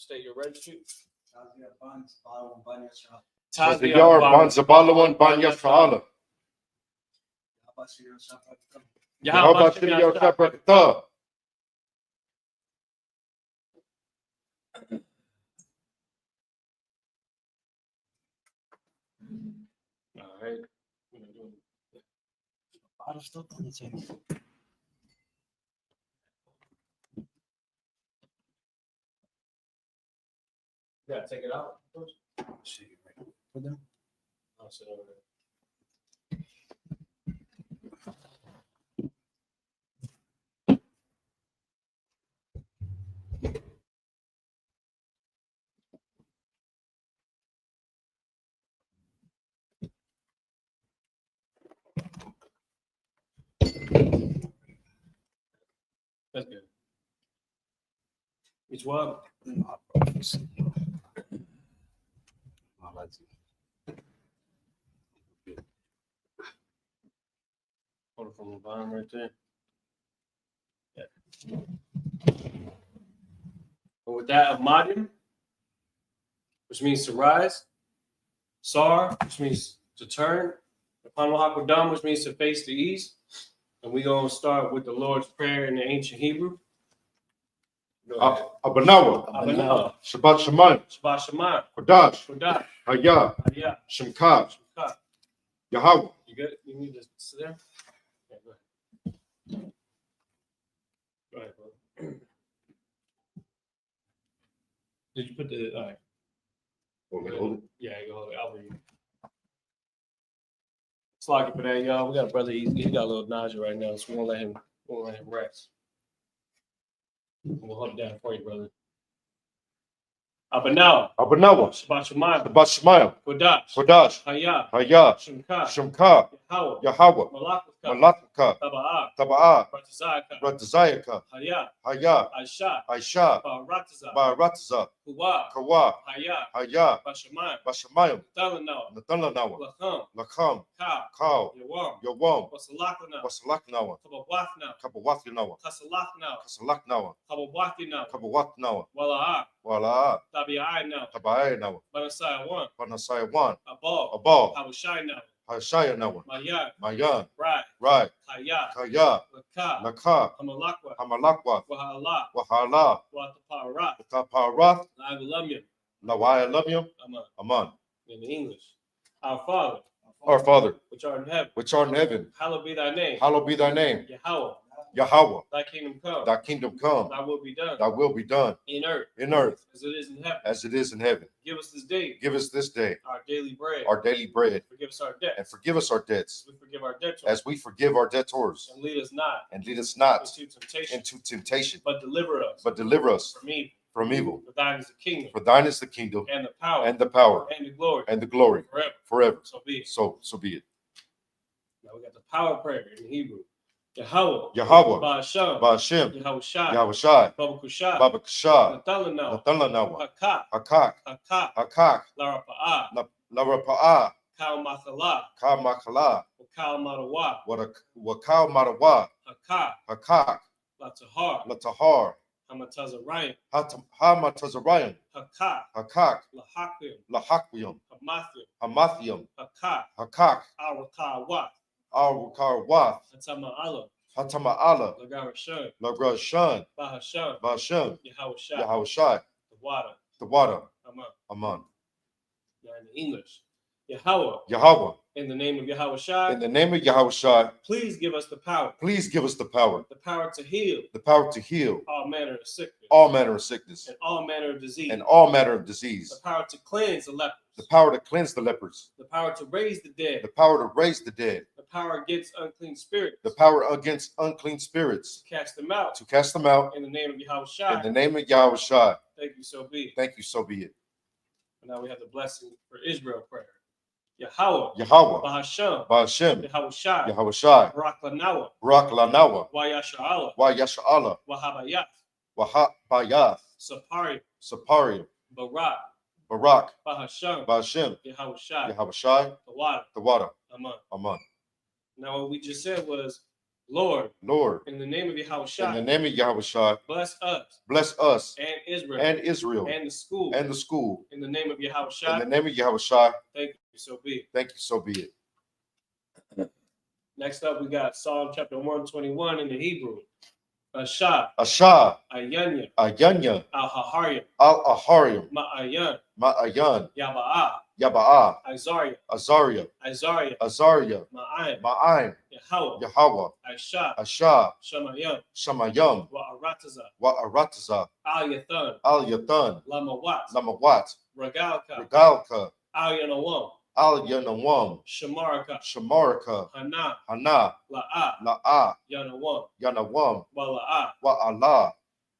state your registry. Taziyar ban Zabalawan ban Yasha'ala. Yahabashir Yashapakta. All right. Yeah, take it out. Put them. I'll sit over there. That's good. Which one? Hold it from the bottom right there. Yeah. But with that, Amadim, which means to rise. Sar, which means to turn. Upon Hakwadam, which means to face the east. And we're going to start with the Lord's Prayer in the ancient Hebrew. Abanawa. Abanawa. Shabbat Shemayim. Shabbat Shemayim. Kodash. Kodash. Hayah. Hayah. Shemkah. Shemkah. Yahweh. You good? You need to sit there? Yeah, go ahead. Go ahead, bro. Did you put the... All right. Want me to hold it? Yeah, go hold it. I'll read. Sloggy for that, y'all. We got a brother. He got a little nausea right now, so we won't let him rest. We'll hold it down for you, brother. Abanawa. Shabbat Shemayim. Shabbat Shemayim. Kodash. Hayah. Hayah. Shemkah. Yahweh. Malakaka. Malakaka. Taba'ah. Taba'ah. Ratazayaka. Ratazayaka. Hayah. Hayah. Aisha. Aisha. Barataza. Barataza. Kawa. Hayah. Hayah. Bashamayim. Bashamayim. Natalanawa. Lakam. Ka. Yawam. Wasalakanawa. Kabawatinawa. Kasalaknawa. Kabawatinawa. Wala. Tabi'aynawa. Banasaya 1. Abal. Hashayanawa. Mayan. Right. Kaya. Laka. Hamalakwa. Wahala. Wataparath. Lawayalumyum. Aman. In English. Our Father. Our Father. Which art in heaven. Which art in heaven. Hallowed be thy name. Hallowed be thy name. Yahweh. Thy kingdom come. Thy kingdom come. Thy will be done. Thy will be done. In earth. As it is in heaven. As it is in heaven. Give us this day. Give us this day. Our daily bread. Our daily bread. Forgive us our debts. And forgive us our debts. As we forgive our debtors. As we forgive our debtors. And lead us not. Into temptation. But deliver us. From evil. For thine is the kingdom. The kingdom. And the power. And the power. And the glory. Forever. So be it. So be it. Now we got the power prayer in Hebrew. Yahweh. Ba'ashem. Yahushai. Baba Kusha. Natalanawa. Hakak. Larapa'ah. Kal Makala. Wakal Marawa. Hakak. Latahar. Hamatazarayan. Hakak. Lahakwium. Hamathium. Hakak. Arwakarwath. Hatama'ala. Lagrashan. Bahasham. Yahushai. The water. Aman. Now in English. Yahweh. In the name of Yahushai. In the name of Yahushai. Please give us the power. The power to heal. All manner of sickness. And all manner of disease. The power to cleanse the lepers. The power to raise the dead. The power against unclean spirits. To cast them out. In the name of Yahushai. Thank you, so be it. And now we have the blessing for Israel prayer. Yahweh. Bahasham. Yahushai. Barak Lanawa. Wayasha'ala. Wahabayath. Saparium. Barak. Bahasham. Yahushai. The water. Aman. Now what we just said was Lord, Lord, in the name of in the Yahushua, name of Yahushua, bless us bless us and Israel and Israel and the school. and the school. In the name of In the Yahushua, name of Yahushua, thank you. So be it. thank you, so be it. Next up, we got Psalm chapter 121 in the Hebrew. Asha, Asha, Ayanya, Ayanya, Al-Haharyam, Al-Aharyam, Ma'ayan, Ma'ayan, Yaba'ah, Yaba'ah, Isariah, Azariah, Isariah, Azariah, Ma'aim, Ma'aim, Yahweh, Yahweh, Aisha, Asha, Shamayam, Shamayam, Wa'arataza, Wa'arataza, Al-Yathan, Al-Yathan, Lamawat, Lamawat, Regalka, Regalka, Al-Yanawam, Al-Yanawam, Shamaraka, Shamaraka, Hana, Hana, La'ah, La'ah, Yanawam, Yanawam, Wala'ah, Wa'ala,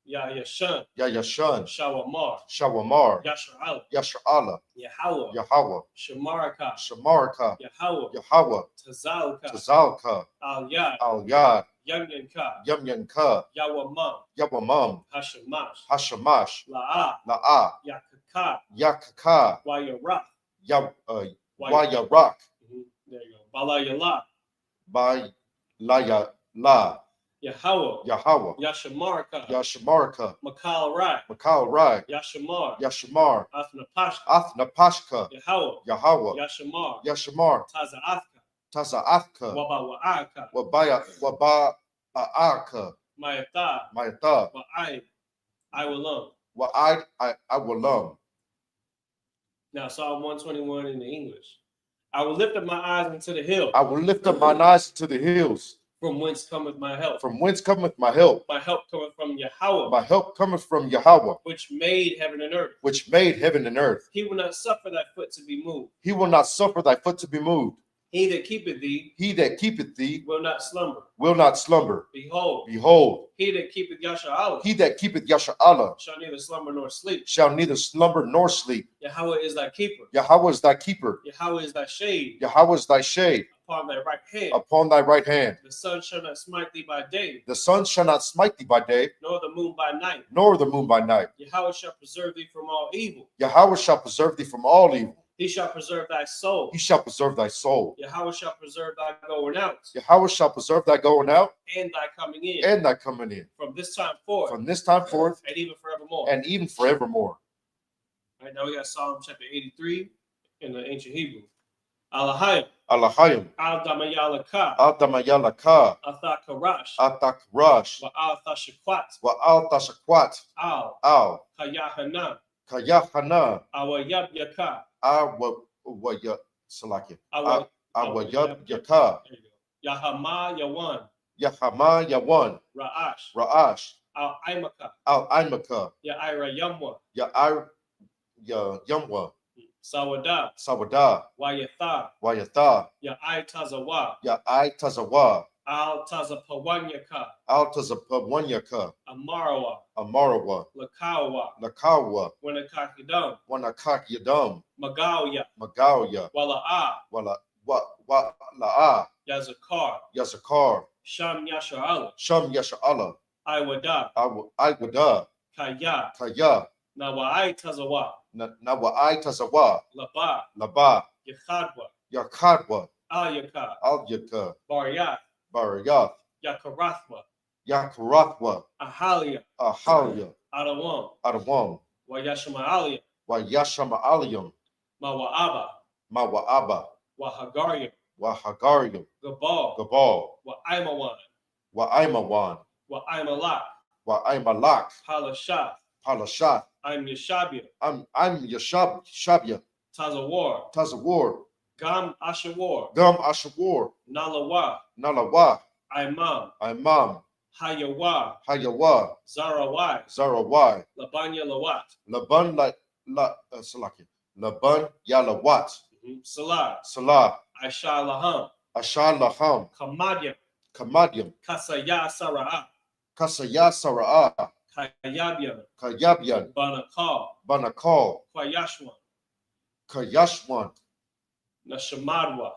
Yashan, Yayashan, Shawamar, Shawamar, Yashra'al, Yasha'ala, Yahweh, Yahweh, Shamaraka, Shamaraka, Yahweh, Yahweh, Tazalka, Tazalka, Al-Yad, Al-Yad, Yamyanka, Yamyanka, Yawamam, Yabamam, Hashamash, Hashamash, La'ah, La'ah, Yakaka, Yakaka, Wayarach, Wayarak, there you go, Balayala, by Laya La, Yahweh, Yahweh, Yashamarka, Yashamarka, Makal Rai, Makal Rai, Yashamar, Yashamar, Athnapashka, Athnapashka, Yahweh, Yahweh, Yashamar, Yashamar, Taza'athka, Taza'athka, Wabawa'aka, Waba'aka, Mayatha, Mayatha, I will love. I will love. Now, Psalm 121 in the English. I will lift up my eyes into the hill. I will lift up mine eyes to the hills. From whence cometh my help? From whence cometh my help? My help cometh from Yahweh. My help cometh from Yahweh, Which made heaven and earth. which made heaven and earth. He will not suffer thy foot to be moved. He will not suffer thy foot to be moved. He that keepeth thee. He that keepeth thee Will not slumber. will not slumber. Behold. Behold. He that keepeth Yasha'Allah. He that keepeth Yasha'Allah Shall neither slumber nor sleep. shall neither slumber nor sleep. Yahweh is thy keeper. Yahweh is thy keeper. Yahweh is thy shade. Yahweh is thy shade. Upon thy right hand. Upon thy right hand. The sun shall not smite thee by day. The sun shall not smite thee by day. Nor the moon by night. Nor the moon by night. Yahweh shall preserve thee from all evil. Yahweh shall preserve thee from all evil. He shall preserve thy soul. He shall preserve thy soul. Yahweh shall preserve thy going out. Yahweh shall preserve thy going out. And thy coming in. And thy coming in. From this time forth. From this time forth. And even forevermore. And even forevermore. All right, now we got Psalm chapter 83 in the ancient Hebrew. Alahayim. Alahayim. Al-Damayalaka. Al-Damayalaka. Athakarash. Athakarash. Wa al-Thashakwat. Wa al-Tashakwat. Al. Al. Kayahana. Kayahana. Awayab yaka. Awayab Salakia. Awayab Yaka. Yahama Yawan. Yahama Yawan. Ra'ash. Ra'ash. Al-Aimaka. Al-Aimaka. Ya'ira Yamwa. Yamwa. Sawada. Sawada. Wayatha. Wayatha. Ya'ai Tazawa. Ya'ai Tazawa. Al-Tazapawanyaka. Al-Tazapawanyaka. Amarawa. Amarawa. Lakawa. Lakawa. Wanakakidam. Wanakakyadam. Magawya. Magawya. Wala'a. La'a. Yazakar. Yazakar. Sham Yasha'Allah. Sham Yasha'Allah. Iwada. Iwada. Kaya. Kaya. Nawa'ai Tazawa. Nawa'ai Tazawa. Laba. Laba. Yakhadwa. Yakadwa. Al-Yaka. Al-Yaka. Baryath. Barayath. Yakarathwa. Yakarathwa. Ahalia. Ahalia. Adawam. Adawam. Wayashama'alia. Wayashama'aliyam. Mawa'aba. Mawa'aba. Wahagaryam. Wahagaryam. Gabal. Gabal. Wa'aimawan. Wa'aimawan. Wa'aimalak. Wa'aimalak. Palashath. Palashath. I'm Yeshabia. I'm Yeshabia. Tazawar. Tazawar. Gam Ashawar. Gum Ashawar. Nalawa. Nalawa. Imam. Imam. Hayawa. Hayawa. Zarawai. Zarawai. Labanya Lawat. Laban Salakia. Laban Yalawat. Salah. Salah. Aisha Laham. Asha Laham. Kamadyam. Kamadyam. Kasaya Sara'ah. Kasaya Sara'ah. Kayabyam. Kayabyan. Banakal. Banakal. Kwayashwan. Kayashwan. Nashamadwa.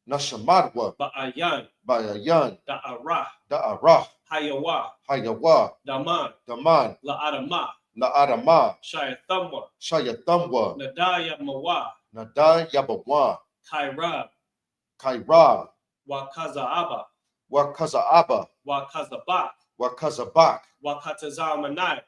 Nashamadwa. Ba'ayan. Bayayan. Da'arah. Da'arah. Hayawa. Hayawa. Daman. Daman. La'adama. La'adama. Shayathamwa. Shayathamwa. Nadaya Mawa. Nadai Yabawa. Kairab. Kairab. Wakaza'aba. Wakaza'aba, Wakazabak, Wakazabak, Wakatazal Manai,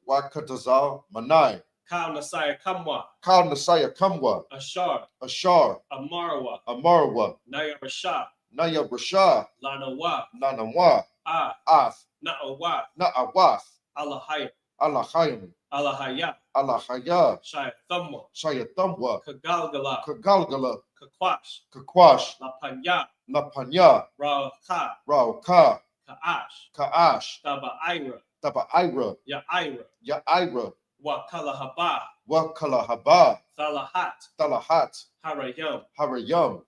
Wakatazal Manai, Kal Nasaya Kamwa, Kal Nasaya Kamwa, Ashar, Ashar, Amarwa, Amarwa, Naya Rasha, Naya Rasha, Lanawa, Nanamwa, Ah, Ath, Na'awa, Na'awath, Alahaya, Alahayim, Alahaya, Alahaya, Shaya Thamwa, Shayatamwa, Kagalgala, Kagalgala, Kakwash, Kakwash, Lapanya, Lapanya, Ra'ka, Rauka, Ka'ash, Ka'ash, Taba'ira, Taba'ira, Ya'ira, Ya'ira, Wakalahaba, Wakalahaba, Thalahat, Talahat, Harayam, Harayam,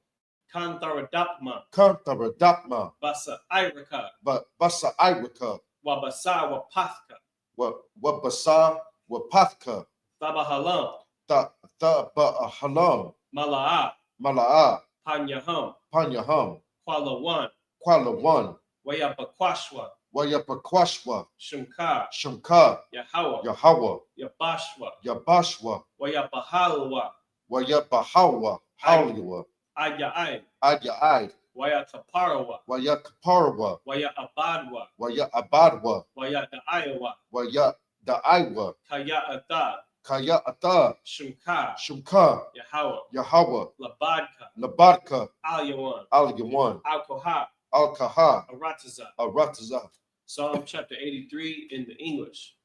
Kantharadapma, Kantaradapma, Basa Iraka, Basa Irika, Wabasa Wapathka, Wabasa, Wapathka, Thabahalam, Thaba'ahalam, Mala'a, Mala'a, Panyaham, Panyaham, Kwalawan, Kwalawan, Wayapakwashwa, Wayapakwashwa, Shumka, Shumka, Yahawa, Yahawa, Yabashwa, Yabashwa, Wayapahalwa, Wayapahawa, Haliwa, Aya'ai, Adya'id, Wayataparawa, Wayakaparawa, Waya'abadwa, Waya'abadwa, Wayata'ayawa, Wayada'aiwa, Kaya'ata, Kaya'ata, Shumka, Shumka, Yahawa, Yahawa, Labadka, Labadka, Alyawan, Al-Yawan, Alkoha, Al-Kaha, Arataza. Arataza. Psalm chapter 83 in the English.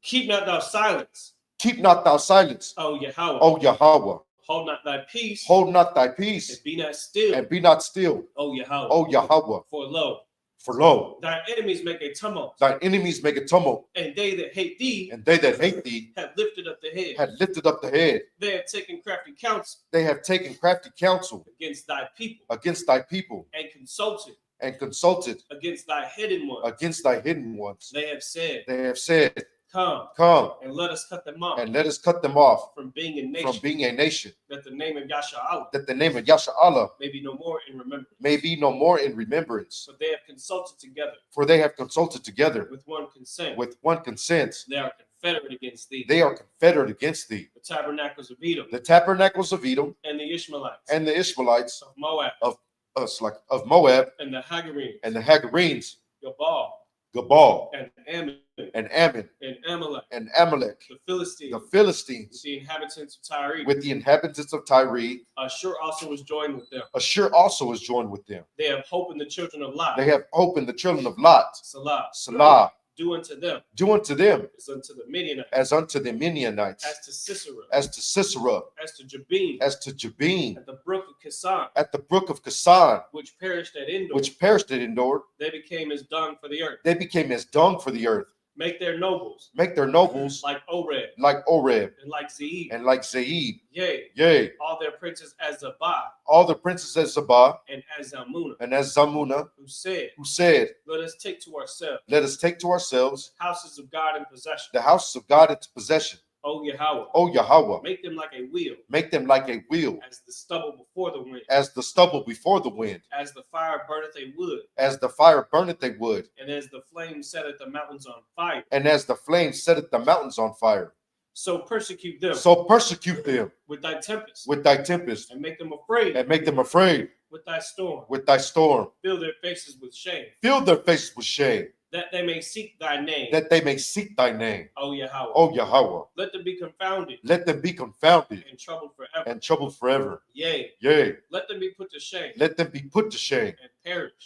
Keep not thou silence, Keep not thou silence, O Yahweh. O Yahweh. Hold not thy peace, Hold not thy peace, and be not still, and be not still, O Yahweh. O Yahweh. For lo, For lo, thy enemies make a tumult, thine enemies make a tumult, and they that hate thee and they that hate thee have lifted up the head. had lifted up the head. They have taken crafty counsel They have taken crafty counsel against thy people, against thy people, and consulted against thy hidden ones. against thy hidden ones. They have said, They have said, Come, come and let us cut them off and let us cut them off from being a nation, from being a nation, that the name of Yasha that the name of Yasha Allah may be no more in remembrance. may be no more in remembrance. But they have consulted together For they have consulted together with one consent. with one consent. They are confederate against thee. They are confederate against thee. The tabernacles of Edom The tabernacles of Edom and the Ishmaelites and the Ishmaelites of Moab of Moab and the Hagarenes, and the Hagarenes, Gabal Gabal and Ammon and Ammon and Amalek, and Amalek, the Philistines, the Philistines, the inhabitants of Tyre. with the inhabitants of Tyre. Ashur also was joined with them. Ashur also is joined with them. They have hope in the children of Lot. They have hope in the children of Lot. Salah. Salah. Do unto them Do unto them as unto the Midianites, as unto the Midianites, as to Sisera, as to Sisera, as to Jabin, as to Jabin, at the brook of Kisan, at the brook of Kasan, which perished at Endor. which perished at Endor. They became as dung for the earth. They became as dung for the earth. Make their nobles Make their nobles like Oreb like Oreb and like Zeeb. and like Zaid. Yea, Yea, all their princes as Zabah all the princes as Sabah and as Zalmunna, and as Zamuna, who said, who said, Let us take to ourselves let us take to ourselves houses of God in possession. the houses of God into possession. O Yahweh, O Yahweh, make them like a wheel, make them like a wheel, as the stubble before the wind, as the stubble before the wind, as the fire burneth a wood, as the fire burneth a wood, and as the flame setteth the mountains on fire. and as the flame setteth the mountains on fire. So persecute them So persecute them with thy tempest, with thy tempest, and make them afraid and make them afraid with thy storm. with thy storm. Fill their faces with shame, Fill their faces with shame, that they may seek thy name, that they may seek thy name. O Yahweh. O Yahweh, Let them be confounded let them be confounded and troubled forever. and troubled forever. Yea, Yea, let them be put to shame let them be put to shame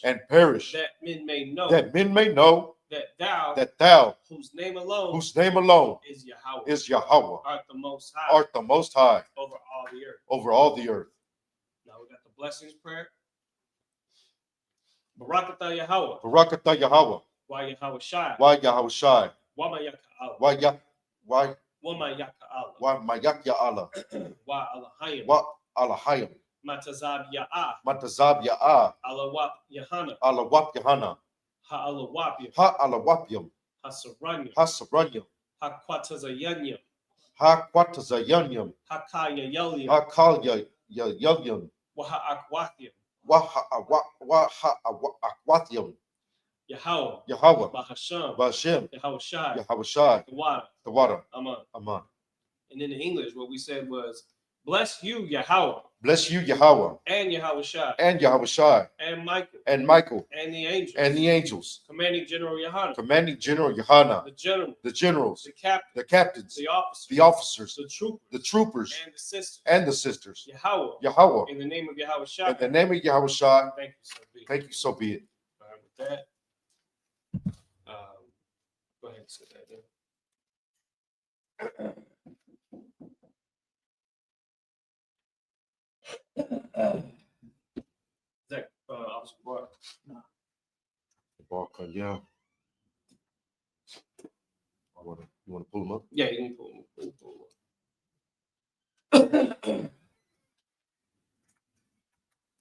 and perish, that men may know that men may know that thou, thou, whose name alone whose name alone is Yahweh, is Yahweh, art the most high art the most high over all the earth. over all the earth. Now we got the blessings prayer. Barakatah Yahweh, Barakatah Yahweh, wa Yahweh Shai, why Yahweh Shai, wa Mayaka Allah, why Yah, why wa Mayaka Allah, Mayak Ya Allah, wa Alahayim, why Alahayim, Matazab Ya'ah, Matazab Ya'ah, Alawap Yahana, Alawap Yahana, Ha'alawapim, Ha Alawapyam, Hasaranyam, Hasaranyam, Hakwatazayanyam, Ha Quatazayanyam, Hakaya Yelyam, Ha Kalya Yalyam, Waha'akwathim, Waha Yahweh, Yahweh, Bahasham, Bashem, Yahweh Shai, Yahweh Shai, the water. the water, Aman. Aman. And in the English, what we said was, Bless you, Yahweh, Bless you, Yahweh, and Yahweh Shai, and Yahweh Shai, and Michael, and Michael, and the angels, and the angels, commanding General Yohanan, commanding General Yohanan, the general, the generals, the captain, the captains, the officers, the officers, the troopers, the troopers, and the sisters, and the sisters. Yahweh, Yahweh, in the name of Yahweh Shai. in the name of Yahweh Shai, Thank you, so be. thank you, so be it. All right, with that, go ahead and sit that down. Zach, Officer Barr. Yeah. You want to pull him up? Yeah, you can pull him.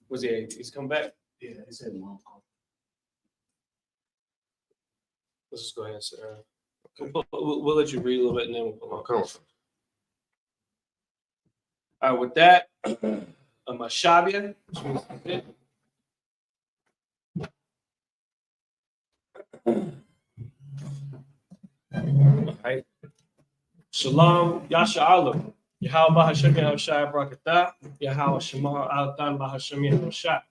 Was he? He's come back. Yeah, he said long call. Let's just go ahead and sit down. We'll let you read a little bit and then we'll pull up. Come on. All right, with that, a Mashabia, which means fit. All right. Shalom, Yasha Allah. Yahweh Bahashem Yahushai Barakatah. Yahweh Shema Al-Dan Bahashem Yahushai.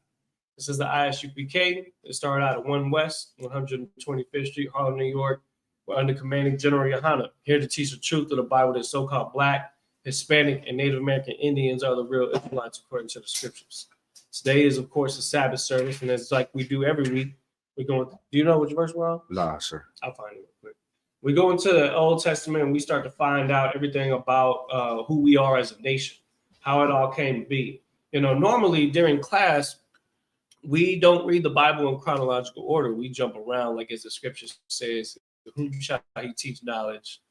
This is the Isupk. It started out at 1 West, 125th Street, Harlem, New York. We're under commanding General Yohanan, here to teach the truth of the Bible that so-called Black, Hispanic, and Native American Indians are the real Israelites according to the scriptures. Today is, of course, the Sabbath service, and it's like we do every week. We're going. Do you know which verse we're on? Nah, sir. I'll find it real quick. We go into the Old Testament and we start to find out everything about who we are as a nation, how it all came to be. You know, normally during class, we don't read the Bible in chronological order. We jump around, like as the scripture says, whom shall he teach knowledge?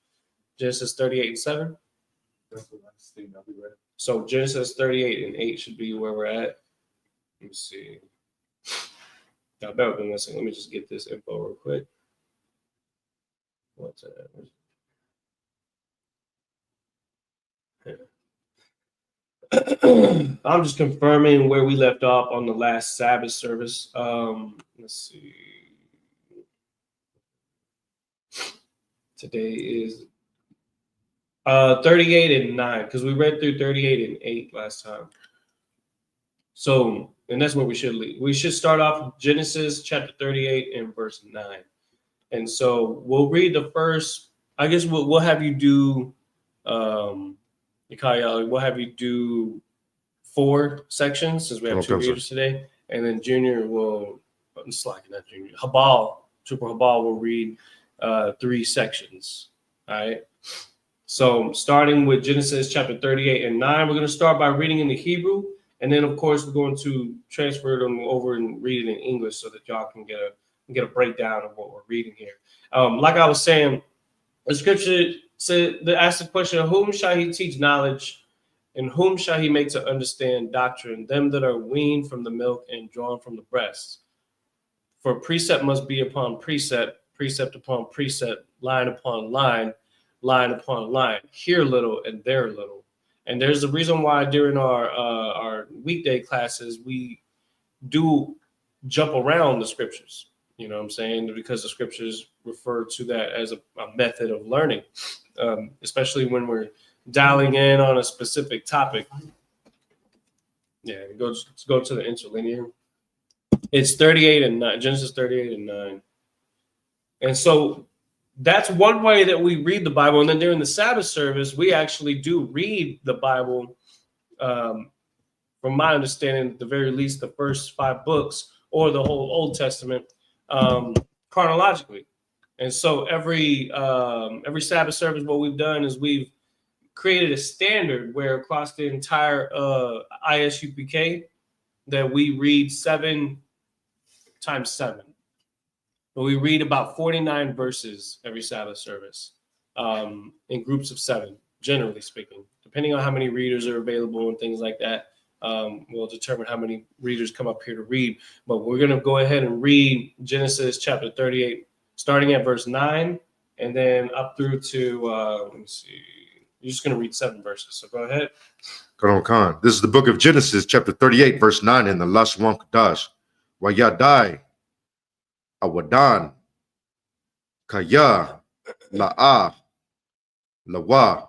Genesis 38:7. That's the last thing that we read. So Genesis 38:8 should be where we're at. Let me see. Now, bear with me one second. Let me just get this info real quick. What's that? I'm just confirming where we left off on the last Sabbath service. Let's see. Today is 38:9 because we read through 38:8 last time. So, and that's where we should leave. We should start off with Genesis chapter 38 and verse 9. And so we'll read the first. I guess we'll have you do. We'll have you do 4 sections since we have 2 readers today, and then Junior will. It's like not Junior. Trooper Habal will read 3 sections. All right. So starting with Genesis chapter 38 and 9, we're going to start by reading in the Hebrew, and then of course we're going to transfer them over and read it in English so that y'all can get a breakdown of what we're reading here. Like I was saying, the scripture said, asked the question, whom shall he teach knowledge, and whom shall he make to understand doctrine? Them that are weaned from the milk and drawn from the breast. For precept must be upon precept, precept upon precept, line upon line, line upon line, here little and there little. And there's a reason why during our weekday classes, we do jump around the scriptures. You know what I'm saying? Because the scriptures refer to that as a method of learning, especially when we're dialing in on a specific topic. Yeah, let's go to the interlinear. It's 38 and 9, Genesis 38 and 9. And so that's one way that we read the Bible. And then during the Sabbath service, we actually do read the Bible, from my understanding, at the very least, the first 5 books or the whole Old Testament, chronologically. And so every Sabbath service, what we've done is we've created a standard where across the entire Isupk that we read 7 times 7. But we read about 49 verses every Sabbath service, in groups of 7, generally speaking. Depending on how many readers are available and things like that, we'll determine how many readers come up here to read. But we're going to go ahead and read Genesis chapter 38, starting at verse 9, and then up through to, let me see. You're just going to read 7 verses. So go ahead. Khan. This is the book of Genesis, chapter 38, verse 9 in the Lashwan Kadash. Wayadai, Awadan, Kaya, La'ah, Lawa.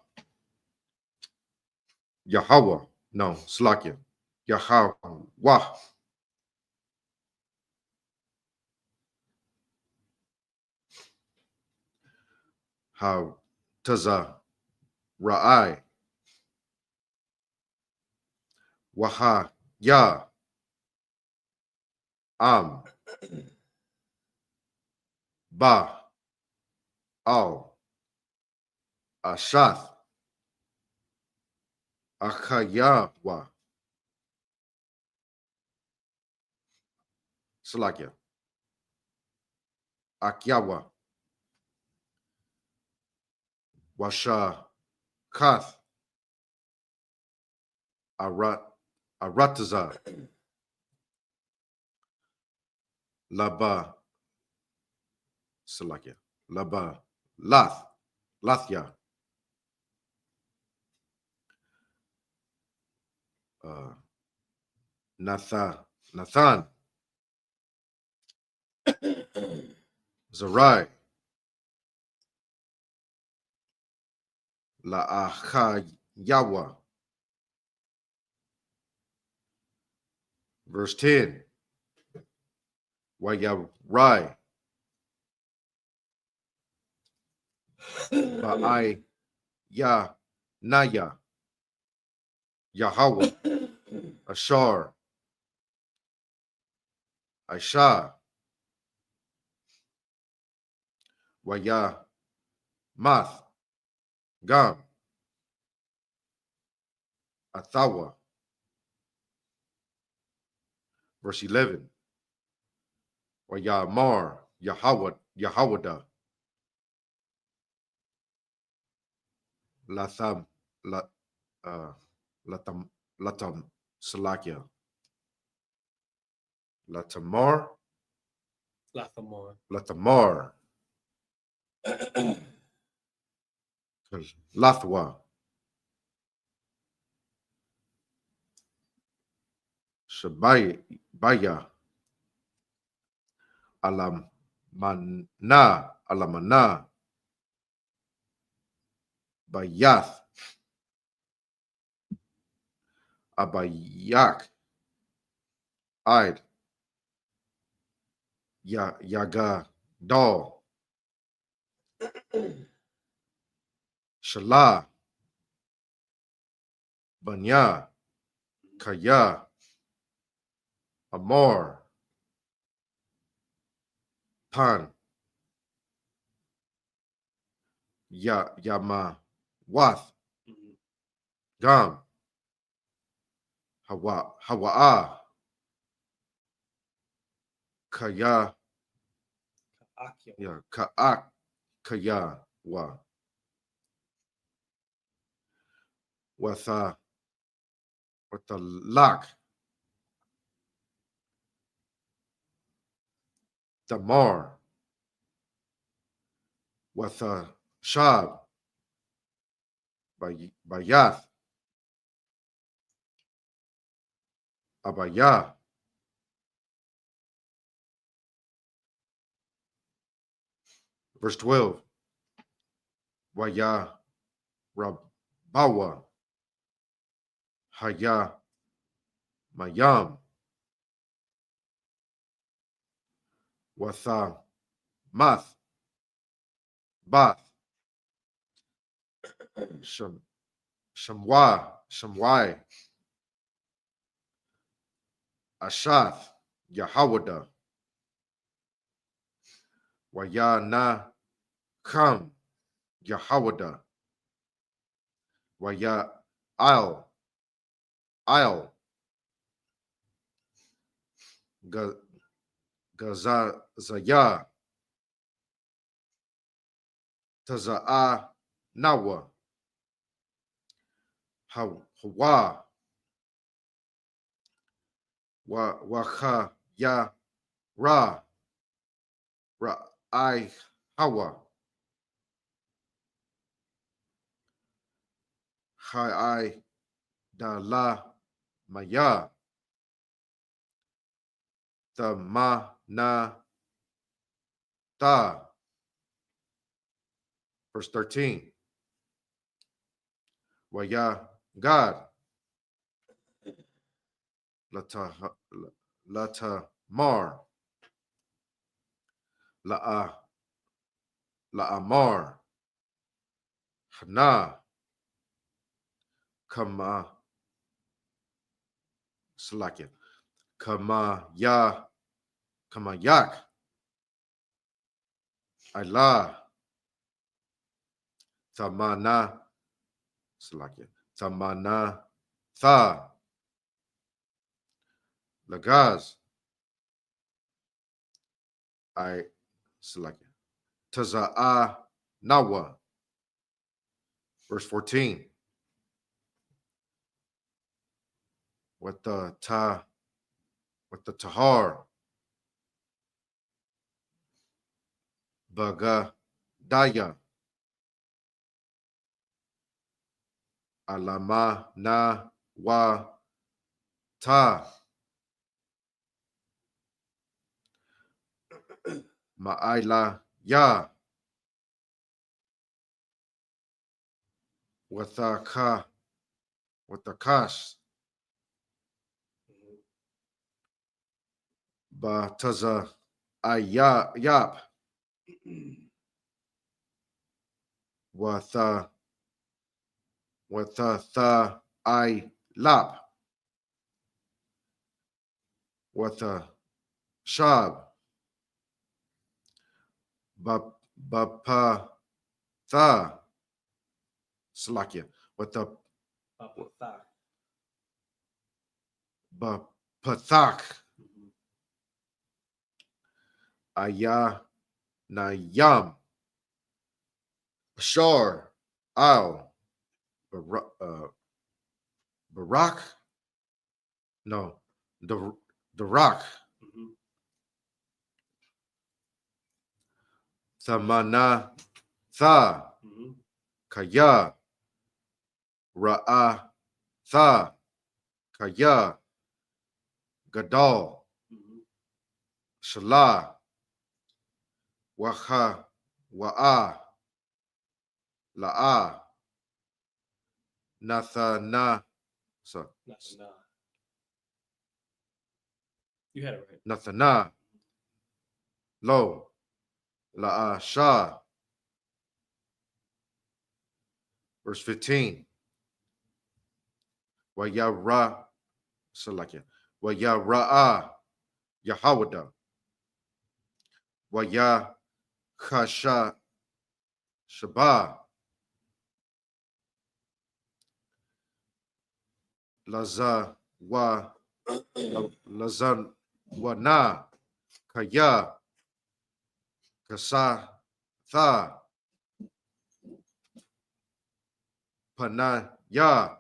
Yahweh. No, Slakia. Yahweh. How Taza Ra'ai. Waha Ya Am Ba Al Ashath Akayawa Salakia Akyawa Washa Kath Arataza Laba Salakia Laba Lathya Nathan Zarai La'achayawa. Verse 10. Wayarai Ba'ai Ya Naya Yahweh Ashar Aisha Waya Math Gam Athawa. Verse 11. Wayamar Yahawada Latham Latam Salakia Latamar Lathamar. Lathwa Shabaya Alamana Bayath Abayak Id Yaga Dal Shalah Banya Kaya Amor Pan Yama Wath Gam Hawa'a Kaya Ka'ak Kaya Wa Watha Lak Damar Watha Shab Bayath Abaya. Verse 12. Waya Rabawa Haya Mayam Watha Math Bath Shamwai Ashath Yahawada Waya Na Kam Yahawada Waya Al Gazazaya Taza'a Nawa Hawa Wacha Ya Ra I Hawa Hai Da La Maya the Ma Na Ta. Verse 13. Waya God Latamar, Laamar, Hana, Kama, Salakia, Kamayak, Allah, Tamana, Salakia, Tamana, Tha, Lagaz, I, Salakia, Taza'a, Nawa, verse 14. With the tahar, baga daya, alama na wa ta, ma'aila ya, with the kash, ba taza ayap, with the I lap, with the shab, pa tha, Salakia, with the pathak, aya nayam, shar, al, barak, no, the rock, Thamana, Tha, Kaya, Ra'a, Tha, Kaya, Gadal, Shalah, Waha, Wa'a, La'a, Nathana, so You had it right. Nathana, Lo, La'a, Shah. Verse 15. Wayara, Salakia, Wayara'a, Yahawada, Waya Khasha Shaba, Laza wa Lazan wana Kaya Kasa Tha Panaya.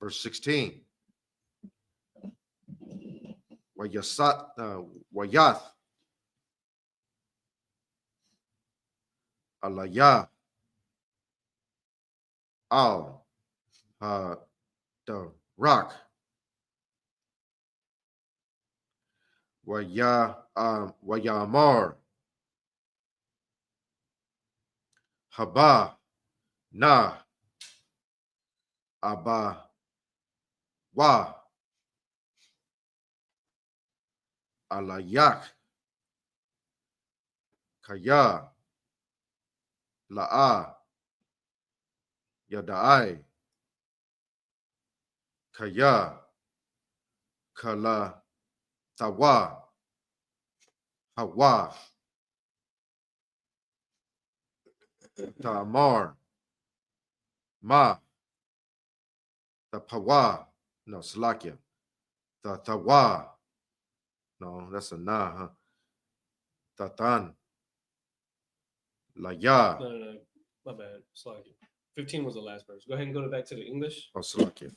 Verse 16. Wayath Alaya Al the rock Wayamar Haba Na Aba Wa Alayak Kaya La'a Yadai Kaya Kala Tawa Hawa Tamar Ma the Pawa, no, Salakia, the Tawa, no, that's a Na, huh? Tatan, Laya, No. My bad. Slack it. 15 was the last verse. Go ahead and go back to the English. oh, Salakia.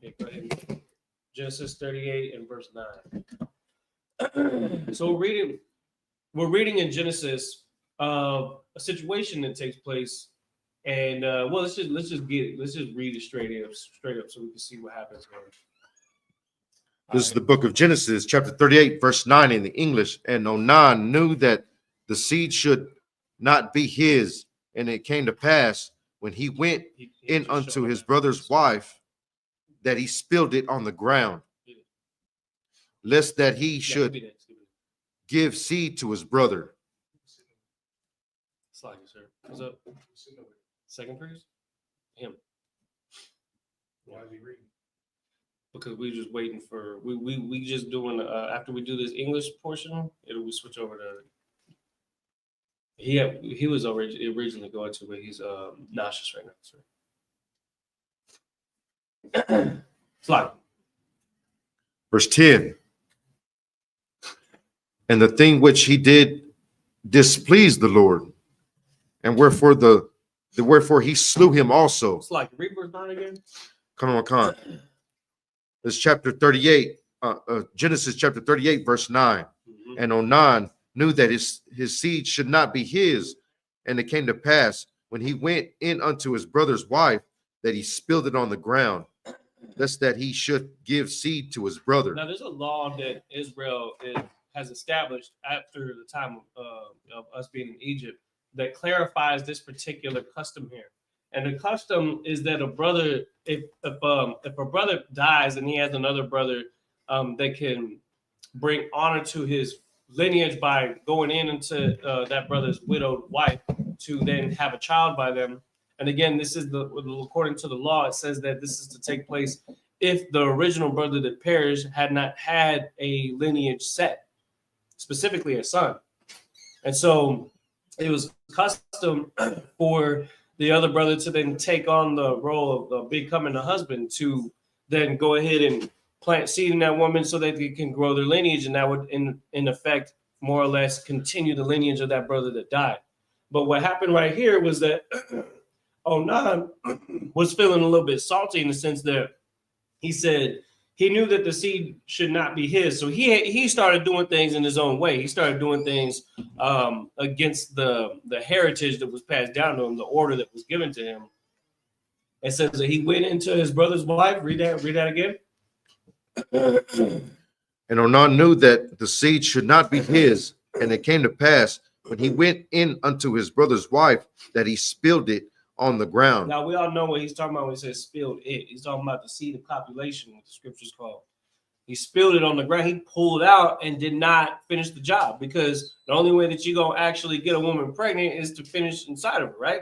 Yeah, go ahead. Genesis 38 and verse 9. So we're reading in Genesis a situation that takes place, and well, let's just read it straight up, so we can see what happens here. This is the book of Genesis, chapter 38, verse 9 in the English. And Onan knew that the seed should not be his. And it came to pass when he went in unto his brother's wife that he spilled it on the ground, lest that he should give seed to his brother. Slide you, sir. What's up? Second priest? Him. Why is he reading? Because we just waiting for we just doing after we do this English portion, it'll we switch over to he was originally going to, but he's nauseous right now, sir. Slide. Verse 10. And the thing which he did displeased the Lord, and wherefore he slew him also. Slide. Read verse 9 again. Come on. It's chapter 38, Genesis chapter 38, verse 9. Mm-hmm. And Onan knew that his seed should not be his. And it came to pass when he went in unto his brother's wife that he spilled it on the ground, lest that he should give seed to his brother. Now, there's a law that Israel has established after the time of us being in Egypt that clarifies this particular custom here. And the custom is that a brother, if a brother dies and he has another brother, that can bring honor to his lineage by going into that brother's widowed wife to then have a child by them. And again, this is according to the law, it says that this is to take place if the original brother that perished had not had a lineage set, specifically a son. And so it was custom for the other brother to then take on the role of becoming a husband, to then go ahead and plant seed in that woman so that they can grow their lineage, and that would in effect more or less continue the lineage of that brother that died. But what happened right here was that Onan was feeling a little bit salty in the sense that he said he knew that the seed should not be his. So he started doing things in his own way. He started doing things against the heritage that was passed down to him, the order that was given to him. It says that he went into his brother's wife. Read that again. And Onan knew that the seed should not be his. And it came to pass when he went in unto his brother's wife that he spilled it on the ground. Now, we all know what he's talking about when he says spilled it. He's talking about the seed of copulation, what the scriptures call. He spilled it on the ground. He pulled out and did not finish the job, because the only way that you're going to actually get a woman pregnant is to finish inside of her, right?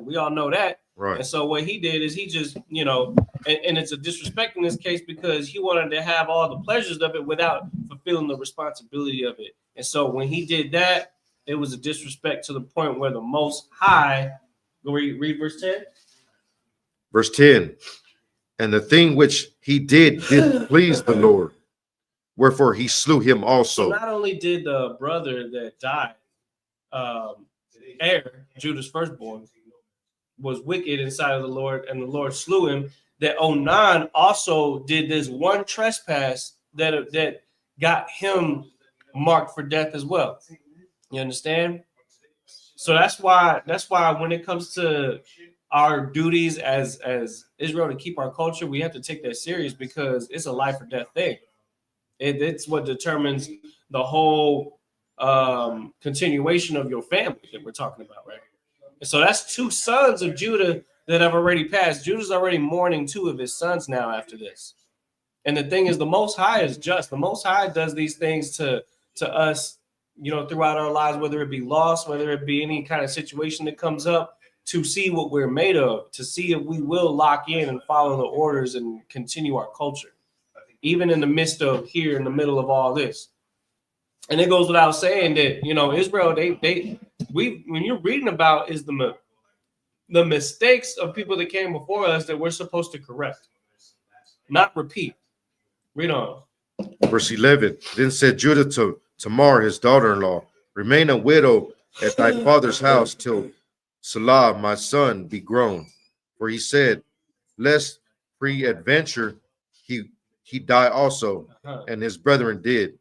We all know that. Right. And so what he did is he just, and it's a disrespect in this case because he wanted to have all the pleasures of it without fulfilling the responsibility of it. And so when he did that, it was a disrespect to the point where the Most High, go read verse 10. Verse 10. And the thing which he did please the Lord, wherefore he slew him also. So not only did the brother that died, Judah's firstborn, was wicked inside of the Lord, and the Lord slew him, that Onan also did this one trespass that got him marked for death as well. You understand? So that's why when it comes to our duties as Israel to keep our culture, we have to take that serious, because it's a life or death thing. It's what determines the whole continuation of your family that we're talking about, right? And so that's 2 sons of Judah that have already passed. Judah's already mourning 2 of his sons now after this. And the thing is, the Most High is just. The Most High does these things to us, throughout our lives, whether it be loss, whether it be any kind of situation that comes up, to see what we're made of, to see if we will lock in and follow the orders and continue our culture, even in the midst of here in the middle of all this. And it goes without saying that, Israel, when you're reading about is the mistakes of people that came before us that we're supposed to correct, not repeat. Read on. Verse 11. Then said Judah to Tamar, his daughter-in-law, remain a widow at thy father's house till Salah, my son, be grown. For he said, lest peradventure he die also, and his brethren did,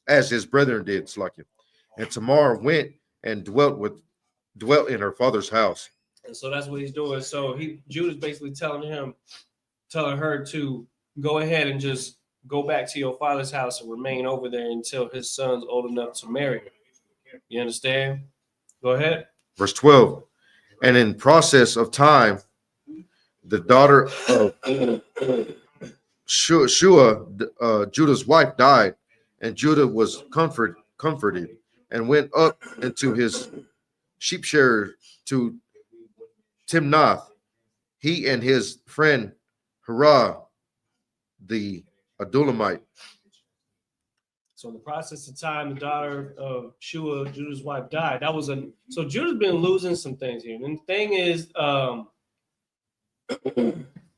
as his brethren did. And Tamar went and dwelt in her father's house. And so that's what he's doing. So Judah's basically telling her to go ahead and just go back to your father's house and remain over there until his son's old enough to marry her. You understand? Go ahead. Verse 12. And in process of time, the daughter of Shua, Judah's wife, died, and Judah was comforted and went up into his sheep shearer to Timnath, he and his friend Hirah the Adullamite. So in the process of time, the daughter of Shua, Judah's wife, died. That was so Judah's been losing some things here. And the thing is,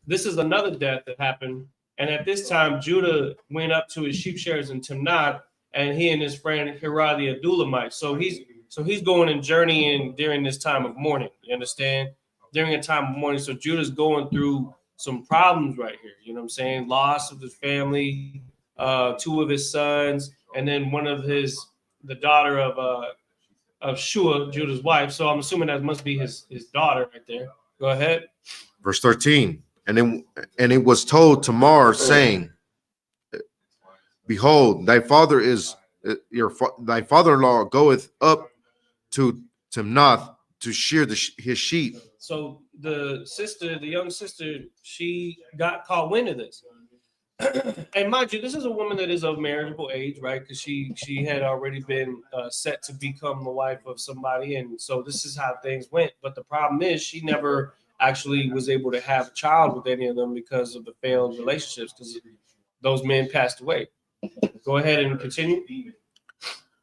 this is another death that happened. And at this time, Judah went up to his sheep shearers in Timnath, and he and his friend Hirah the Adullamite. So he's going and journeying during this time of mourning. You understand? During a time of mourning. So Judah's going through some problems right here. You know what I'm saying? Loss of his family, two of his sons, and then the daughter of Shua, Judah's wife. So I'm assuming that must be his daughter right there. Go ahead. Verse 13. And it was told Tamar, saying, Behold, thy father is thy father-in-law goeth up to Timnath to shear his sheep. So the young sister, she got caught wind of this. And mind you, this is a woman that is of marriageable age, right? Because she had already been set to become the wife of somebody, and so this is how things went. But the problem is, she never actually was able to have a child with any of them because of the failed relationships, because those men passed away. Go ahead and continue.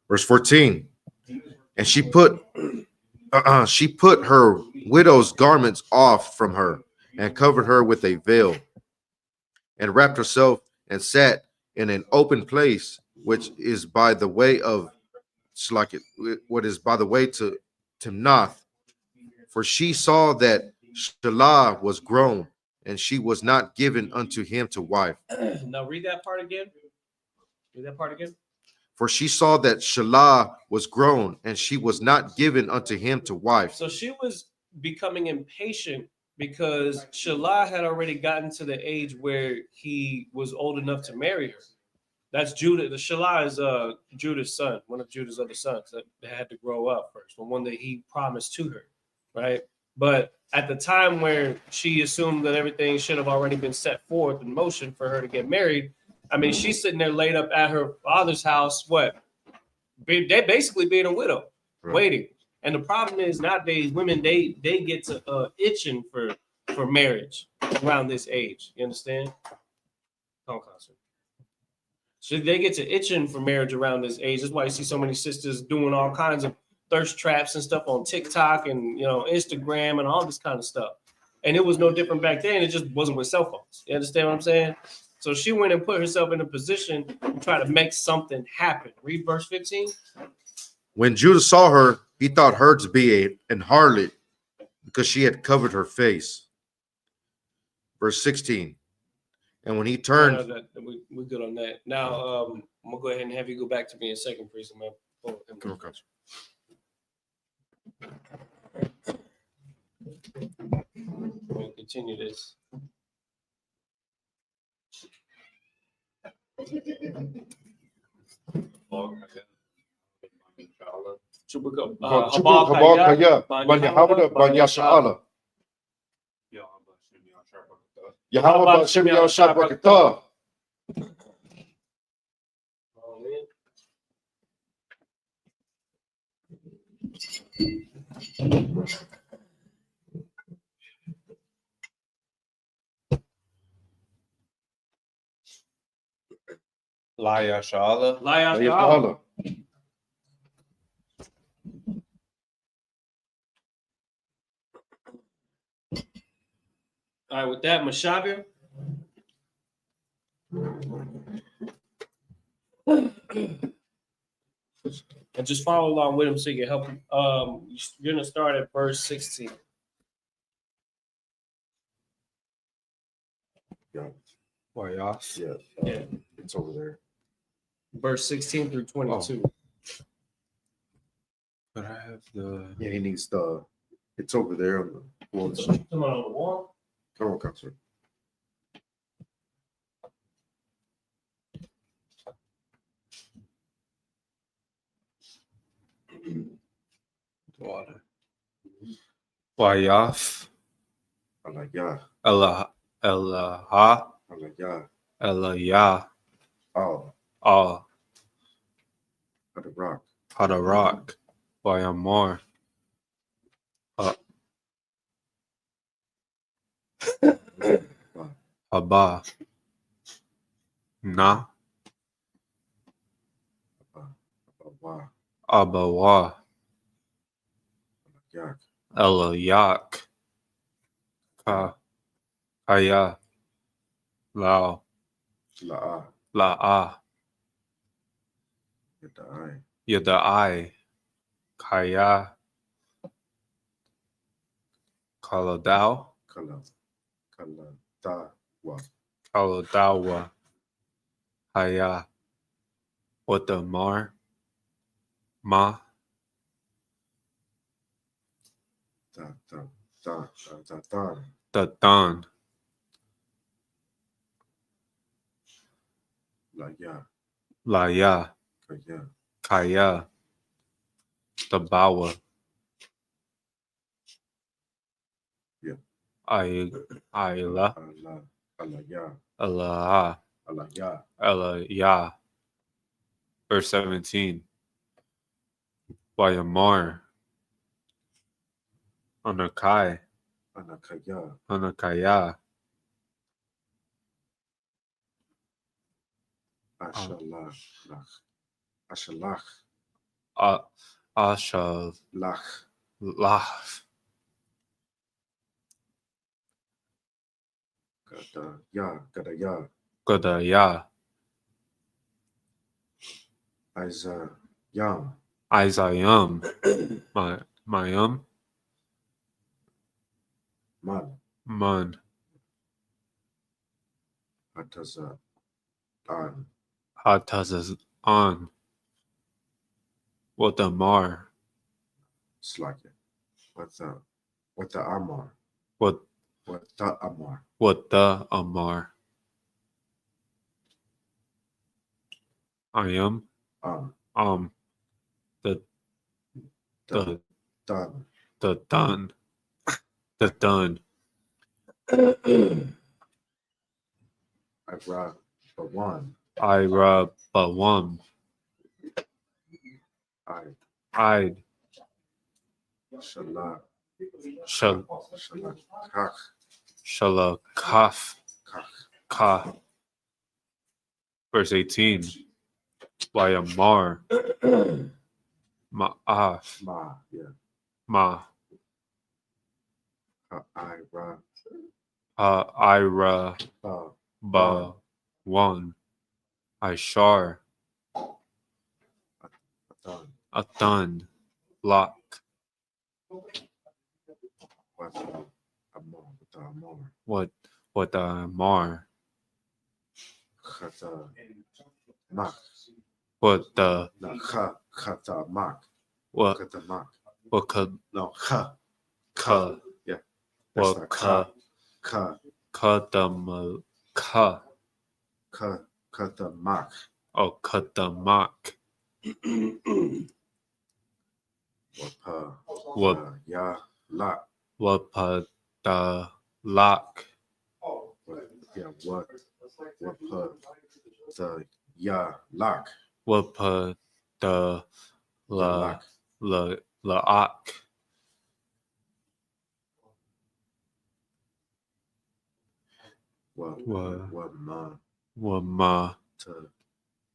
Verse 14. And she put her widow's garments off from her and covered her with a veil and wrapped herself and sat in an open place, which is by the way to Timnath. For she saw that Shelah was grown, and she was not given unto him to wife. Now read that part again. For she saw that Shelah was grown, and she was not given unto him to wife. So she was becoming impatient because Shelah had already gotten to the age where he was old enough to marry her. That's Judah. The Shelah is Judah's son, one of Judah's other sons that had to grow up first, the one that he promised to her, right? But at the time where she assumed that everything should have already been set forth in motion for her to get married, I mean, she's sitting there laid up at her father's house, they basically being a widow, right, waiting. And the problem is nowadays, women, they get to itching for marriage around this age. You understand? So they get to itching for marriage around this age. That's why you see so many sisters doing all kinds of thirst traps and stuff on TikTok and Instagram and all this kind of stuff. And it was no different back then. It just wasn't with cell phones. You understand what I'm saying? So she went and put herself in a position to try to make something happen. Read verse 15. When Judah saw her, he thought her to be an harlot, because she had covered her face. Verse 16. And when he turned, we're good on that. Now I'm gonna go ahead and have you go back to me in second, priest. We'll continue this. Laya Shala. All right, with that, Mashavir. And just follow along with him so you can help him. You're going to start at verse 16. Wayas. yeah, it's over there. Verse 16 through 22. But I have the. Yeah, he needs it's over there on the wall. Come on the wall. Come on, concert. Water. Wayaf. Allah ya, Allah Allah Allah ya, Allah Ya all Al of the rock, Hadarak Wayamor Abba Na wa, Abawa yak, Elayak Ka Kaya Lao la'a, La'a yada'ai, Yadai Kaya Kaladao kala, kala, da, wa, Kaladawa Haya Watamar Ma da, da, da, da, da, Datan la ya, Laya kaya, Kaya Tabawa Yeah. Ayla Allah, Allah ya, Allah Allah ya, Allah Ya. Verse 17. Wayamar Anakai anakaya, Anakaya ashalach, lach, ashalach, Asha lach, Lah gada ya, Godaya Isa, yam, Isayam Mayum man, Man ataza, an, Hatazas on Watamar slake, what the amar, What what the amar, the Amar I am the the, the done, the done the done Ira, but one, Ira Bawam I, I'd shalak, Shal shalak, kach, Shalakaf kach, Ka. Verse 18. Wayamar Ma'af ma, yeah, Ma Ira, Ira ba, Ba One Ishar done, Atan Lak what the amar, what Mar chata, mak, what the no, chata, mak, what chata, mak, what ka no, ka yeah, that's what the ka Kadam ka kata, mak, oh Kadamak what, ya, la, what Pada Lak yeah, what, the, ya, lak, what Pada La lak, Laak what, Wama to,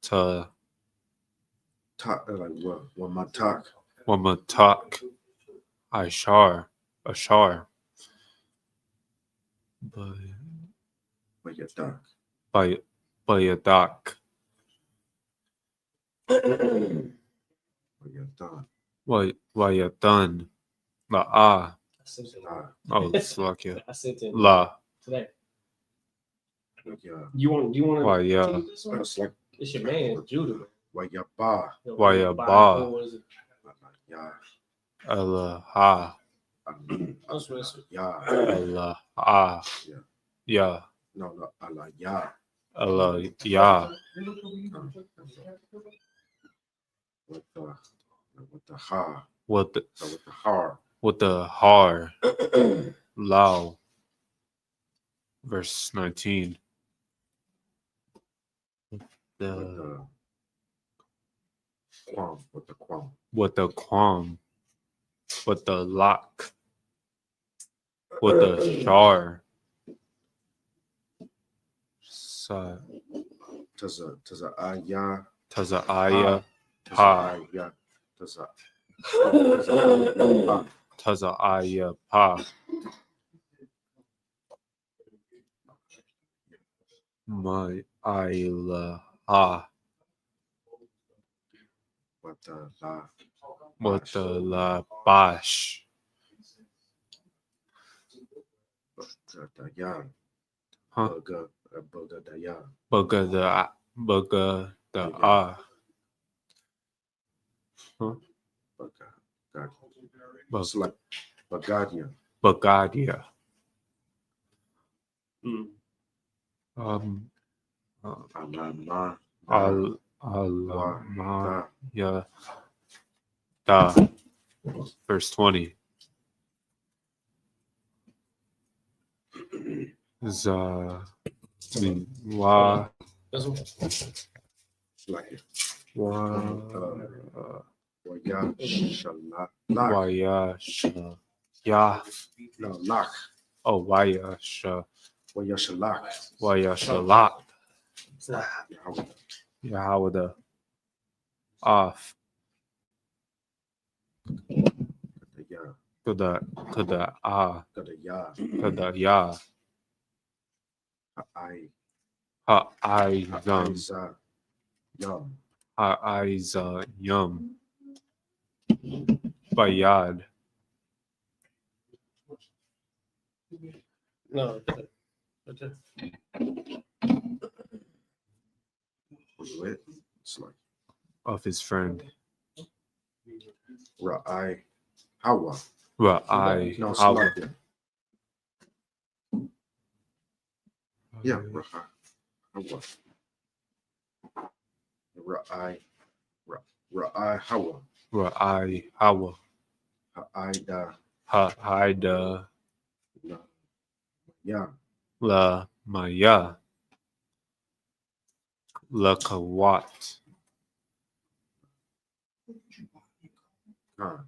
Ta tak, like, what, my tak, Wamatak Ashar but your tak, Bayadak but your done, Wayatan La I sent it. Oh Slakia I sent it La today. like your, You want Why to yeah teach this one? it's like, It's your man, Judah. what your ba, Why a ba What is it? ya, Allah That's what it's. ya, Allah Yeah. Ya no, Allah, ya, Allah Ya with the ha, what the with the har, Har Lao verse 19. With The the quam, with the quam. with the quam, with the lock, with the shar. Sa Taza ayah. taza aya Taza pa ayah. Taza taza aya pa my ayla ha with the la. with the la bash The yan. huh Burger the yan. bugga the Yeah. huh Burger. God. bug It's like Bagadia. bagadia Mm. um Alama. al Wa. ma Da. ya da verse 20 za wa This one. Like it. wa Waya shala. wa Lock. ya sha ya No, lock. oh wa ya sha Waya shalak. wa ya shalak Yahweh. Yahweh the off The ya. to the The ya. to the ya I. ha I yum Isa. Yum. ha I yum bayad No. Okay. With. It's like of his friend Ra'ai. Hawa. well I No, it's Hawa like it. Yeah, Ra'ai. Hawa. Ra'ai. Ra'ai Hawa. well I Hawa Ha'aida. ha Haida No. Yeah. la Maya la Kawat Khan.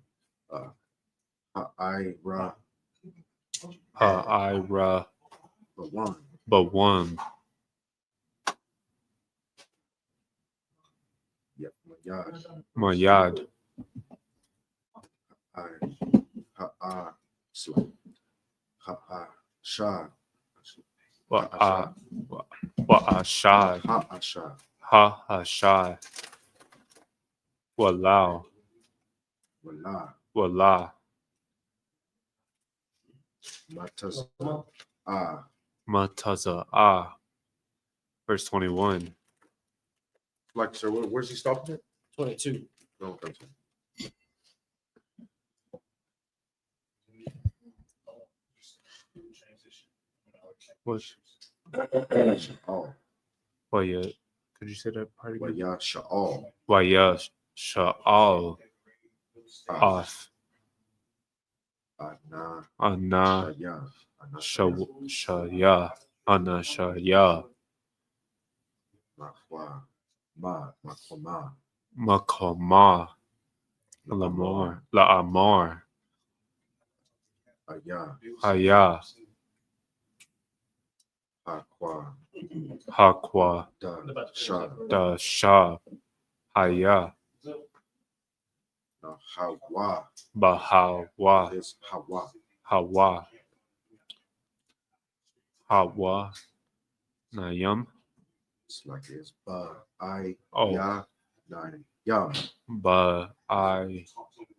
Ha'aira. ha Ira Bawan. but one Yep. Mayad. Mayad Ha'a. Slap. Ha'a. Shah. wa Ashad Ha'a Shah. ha Ashad Walao Wala. Wala Matas. Mataza verse 21 Like, sir, where's he stopping at? 22. No, okay. what Sha'al. Waya could you say that part again Waya Sha'al. Waya Sha'al off Ana. Ana Shaya. Ana Shaya Ana Shaya Mahwa. Makwama. Makoma Lamar La Amar Aya. Haya Hakwa. Hakwa Da. Shah. Da Shah Haya No, Hawa. Bahawa Is Hawa. Hawa Hawa Nayam It's like it's Ba. I. Oh. Ya. Nine. Yum. Ba I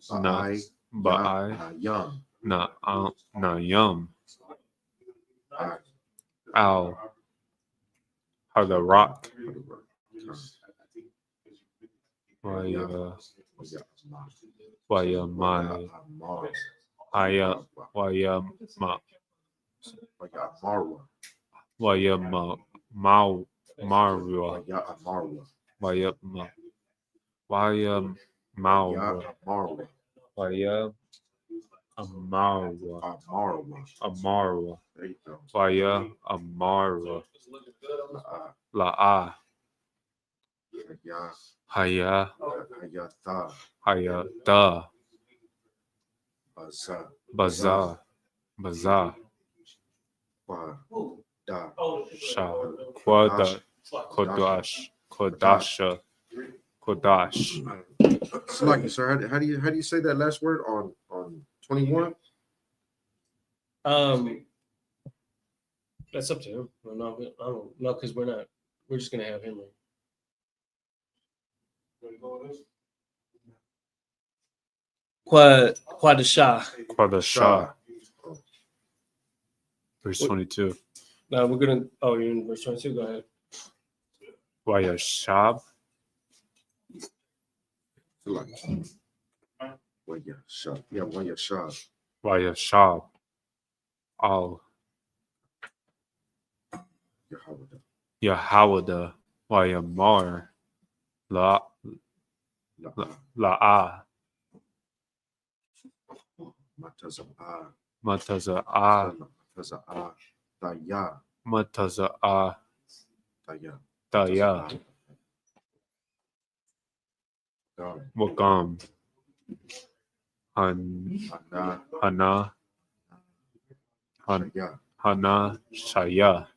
Ba. Na I. Ba Ya, I Na. Yum. Na Yum I. Al How the rock Waya Waya my Amar. Aya Waya Ma Waya Marwa. Waya Ma Mau Marwa Waya Amarwa. Waya Ma Waya Maura Marwa. Waya Amarwa Amarwa. Amarwa There you go. Waya Amara La'a, La'a Haya, Haya Hayatha, Hayata Baza, Baza Baza Kwa, Da, Sha Kwada Kodash Kodasha Kodash. Salaki, sir, how do you say that last word on 21? That's up to him. I don't know because we're just gonna have him. Quadasha. Kodasha. Verse 22. Now we're gonna. Oh, you're in verse 22. Go ahead. Waya Shab Salaki. Waya Shah. Yeah, Waya Shah. Waya Shab Al Yahweh. Yahawada Waya Mar La La'a Mataza'a. Mataza'a Mataza'a. Daya. Mataza'a Daya. Daya Wakam Ana. Hana Shaya. Hana Shaya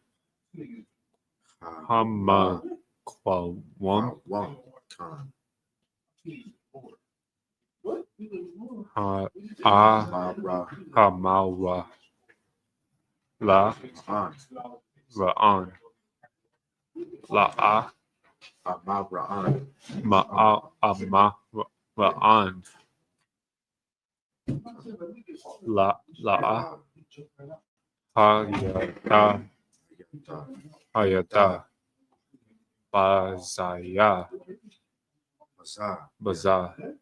Hama Kwawam Wam. Khan. Ha Mara. Hamawa La An. Ra'an La'a Amara'an. Ma'a Ama Ra'an La'a Hayata Hayata Bazaya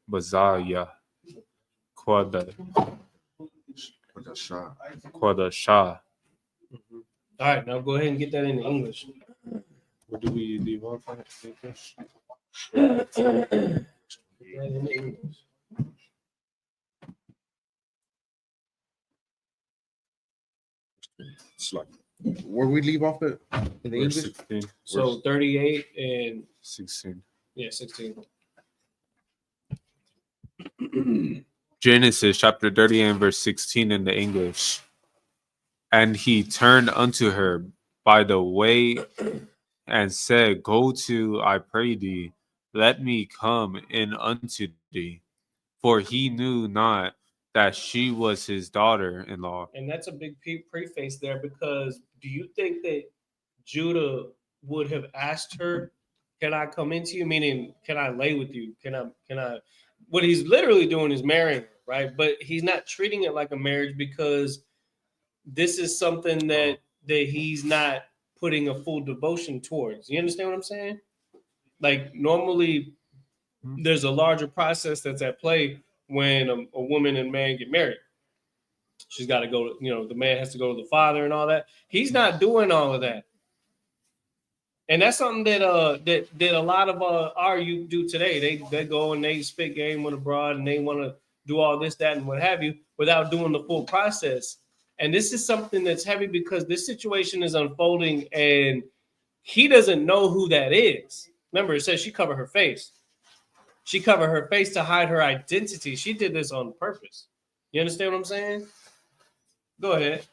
Bazaya Quadasha. All right, now go ahead and get that into English. What do we leave off at? English? Get that into English. Where we leave off at? In the Verse English? 16. So 38 and 16. yeah, 16. Genesis chapter 30 and verse 16 in the English. And he turned unto her by the way and said, Go to, I pray thee, let me come in unto thee. For he knew not that she was his daughter-in-law. And that's a big preface there because do you think that Judah would have asked her, "Can I come into you?" Meaning, can I lay with you? Can I? What he's literally doing is marrying her, right? But he's not treating it like a marriage because this is something that he's not putting a full devotion towards. You understand what I'm saying? Like normally, there's a larger process that's at play when a woman and man get married. She's got to go to, the man has to go to the father and all that. He's not doing all of that. And that's something that that a lot of our youth do today. They go and they spit game with a broad and they want to do all this, that, and what have you without doing the full process. And this is something that's heavy because this situation is unfolding and he doesn't know who that is. Remember, it says she covered her face. She covered her face to hide her identity. She did this on purpose. You understand what I'm saying? Go ahead.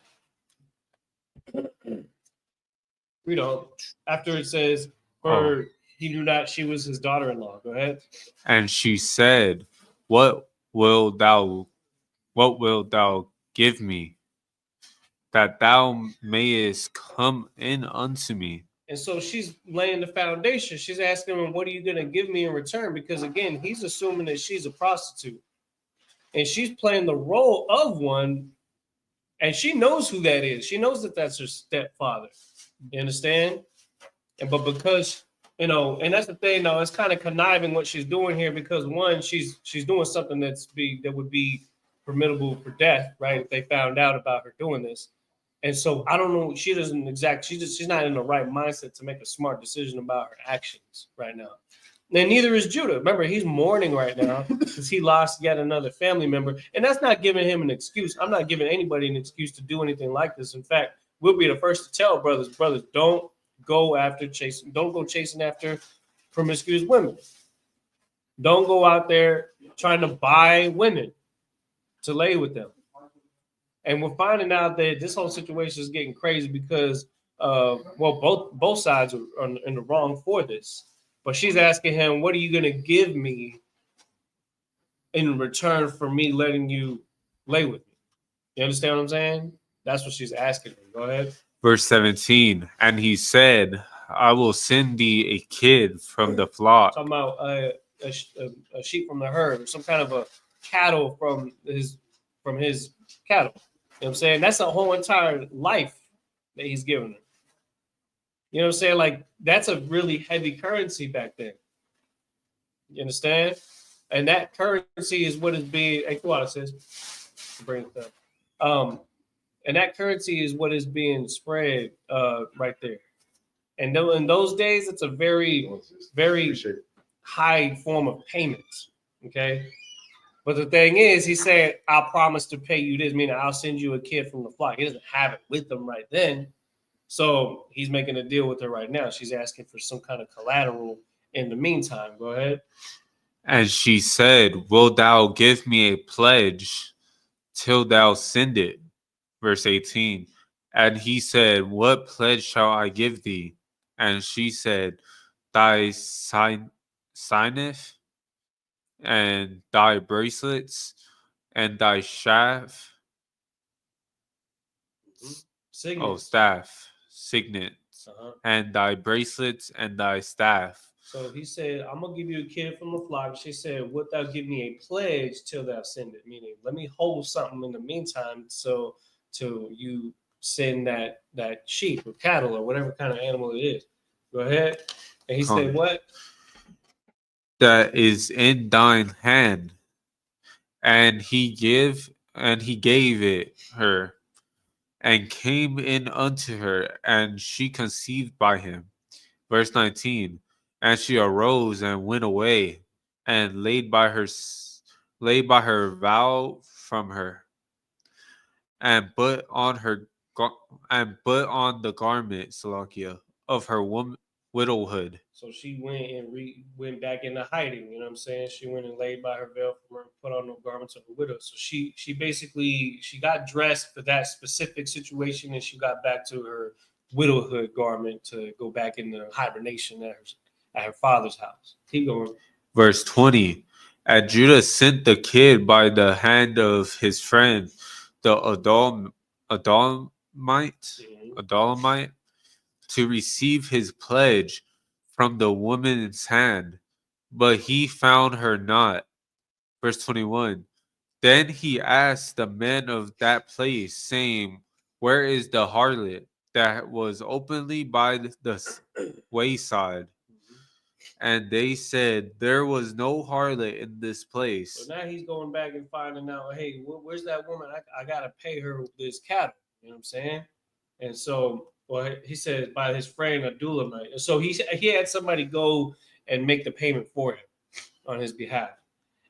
Read on. After it says, he knew not she was his daughter-in-law. Go ahead. And she said, What wilt thou give me, that thou mayest come in unto me? And so she's laying the foundation. She's asking him, what are you going to give me in return? Because again, he's assuming that she's a prostitute. And she's playing the role of one. And she knows who that is. She knows that that's her stepfather. You understand? But because, and that's the thing, though, it's kind of conniving what she's doing here because one, she's doing something that would be permissible for death, right? If they found out about her doing this. And so I don't know, she's not in the right mindset to make a smart decision about her actions right now. And neither is Judah. Remember, he's mourning right now because he lost yet another family member. And that's not giving him an excuse. I'm not giving anybody an excuse to do anything like this. In fact, we'll be the first to tell brothers, don't go chasing after promiscuous women. Don't go out there trying to buy women to lay with them. And we're finding out that this whole situation is getting crazy because, both sides are in the wrong for this. But she's asking him, what are you going to give me in return for me letting you lay with me? You understand what I'm saying? That's what she's asking him. Go ahead. Verse 17, and he said, I will send thee a kid from the flock. Talking about a sheep from the herd, or some kind of a cattle from his cattle. You know what I'm saying? That's a whole entire life that he's giving her. You know what I'm saying? Like, that's a really heavy currency back then. You understand? And that currency is what is being, hey, come on, sis. Bring it up. And that currency is what is being spread right there. And in those days, it's a very, very high form of payment. Okay. But the thing is, he said, I'll promise to pay you this, meaning I'll send you a kid from the flock. He doesn't have it with him right then. So he's making a deal with her right now. She's asking for some kind of collateral in the meantime. Go ahead. And she said, wilt thou give me a pledge till thou send it? Verse 18. And he said, what pledge shall I give thee? And she said, thy signeth and thy bracelets and thy staff. Signets, and thy bracelets and thy staff. So he said, I'm going to give you a kid from the flock. She said, wilt thou give me a pledge till thou send it? Meaning, let me hold something in the meantime so till you send that sheep or cattle or whatever kind of animal it is. Go ahead. And he said, what? That is in thine hand. And he gave it her, and came in unto her, and she conceived by him. Verse 19. And she arose and went away, and laid by her vow from her, and put on the garment, Salakia, of her widowhood. So she went back into hiding. You know what I'm saying? She went and laid by her veil from her, put on the garments of a widow. So she basically got dressed for that specific situation, and she got back to her widowhood garment to go back into hibernation at her father's house. Keep going. Verse 20. And Judah sent the kid by the hand of his friend, the Adullamite, to receive his pledge from the woman's hand, but he found her not. Verse 21. Then he asked the men of that place, saying, where is the harlot that was openly by the wayside? And they said, there was no harlot in this place. So now he's going back and finding out, hey, where's that woman? I got to pay her this cattle. You know what I'm saying? And so, he said by his friend Adullamite. And so he had somebody go and make the payment for him on his behalf.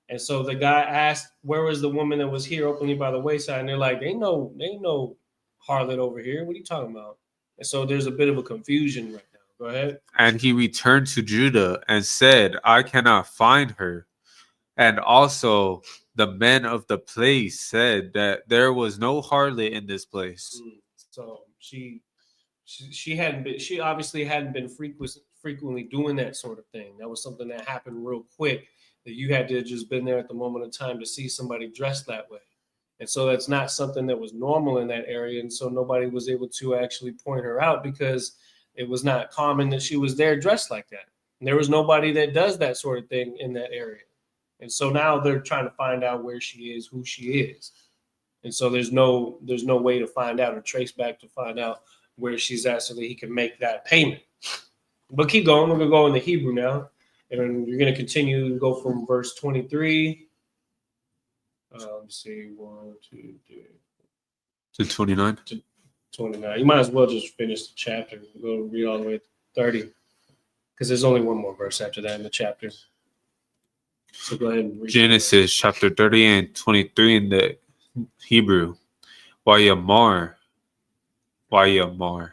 And so the guy asked, where was the woman that was here openly by the wayside? And they're like, they ain't no harlot over here. What are you talking about? And so there's a bit of a confusion right now. Go ahead. And he returned to Judah and said, I cannot find her. And also the men of the place said that there was no harlot in this place. So she obviously hadn't been frequently doing that sort of thing. That was something that happened real quick, that you had to just been there at the moment of time to see somebody dressed that way. And so that's not something that was normal in that area. And so nobody was able to actually point her out because it was not common that she was there dressed like that. And there was nobody that does that sort of thing in that area. And so now they're trying to find out where she is, who she is. And so there's no way to find out or trace back to find out where she's at so that he can make that payment. But keep going. We're going to go into Hebrew now. And you're going to continue to go from verse 23. Let's see, 1, 2, 3. To 29. To 29. You might as well just finish the chapter. Go read all the way to 30. Because there's only one more verse after that in the chapter. So go ahead and read. Genesis chapter 30 and 23 in the Hebrew. Wayamar. Wayamar.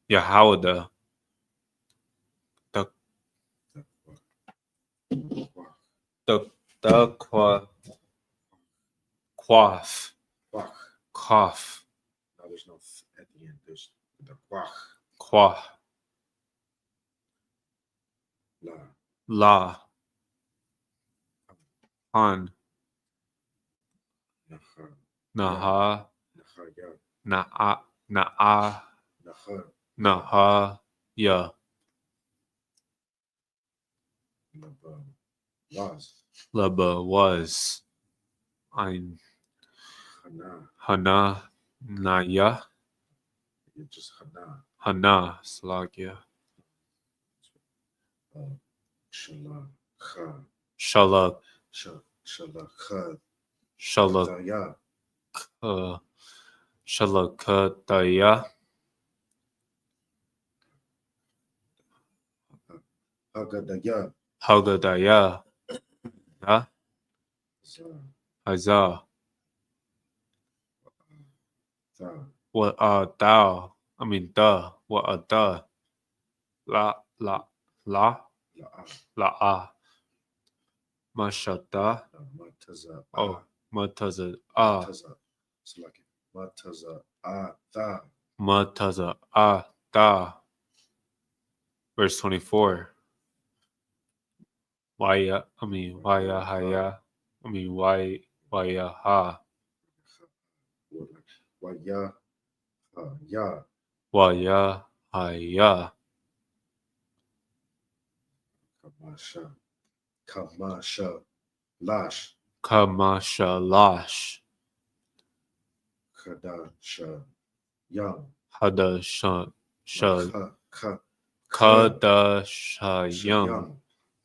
Yahawada. The quaff. Cough. No, there's no at the end. There's the quach. Quah. La. La. Han. Naha. Naha. Naha. Ya. Na'a. Na'a. Naha. Naha. Ya. Laba. Was. Laba was. Ein. Hana. Hana. Naya. It's just Hana. Hana. Slagya. Shala. Kha. Shalak. Shala. Kha. Shalak. Ya. Shalakataya. Hagadaya. Hagadaya. Ha? Za. Hazah. Za. What are thou? I mean, the. What are the? La. La. La. La. La. Mashata. Mataza. Oh. Mataza. Ah. Mataza. It's like Mataza. Tha. Mataza. Ah. Da. Verse 24. Waya. I mean, waya haya. I mean, waya ha. Waya. Ya. Waya haya. Kamasha. Kamasha. Lash. Kamashalash. Kadasha. Yam. Hadasha. Ka. Kadashayam.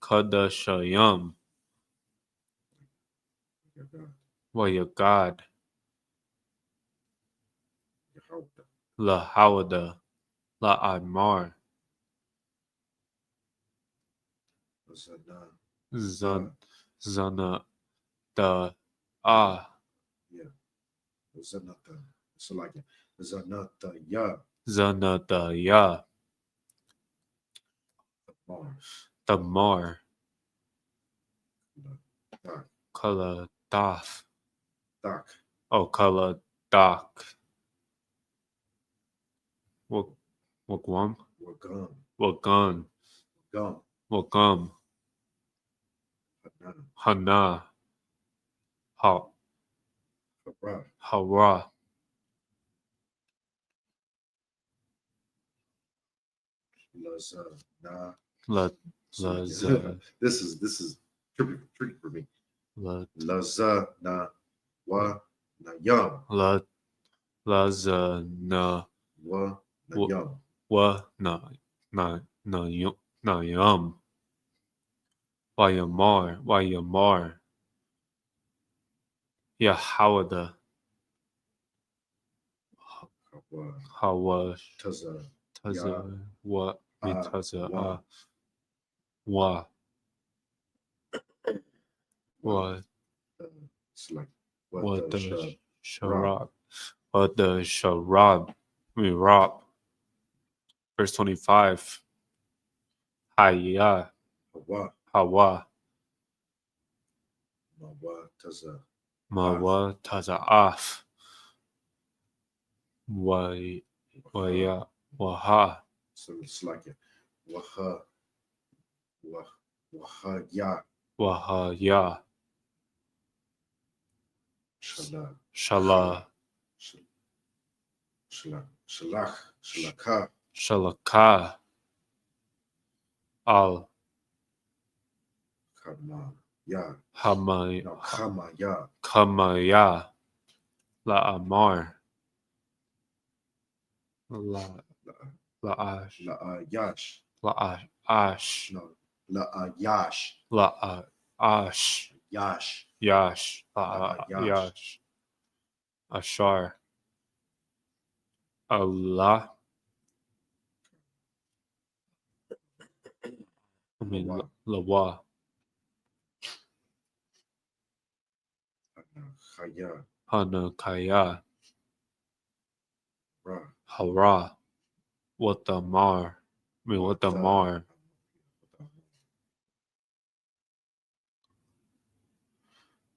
Kadashayam. Well, your God. La Hawada. La Admar. Zana. Da. Ah. Yeah. Zanata. So like Zanata. Ya. Zanata. Ya. Mar. Tamar. Dak. Kala Daf. Dak. Oh, Kala Dak. Wagwam. Wagam. Wagan. Gum. Wagam. Hana. Hana. Ha. Hara. Hara. Laza. Na. La. So like, Laza. this is tricky for me. La. Laza na wa na yum. La. Laza. Na. Wa na Wa- yum. Wa. Na. Yum. Wayamar. Wayamar. Yahawada. Wa. Hawa. Taza. Taza. Wa. Mitaza. Wa. Wa. Wa. It's like What the Shab. sharab? What the sharab? I mean, rob. Verse 25. Haya. Hawa. Hawa. Mawa. Taza. Mawa taza af. Waya. Waha. So it's like Waha. Waha ya. Waha ya. Shala. Shala. Shalach. Shalaka. Shalaka. Al. Kama. Ya. Hamay. No, Kama ya. Kamaya. La Amar. La. La Ash. La Yash. La Ash. No. La Yash. La Ash. Yash. Yash. Yash. Yash. Ashar. Allah. Lawa. Haya. Hanakaya. Ra. Hara. Watamar. Watamar.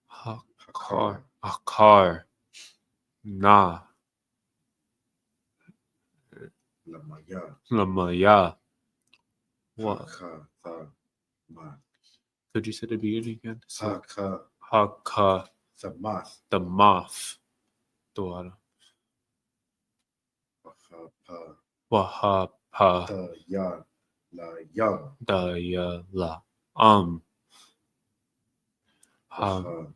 Hakar. Akar. Na. Lamaya. Lamaya. What? Haka. Tha. Ma. Could you say the beginning again? Haka. Haka. Thamath. The moth. Tuara. Wahapa. Wahapa. The ya. La yam. Dayala.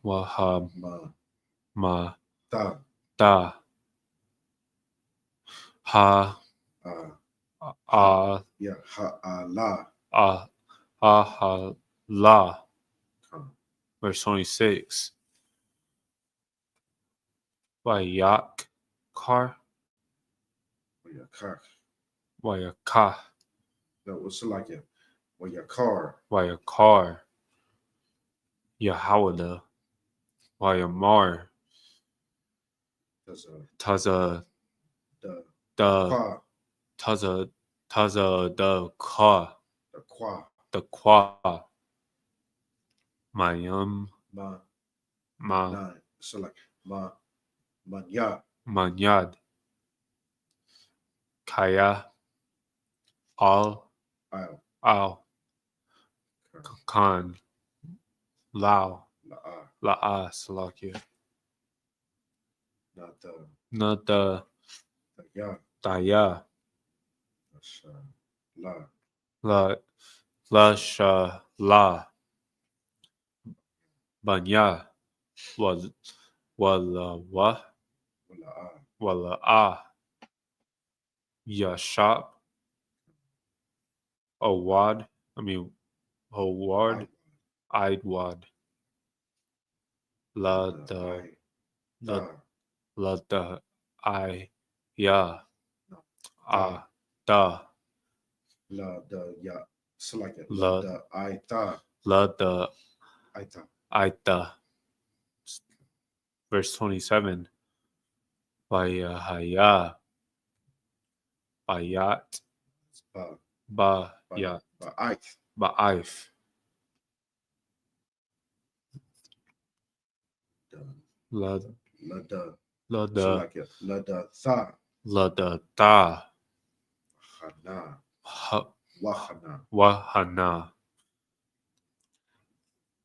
Wahab. Ma. Ma. Ta. Da. Ha. Ya. Ha. La. La. Come. Verse 26. Wayak. Kar. Wayakak. Wayaka. No, what's it like it? Wayakar. Wayakar. Yahawada. Wayamar. There's a Taza. the The. qua. Taza. The ka. The qua. The qua. Mayam. Ma. Ma. Nine. So like ma. Manya. Manyad. Kaya. Al. Al. Al. Khan. Lao. La. La'a. Salakia. Not the. Not the. The ya. Daya. That's la. La. La. Sha. La. Banya. Wala. Wala. Wa. Wala. Wala. Ah. Yashab. Awad. Howard. Idwad. La the. La the. I. Ya. Ah. Da. La the ya. So like it. La- La the I ta. La the. I ta. Aita. Verse 27. Baya haya. Bayat. Ba. Ba. Ya. Ba. I. Ba'if. La. La the. La So the. like it. La the tha. La the ta. Hana. Ha. Wahana. Wahana.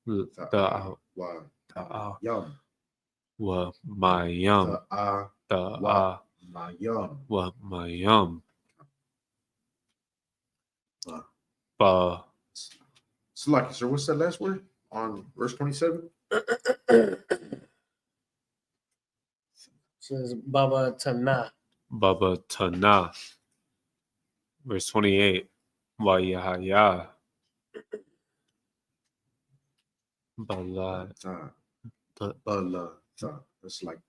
The The. wa. The. Yum. Wa. Mayam. The a. The. Wa. Ma yum. Wa. Mayam. Ba. Ba. So like, sir, what's that last word on verse 27? Says Baba Tana. Baba Tana. Verse 28. Wayahaya. Bala. Tha. The. Bala. Tha. It's like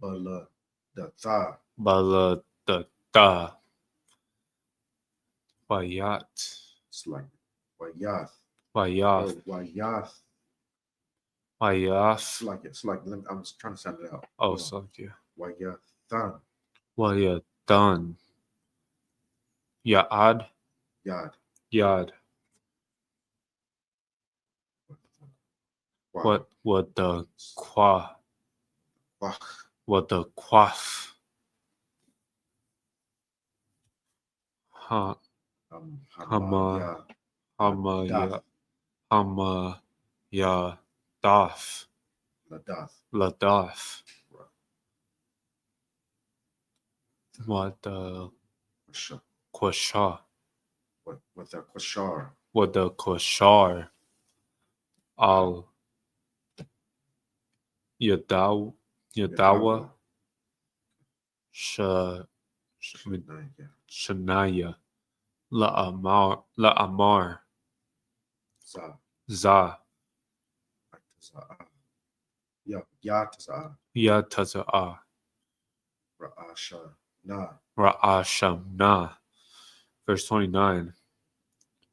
bala. The tha. Bala the da. Wayat. It's like wayath. Wayath. Oh, wayath. Wayath. It's like, I'm just trying to sound it out. Oh, so yeah. Wayathan. Wayatan. Yaad. Yad. Yad. Wa. What the qua. Wah. What the quaff. Ha. Hama. Hama ya. Dath. Hama ya. Daf. Ladath. Ladaf. What the Quasha. quasha. What the quashar. What the quashar. Al. Yadawa. Yadawa. Sha. Yeah. Shanaya. La'amar. Za. Za. Ya. Yataza. Yataza'a. Ra'asha. Na. Ra'ashamna. Verse 29.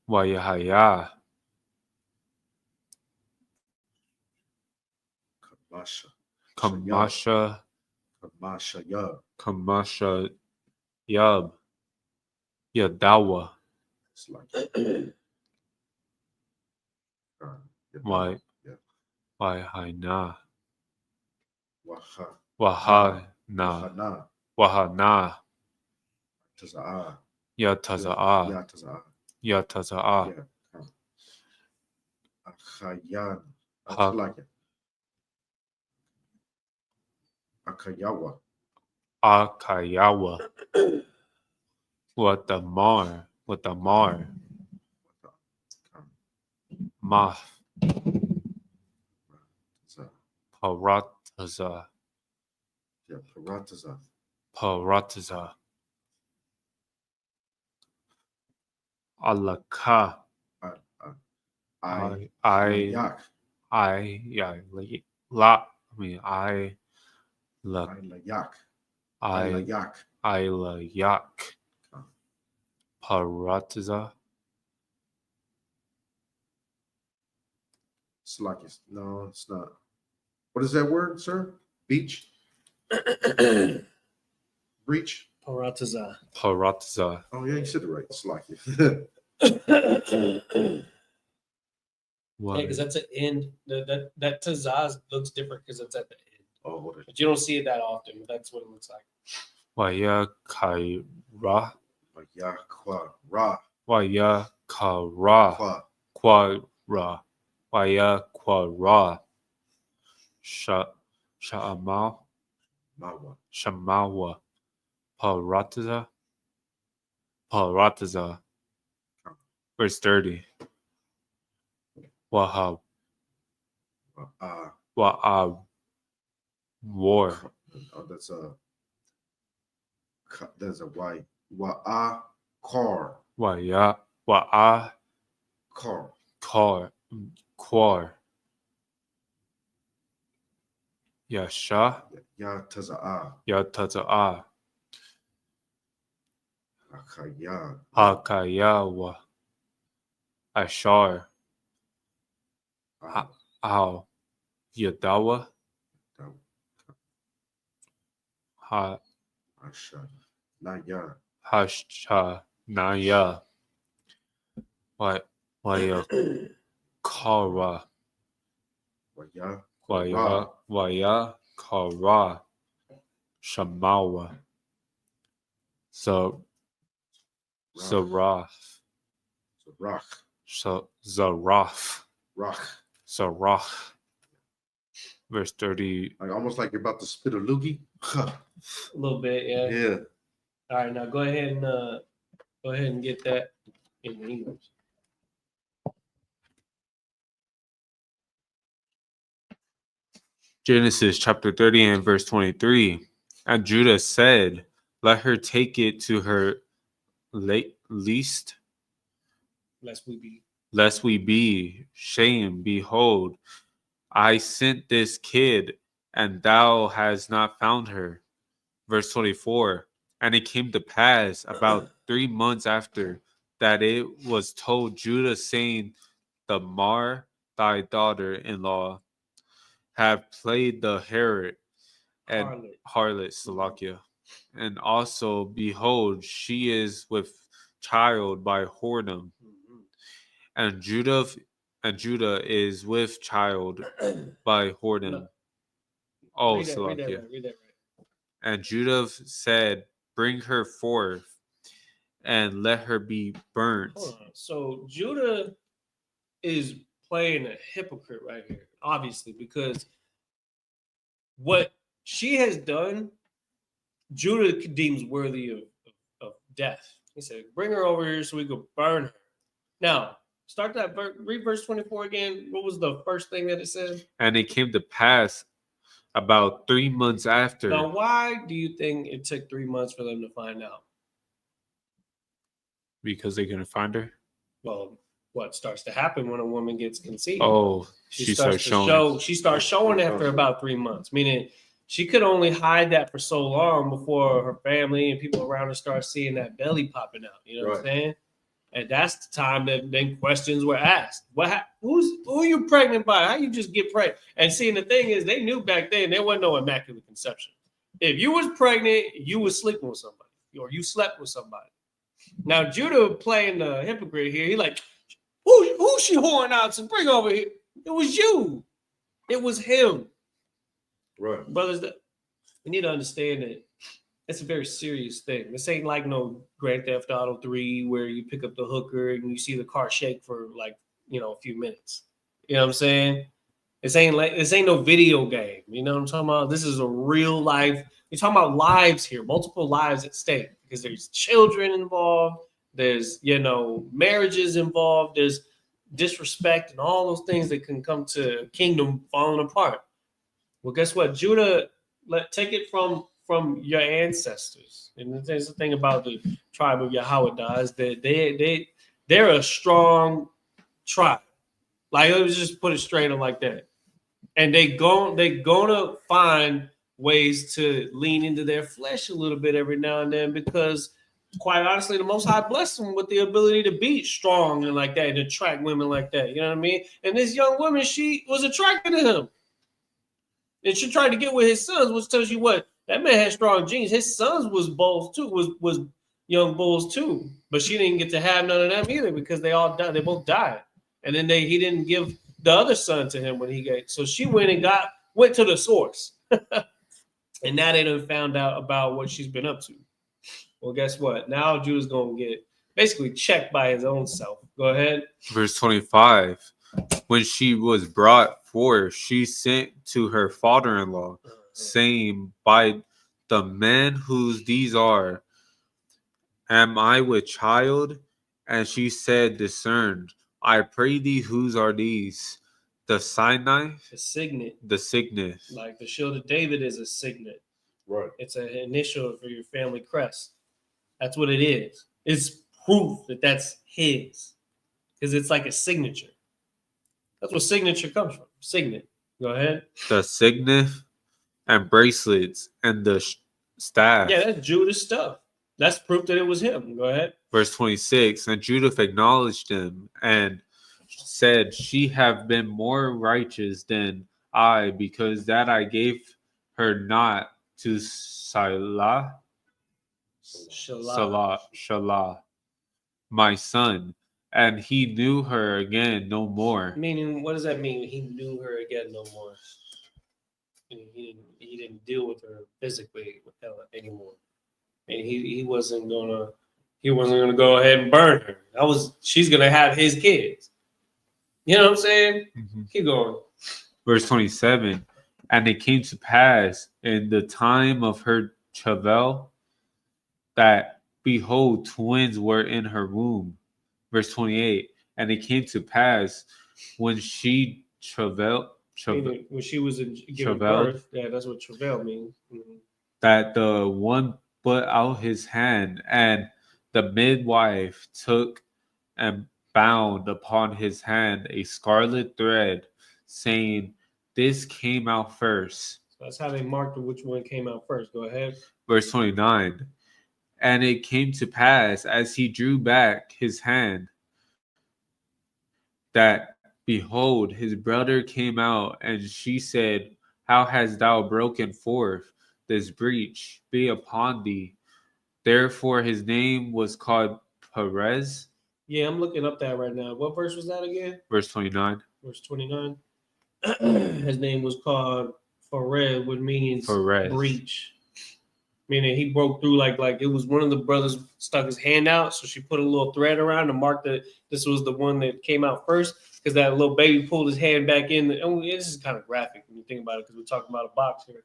Wayahaya. Kamasha Yub Yadawa. It's like Why Yeah. Haina Waha. Wahana Wahana Taza'a. Yataza'a Taza'a. Yataza'a Yeah. Akayan. Ha- It's like it. Akayawa. Akayawa Watamar Mah Parataza Yeah, Parataza. Parataza Alaka I I Yak. yeah like la I mean la I Layak. I Layak. la yak Parataza It's like it's no, it's not. What is that word, sir? Beach? Breach? Parataza. Parataza Oh yeah, you said it right. It's like it. Yeah, What because that's an end. That tazaz looks different because it's at the end. Oh, what But you don't see it that often. But that's what it looks like. Waya Kaira Yakwa Ra. Waya Kara Kwa. Quara Waya Quara Sha'amal Mawa. Shamawa Parataza verse 30 Wahab Wa'ab war Oh, that's a white. Wa'a car. Waya Wa'a Car. Quar Yasha Ya Taza'a. Yataza'a Akaya. Hakayawa Ashar Al Yadawa Ha Asha. Naya. Hasha Naya Waya Kara Waya. Waya Kara Shamawa Zaraf Zarach. Zaraf Rach. verse 30 Like almost like you're about to spit a loogie. A little bit, yeah. Yeah. All right, now go ahead and get that in English. Genesis chapter 30 and verse 23. And Judah said, let her take it to her least, lest we be shamed. Behold, I sent this kid, and thou hast not found her. Verse 24. And it came to pass about 3 months after that it was told Judah, saying, the Mar, thy daughter-in-law, have played the harlot and harlot Salakia. And also, behold, she is with child by whoredom, and Judah is with child by whoredom. No. Oh, Read that Salakia. right. And Judah said, bring her forth and let her be burnt. Hold on. So Judah is playing a hypocrite right here, obviously, because what she has done, Judah deems worthy of death. He said, bring her over here so we could burn her. Now, start that, read verse 24 again. What was the first thing that it said? And it came to pass about 3 months after. Now, why do you think it took 3 months for them to find out? Because they're going to find her? Well, what starts to happen when a woman gets conceived? Oh, she starts showing. She starts showing after about 3 months, meaning she could only hide that for so long before her family and people around her start seeing that belly popping out. You know what I'm saying? And that's the time that then questions were asked. Who are you pregnant by? How you just get pregnant? And see, the thing is, they knew back then there wasn't no immaculate conception. If you was pregnant, you was sleeping with somebody, or you slept with somebody. Now Judah playing the hypocrite here. He like, who she whoring out to bring over here? It was you. It was him. Right. Brothers, we need to understand that it's a very serious thing. This ain't like no Grand Theft Auto 3 where you pick up the hooker and you see the car shake for like, a few minutes. You know what I'm saying? This ain't no video game. You know what I'm talking about? This is a real life. You're talking about lives here, multiple lives at stake, because there's children involved, there's marriages involved, there's disrespect and all those things that can come to kingdom falling apart. Well, guess what? Judah, take it from your ancestors. And there's the thing about the tribe of Yahweh is that they're a strong tribe. Like, let's just put it straight up like that. And they're gonna find ways to lean into their flesh a little bit every now and then, because quite honestly, the Most High blessed them with the ability to be strong and like that and attract women like that. You know what I mean? And this young woman, she was attracted to him. And she tried to get with his sons, which tells you what, that man had strong genes. His sons was bulls too, was young bulls too. But she didn't get to have none of them either, because they all died. They both died. And then he didn't give the other son to him when he got. So she went to the source. And now they done found out about what she's been up to. Well, guess what? Now Judah's going to get basically checked by his own self. Go ahead. Verse 25. When she was brought forth, she sent to her father-in-law, saying, by the men whose these are, am I with child? And she said, discerned. I pray thee, whose are these? The Sinai? The signet. The signet. Like the shield of David is a signet. Right. It's an initial for your family crest. That's what it is. It's proof that that's his. Because it's like a signature. That's what signature comes from. Signet. Go ahead. The signet and bracelets and the staff. Yeah, that's Judah's stuff. That's proof that it was him. Go ahead. Verse 26. And Judith acknowledged him and said, she have been more righteous than I, because that I gave her not to Salah, my son, and he knew her again no more. Meaning, what does that mean? He knew her again no more. He didn't deal with her physically anymore. And he wasn't gonna go ahead and burn her. She's gonna have his kids. You know what I'm saying? Mm-hmm. Keep going. Verse 27. And it came to pass in the time of her travail that, behold, twins were in her womb. Verse 28. And it came to pass when she travailed. When she was giving birth, yeah, that's what travail means. Mm-hmm. That the one put out his hand, and the midwife took and bound upon his hand a scarlet thread, saying, this came out first. So that's how they marked which one came out first. Go ahead. Verse 29. And it came to pass, as he drew back his hand, that, behold, his brother came out, and she said, how hast thou broken forth? This breach be upon thee. Therefore his name was called Perez. Yeah, I'm looking up that right now. What verse was that again? Verse 29. Verse 29. His name was called Perez, which means breach. Meaning he broke through like it was one of the brothers stuck his hand out, so she put a little thread around to mark that this was the one that came out first, because that little baby pulled his hand back in. This is kind of graphic when you think about it, because we're talking about a box here.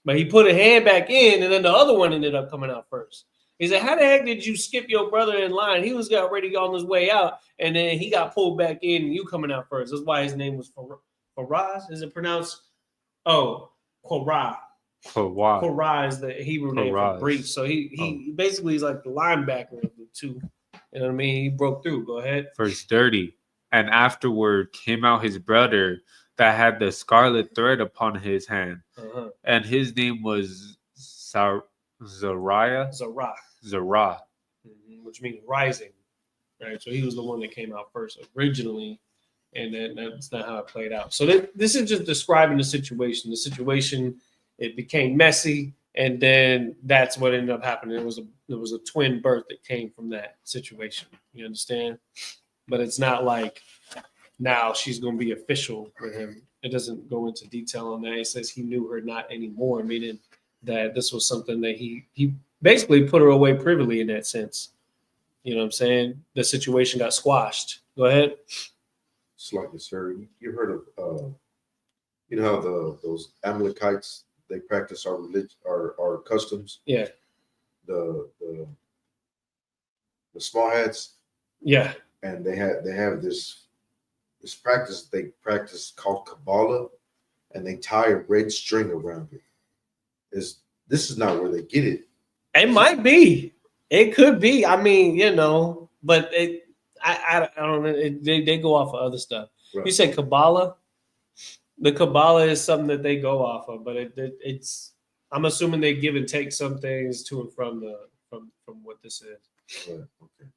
But he put a hand back in, and then the other one ended up coming out first. He said, how the heck did you skip your brother in line? He was already on his way out, and then he got pulled back in, and you coming out first. That's why his name was Faraz. Is it pronounced? Oh, Korah. Korah is the Hebrew name for breach. So he basically is like the linebacker of the two. You know what I mean? He broke through. Go ahead. Verse 30. And afterward came out his brother that had the scarlet thread upon his hand. Uh-huh. And his name was Zerah. Mm-hmm. Which means rising. right? So he was the one that came out first originally, and then that's not how it played out. So this is just describing the situation. The situation, it became messy, and then that's what ended up happening. There was a twin birth that came from that situation. You understand? But it's not like now she's going to be official with him. It doesn't go into detail on that. It says he knew her not anymore, meaning that this was something that he basically put her away privily in that sense. You know what I'm saying? The situation got squashed. Go ahead. It's like this, sir. You heard of you know how those Amalekites, they practice our religion, our customs. Yeah. The small hats, Yeah. and they have this practice they practice called Kabbalah, and they tie a red string around it. This is not where they get it. It might be. It could be. I mean, you know, but I don't know. They go off of other stuff. Right. You said Kabbalah. The Kabbalah is something that they go off of, but it's. I'm assuming they give and take some things to and from from what this is. Right. Okay.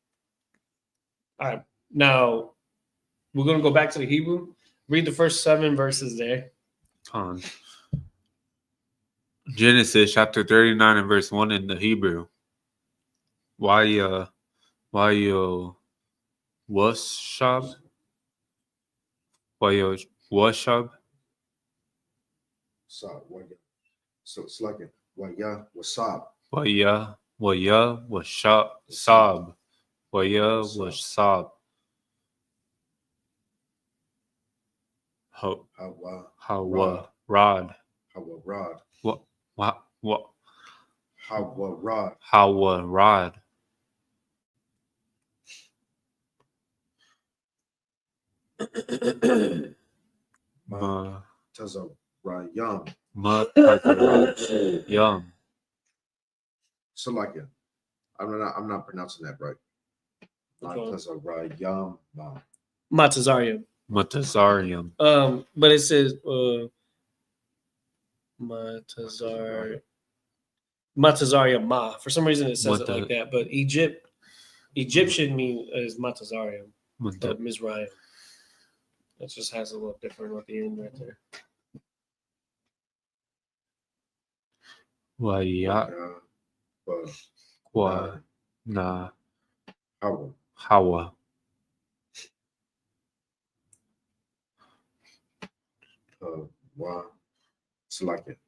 All right. Now we're gonna go back to the Hebrew. Read the first 7 verses there. On Genesis chapter 39 and verse 1 in the Hebrew. Washab? Washab? So it's like a waya wasab. Washab? Sab. Washab. Hawa Rod. Hawa rod. What? Hawa rod. Rod. Tazarayam. Yum. So like it. I'm not pronouncing that right. Tazarayam. Matazarium. Matazarium. But it says Matazarium Ma. For some reason it says it like that, but Egyptian is Matazarium. Mizraim. It just has a little different at the end right there. Hawa. It's like it.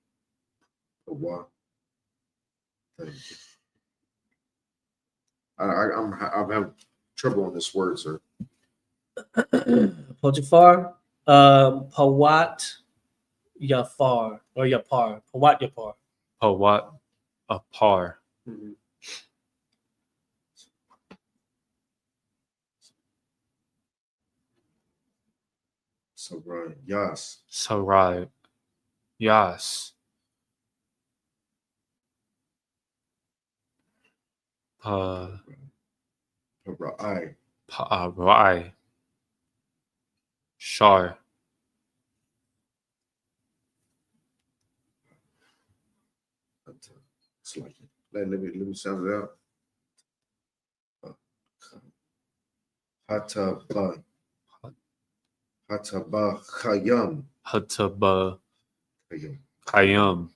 I'm having trouble on this word, sir. Potiphar, Pawat Yafar or Yapar. Pawat Yapar. Pawat Apar. Mm-hmm. Yas. Sarai. Yas. Pa'arai. Shar. It's like it. Let me sound it out. Hataba Khayam. Hataba Kayam.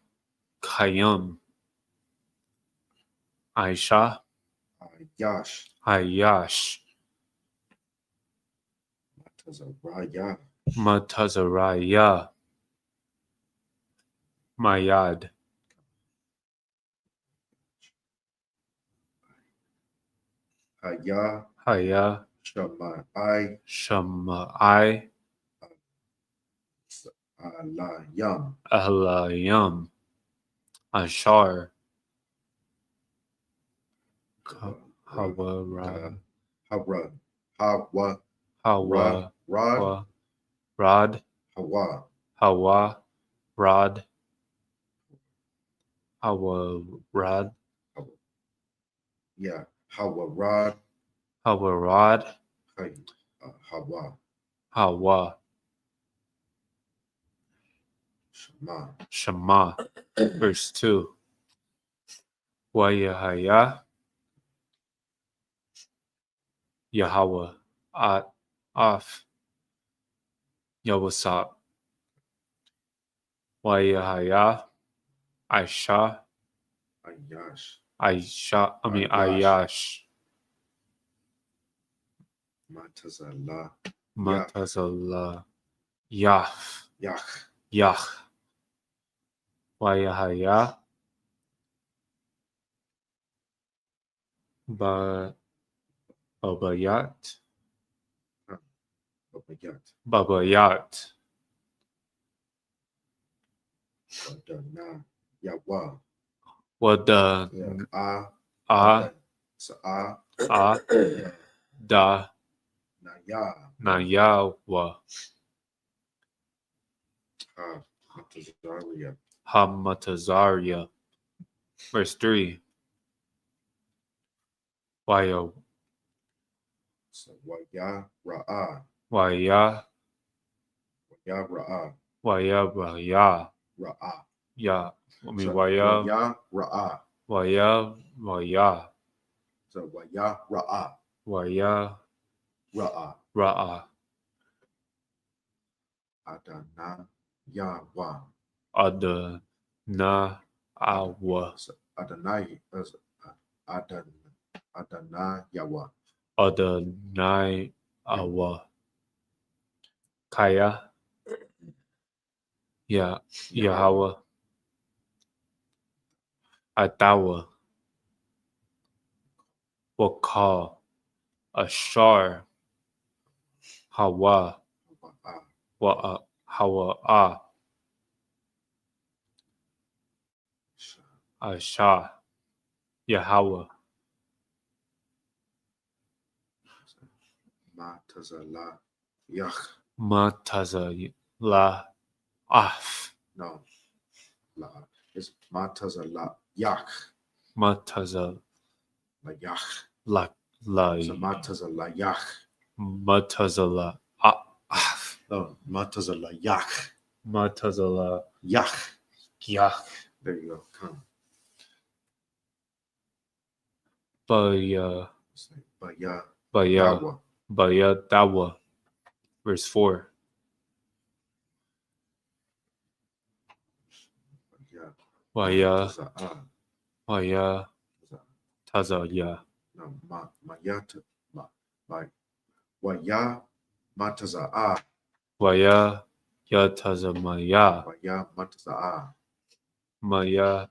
Aisha. Ayash. Matazaraya. Mayad. Haya. Shamai. Ahlayam. Ashar. Hawa. Rod. Hawa. Rod. Hawa. Rod. Yeah. Hawa rod. Hawa. Rod. Hawa. Shema. Verse 2. Wayahaya. Yahweh, At, Af, Yawasap, Wayahaya, Aisha, Ayash. Ayash, Matazallah. Matazallah, Yah, Yach. Yah, Wayahaya, Babayat, Babayat. Babayat, Badana. Yawa. Wada, Yeah. A, Sa. A, Da, Naya. Nayawa, Matazaria. Hamatazaria. Verse 3. Waya, So Waya Ra'a. Waya, Waya Ra'a. Waya, Waya, Ra'a. Ya. I mean, So Waya, Waya Ra'a. Waya, Waya, So Waya Ra'a. Waya, Ra'a. Ra'a, Adana Yawa. Ada, Na, Awa, So Adonai. Adana Yawa. Ada, Nai, Awa, Kaya, Ya, Yahweh, Atawa, Wakal, Ashar, Hawa, Wa'a. Wa, Hawa, Asha, Yahweh, Matazala. Yach. Mataza, La, Af, No. La. It's Matazala. Yach. Mataza, La Yach. La, La, So Matazala Yach. Matazala, Af, No. Matazala Yach. Matazala, Yach. Yah, There you go. Come. Baya, Baya. Baya, Yawa. Baya, Dawa. Verse 4. Baya. Waya, Taza'a. Waya, Tazaya, No. Mayata. Waya. Mataza'a. Waya, Yatazamaya, Waya. Mataza'a. Maya,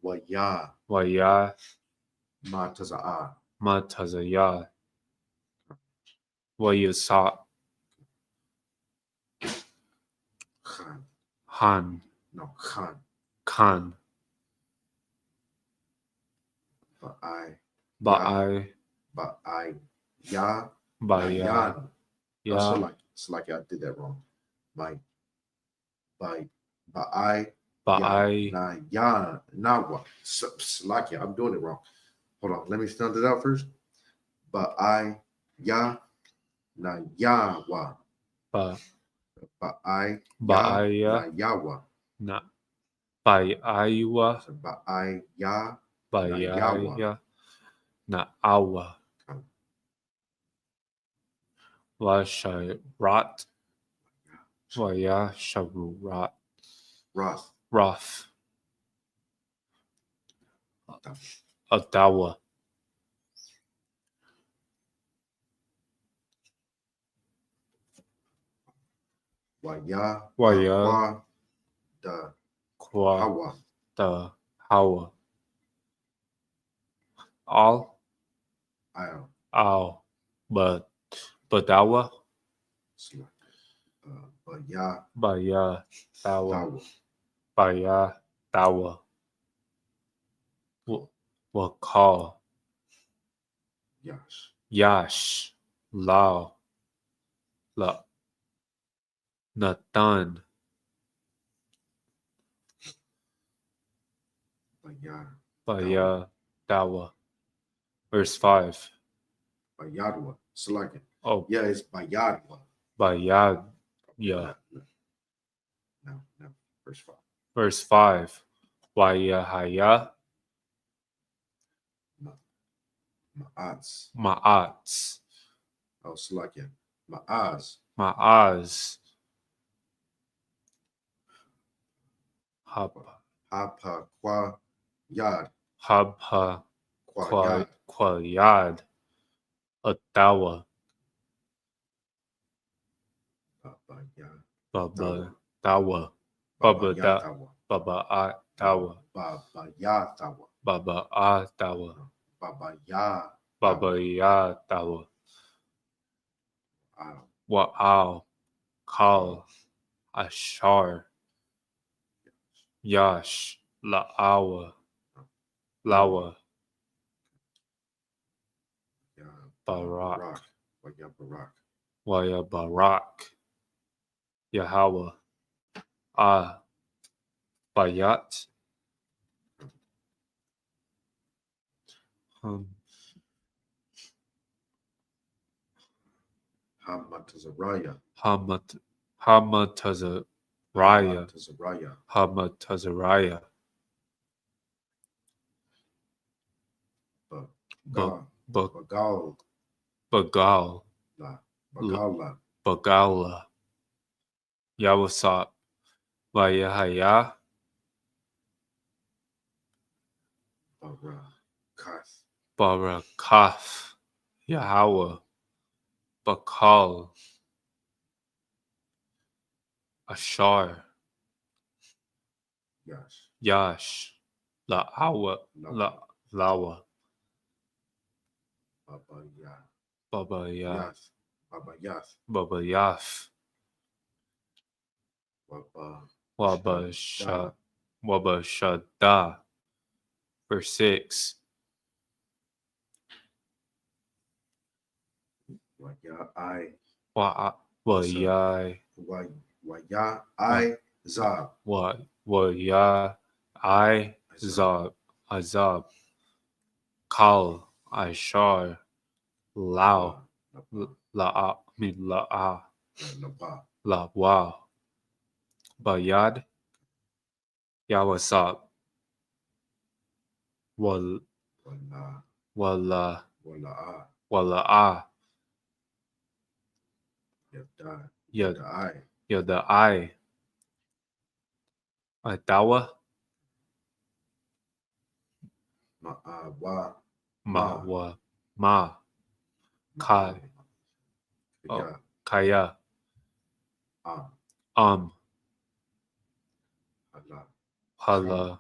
Waya. Waya, Mataza'a. Matazaya, Wayasa, Khan. Han, No. Khan. Khan, Ba'ai. Ba'ai, Ba'ai. Ya. Baya, Nayan. Ya, It's like I did that wrong. My. Ba'ai. Ba'ai, Ya. Nawa. Like I'm doing it wrong. Hold on. Let me sound it out first. Ba'ai. Ya. Na Yawa. Ba, Ba'ai. Ya. Ba'aya, Na Yawa. Na, Ba'aiwa, So Ba'ai. Ya. Ba'aya, Na Awa, Um, Washarat, Waya, Sharurat, Roth. Roth, Adawa, Waya. Waya, Wa. Da. Kwa, Hawa. the Hawa, Al, I'll. Al, Badawa, Baya. Baya, Dawa, Dawa. Baya, Dawa, Wakal, Yash. Yash, Lao, La, Nathan, Baya. Baya, Dawa. Verse 5. Bayadwa. Select it. Oh, Yeah, it's Bayadwa. Bayad, yeah. No. Verse 5. Verse 5. Wayahaya, No. Ma'ats. Ma'ats. Oh, Salakia. Ma'az. Ma'az. Hapa Kwa Yad. Habha. Kwa Yad. Quayad. Atawa. Baba Yad. Baba Dawa. Baba Baba da. Yatawa. Baba Atawa. Baba Yatawa. Baba Atawa. Baba Ya. Baba Yatawa. Wa'al. Kal. Ashar. Yash. La'awa. Lawa. Barak. Waya Barak. Waya Barak. Yahweh. Bayat. Hamatazariah. Hamatazariah. Hamatazariah. Hamatazariah. Bagal. Bagal. Bagala. Bagala. Yawasap. Vayahaya. Barakath. Barakath. Yahweh. Bakal. Ashar. Yash. Yash. La'awa. Lawa. Baba Ya. Baba Ya. Yath. Baba Yath. Baba Yaf. Baba Waba Shada. Verse 6. Waya I. Wayai. Waya I Zab. Waya I Zab. Azab. Kal. Ashar. Lao. La'a. La'a. Napa. Lawa. Bayad. Yawasab. Wala. Wala. Wala'a. Yada. Yad. I. Yada I. Adawa. Wa. Ma. Kai. Ya. Kaya. Hala.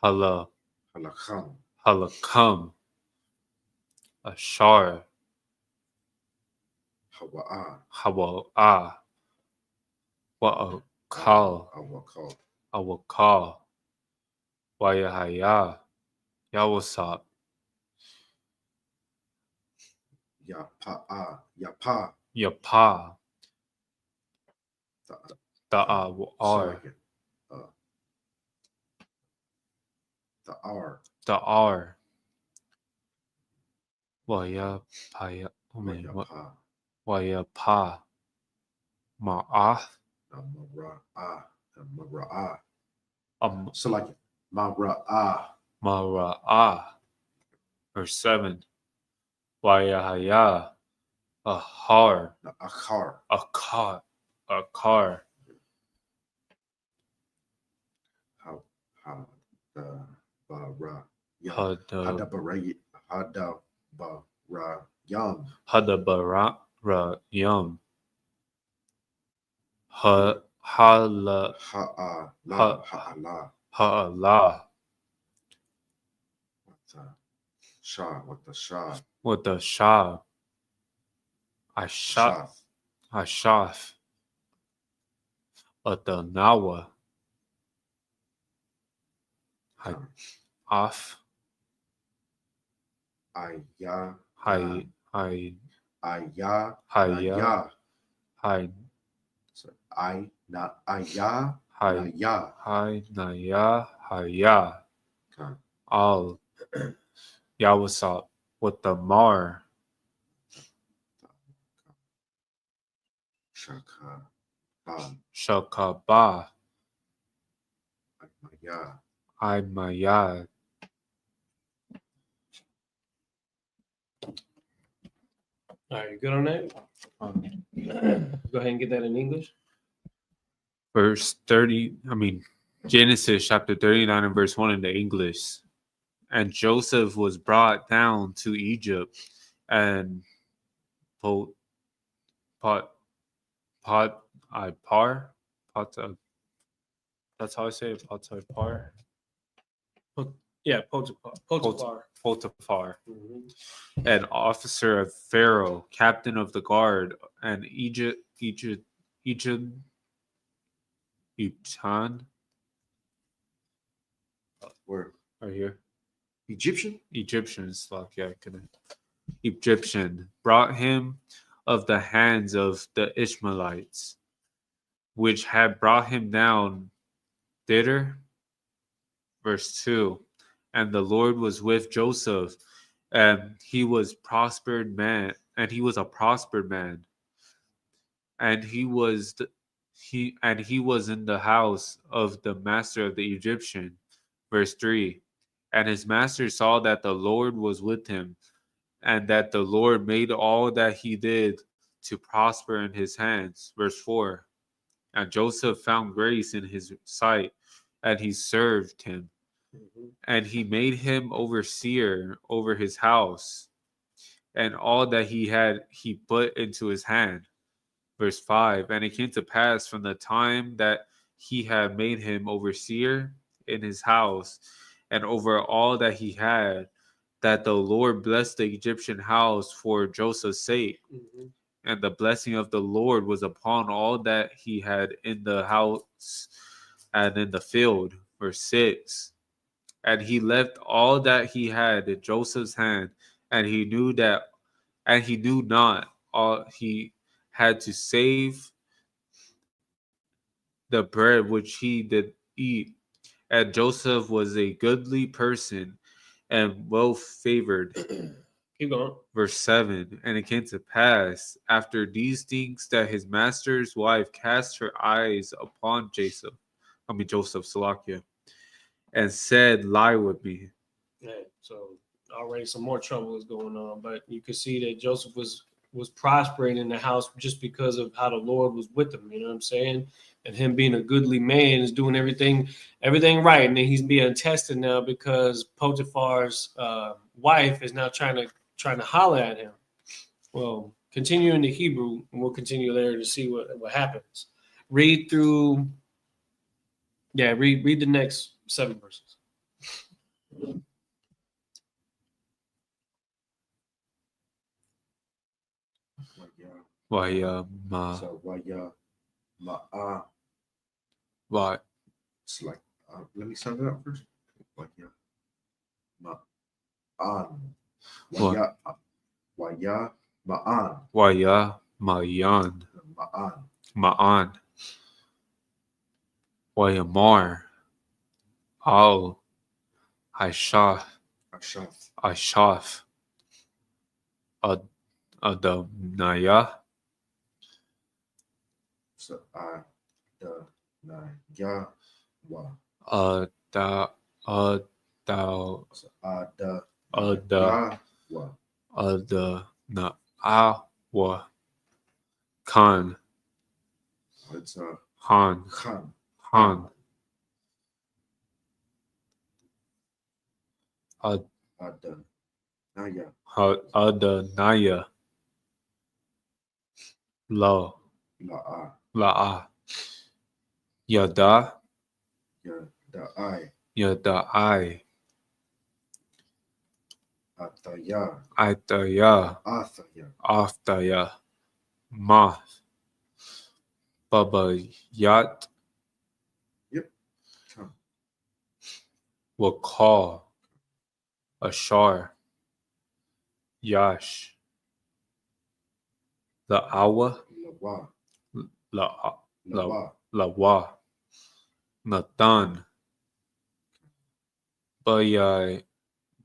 Hala. Halakam. Halakam. Ashar. Hawa'a. Hawa'a. Wa'akal. Awakal. Awakal. Wayahaya. Yawasap. Yapa'a. Yapa. Yapa. Da'ar. Salakia. The R. Da'ar. Wayapaya. Wayapa. Wayapa. Ma'ath. Mara'a. Um, Salakia. Mara'a. Mara'ah. Verse 7. Wayahaya. Ahar. Akhar. Akar. Akar. How the bara. Hadabarayam. Hadabarayam. Hadabarayam. Ha'ala. Ha'ala. Ha'ala. What the Shah. With the Shah. Ashaf. Adanawa. Af. Ayah. Haya. Ayah. Haya. Hay. I not Ayah. Hay. Ayah. Hay. Naya. Haya. Okay. Al. Yawasap. With the Mar. Shaka. Shakaba. Ayah. Imayad. All right, you good on that? Go ahead and get that in English. Verse 30, Genesis chapter 39 and verse 1 in the English. And Joseph was brought down to Egypt, and Pot, Pot, Pot, that's how I say it, Potiphar. Yeah, Potiphar. Potiphar, Mhm. an officer of Pharaoh, captain of the guard, and Egyptian, Where? right here. Egyptian? Egyptians, like yeah, Egyptian brought him of the hands of the Ishmaelites, which had brought him down thither. Verse 2. And the Lord was with Joseph, and he was a prospered man, and he was in the house of the master of the Egyptian. Verse 3. And his master saw that the Lord was with him, and that the Lord made all that he did to prosper in his hands. Verse 4. And Joseph found grace in his sight, and he served him. Mhm. And he made him overseer over his house, and all that he had he put into his hand. Verse 5. And it came to pass from the time that he had made him overseer in his house, and over all that he had, that the Lord blessed the Egyptian house for Joseph's sake. Mhm. And the blessing of the Lord was upon all that he had in the house and in the field. Verse 6. And he left all that he had in Joseph's hand, and he knew not all he had to save the bread which he did eat. And Joseph was a goodly person and well favored. Keep going. Verse 7. And it came to pass after these things that his master's wife cast her eyes upon Joseph, Salakia, and said, Lie with me. Yeah, so already some more trouble is going on, but you could see that Joseph was prospering in the house just because of how the Lord was with him. You know what I'm saying? And him being a goodly man is doing everything right, and then he's being tested now because Potiphar's wife is now trying to holler at him. Well, continue in the Hebrew, and we'll continue later to see what happens. Read through, read the next 7 verses. So Why? it's like let me sound it out first. What? Ma'an. Waya Mayan Ma'an Wayamar Al Aishaf Adonaya So the ya wa Ada Ada so the Ada ya wa Ada Na Awa Khan it's Han Khan Ad the Naya Adonaya Lo La'a Yada the I Yada I Ataya Ataya Athaya Aftaya Math Baba Yat Come Wakal Ashar Yash La'awa Lawa La Lawa Lawa Nathan Baya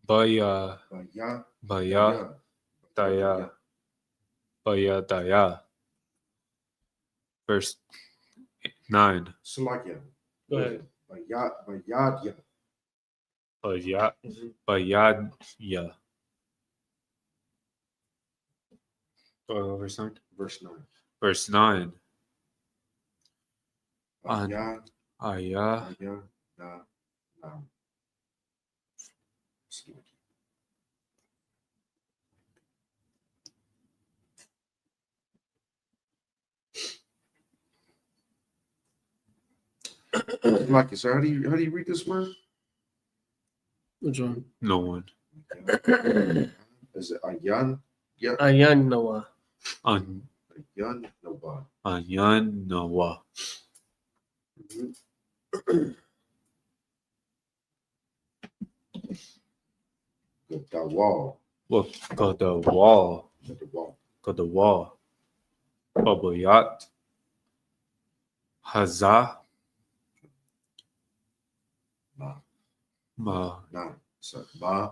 Baya Baya Baya Daya Baya Daya. Verse 9. Salakia Go ahead. Bayadya Baya Mhm. Bayadya Verse 9. Verse 9. Verse 9. Aya, Ayah. aya, na, na. Like, so how do you read this word? Which one? No one. Is it ayan? Yeah, Ayan Noah. An ayan, no ba. Ayan Noah. The wall, Look, got the wall. the wall. Got the wall. Babayat. Hazah. Ma, Ma. na, so ma,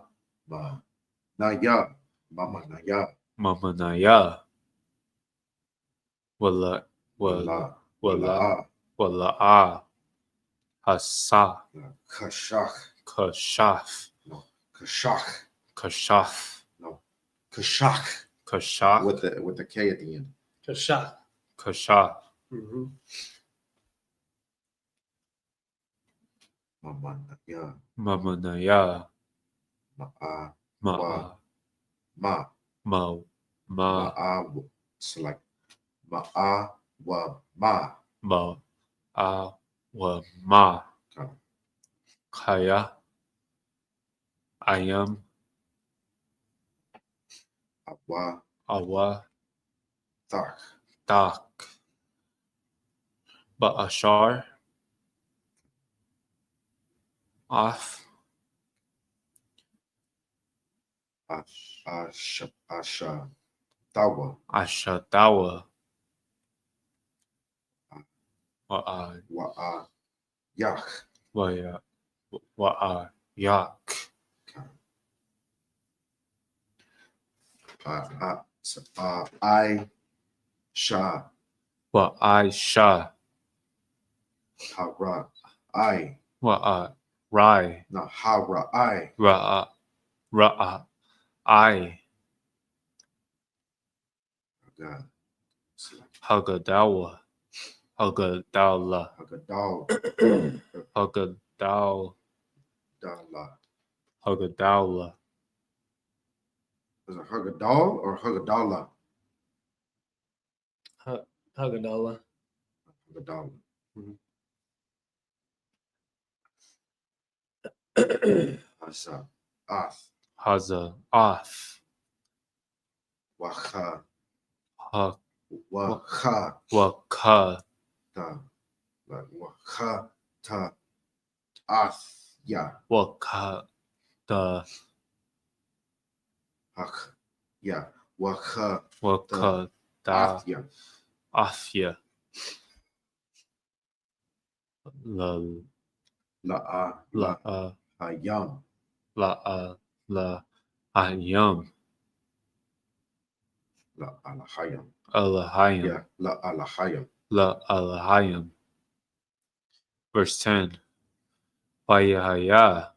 na ya, mama na ya, Mamanaya. Wala. wala, Wala. wala, Wala. Hasa. kashach, Kashaf. no, kashach, Kashaf. no, kashach, Kashaf. with the K at the end. Kashah. Kashaf. Mm-hmm. Mama na ya, Mamanaya. ma, Ma. ma, Ma. Ma. so like ma, wa, ma. Ma. Wa. Ma. Okay. Kaya. Ayam. Awa, Awa. thak, Dak. Ba'ashar. Af. asha, tawa, Ashatawa. Wa'a. wa, yach. Waya. Wa'a. Yak. I, sha, Wa'aisha. hara, I, Wa'a. Rai. not hara, I, Ra'a. Ra'a. I. God. It's like Hagadawa. Hagadala. Hagadal, Hagadal. Dala. Hagadala. Is it Hagadal or Hagadala? Hagadallah. Hagadala. Asa, Ath, Haza. Af. Wacha, Ha. Wacha, Waka. Ta, like Wacha, Ta, Ath, Ya, Waka. Da. Hach, Ya, Wacha, Waka. Da. Ath, Ya, Afya. La. La, La. Hayam, La. La. Ayam. La, Alahayam, Alahayam. Ya, La, Alahayam, La. Alahayam. Verse 10. Vayahaya.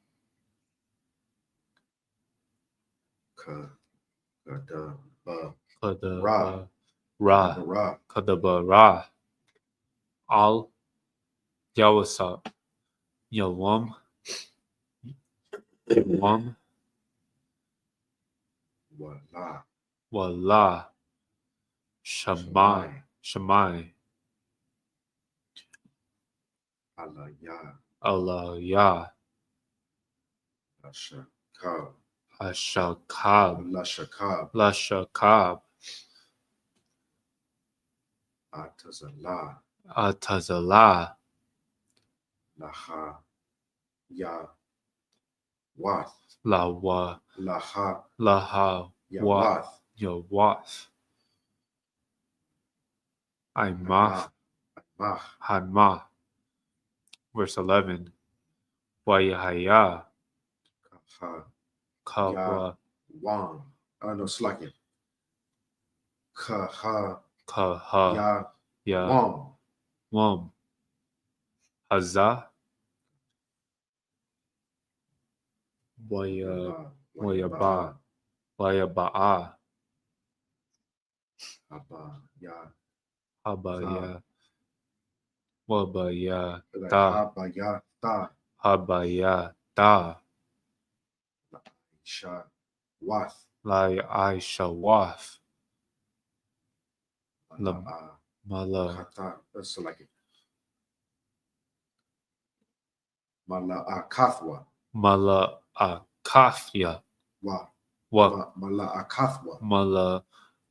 Ka, Gada, Ba, Kadaba. Ra. Ra, Kadabara. Al. Yawasa. Yawam. Yawam. Wala, Wala. Shamai. Shamai. Alaya, Alaya. Lashakab, Ashakab. Lashakab, Lashakab. Atazala, Atazala. Laha, Ya, Wath, Lawa. Laha, Laha. Ya, Wa. Wath, Yawath. Aimah. Mah, Hanmah. Verse 11. Wayahaya. Kaha, Kawa. Wam. Oh, no, Slakin. Kaha, Kaha. Ya, Ya. Wam, Wam. Hazah. Waya. La, Wayaba. Wayaba'a. Haba ya. Habaya. Wabaya Like da. haba ya ta. Habaya da. Sha. Wath. Lai Aisha Wath. Mala Mala kata. That's like it. Mala akathwa. Mala Akafya. Wa. Wa Mala akathwa. Mala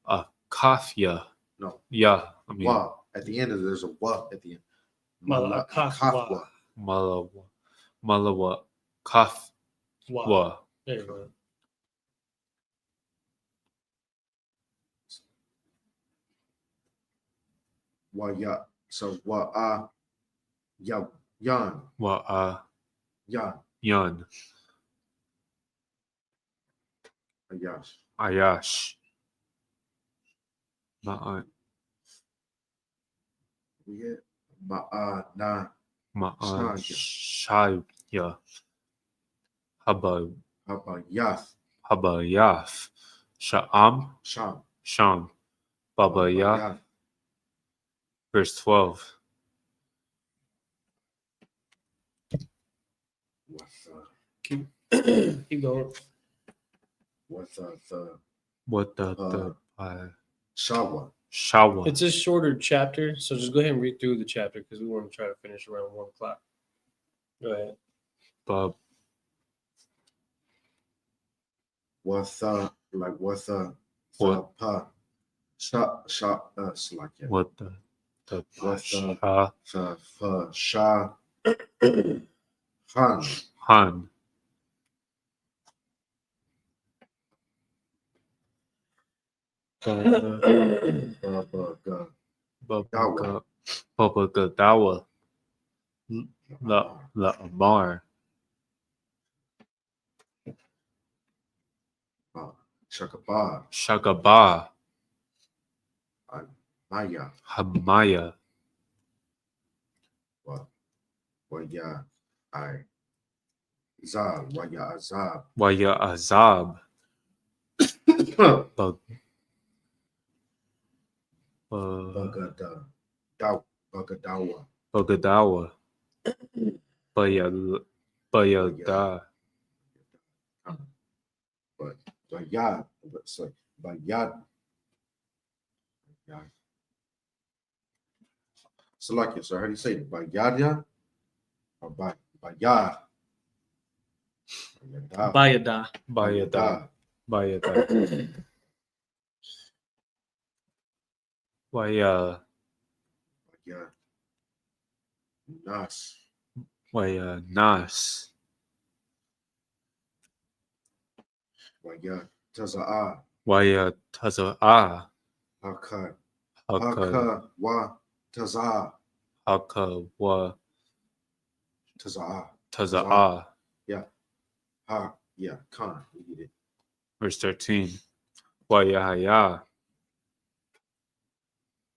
Akafya. No. Yeah, I mean Wa. At the end, there's a wa at the end. Mala akathwa. Malawa. Malawa Kafwa. Wow. There you go. Wa ya. So wa ya yan. Wa Yan. Yun. Ayash. Ayash. Ma'an. We get na. Ma'an Shaya. Shaya. Haba Haba yath. Habayaf. Sha'am. Sham. Sham. Babaya. Yath. Verse 12. Keep going. What's the What the shawa? Shawa. It's a shorter chapter, so just go ahead and read through the chapter because we want to try to finish around 1 o'clock. Go ahead. Bub. What's like what's What? pa? Like it. What the What's Sha han? Han. Dawa. Baba Dawa. La Amar. Shakaba. Shagaba. Maya. Hamaya. Waya I Zab. Waya Azab. Waya Azab. Bug. Bagadawa. Bugadawa. Bayada. But Bayad. So Bayad. So like it. So how do you say it? Bayadya or Bayad? Bayada. Bayada. Bayada. Waya. Bayad. Nas. Waya Nas. Bayad. Taza'a. Waya Taza'a. Haka. Haka. Haka wa Taza'a. Haka wa Taza'a. Taza'a. Yeah. Ha. Yeah. Khan. We get it. Verse 13. Wayahaya.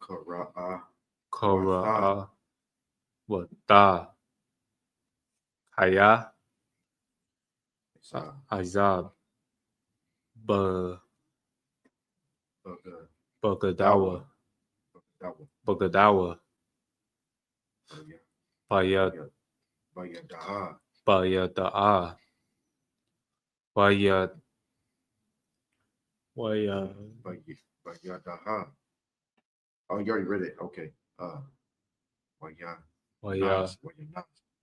Kara'a. Kora'a. Wata. Haya. Azab. Bagadawa. Dawa. Bagadawa. Bayad. Bayada'a. Bayada'a. Bayad. Waya. Bayadaha. Oh, you already read it. Okay. Waya. Waya. Waya.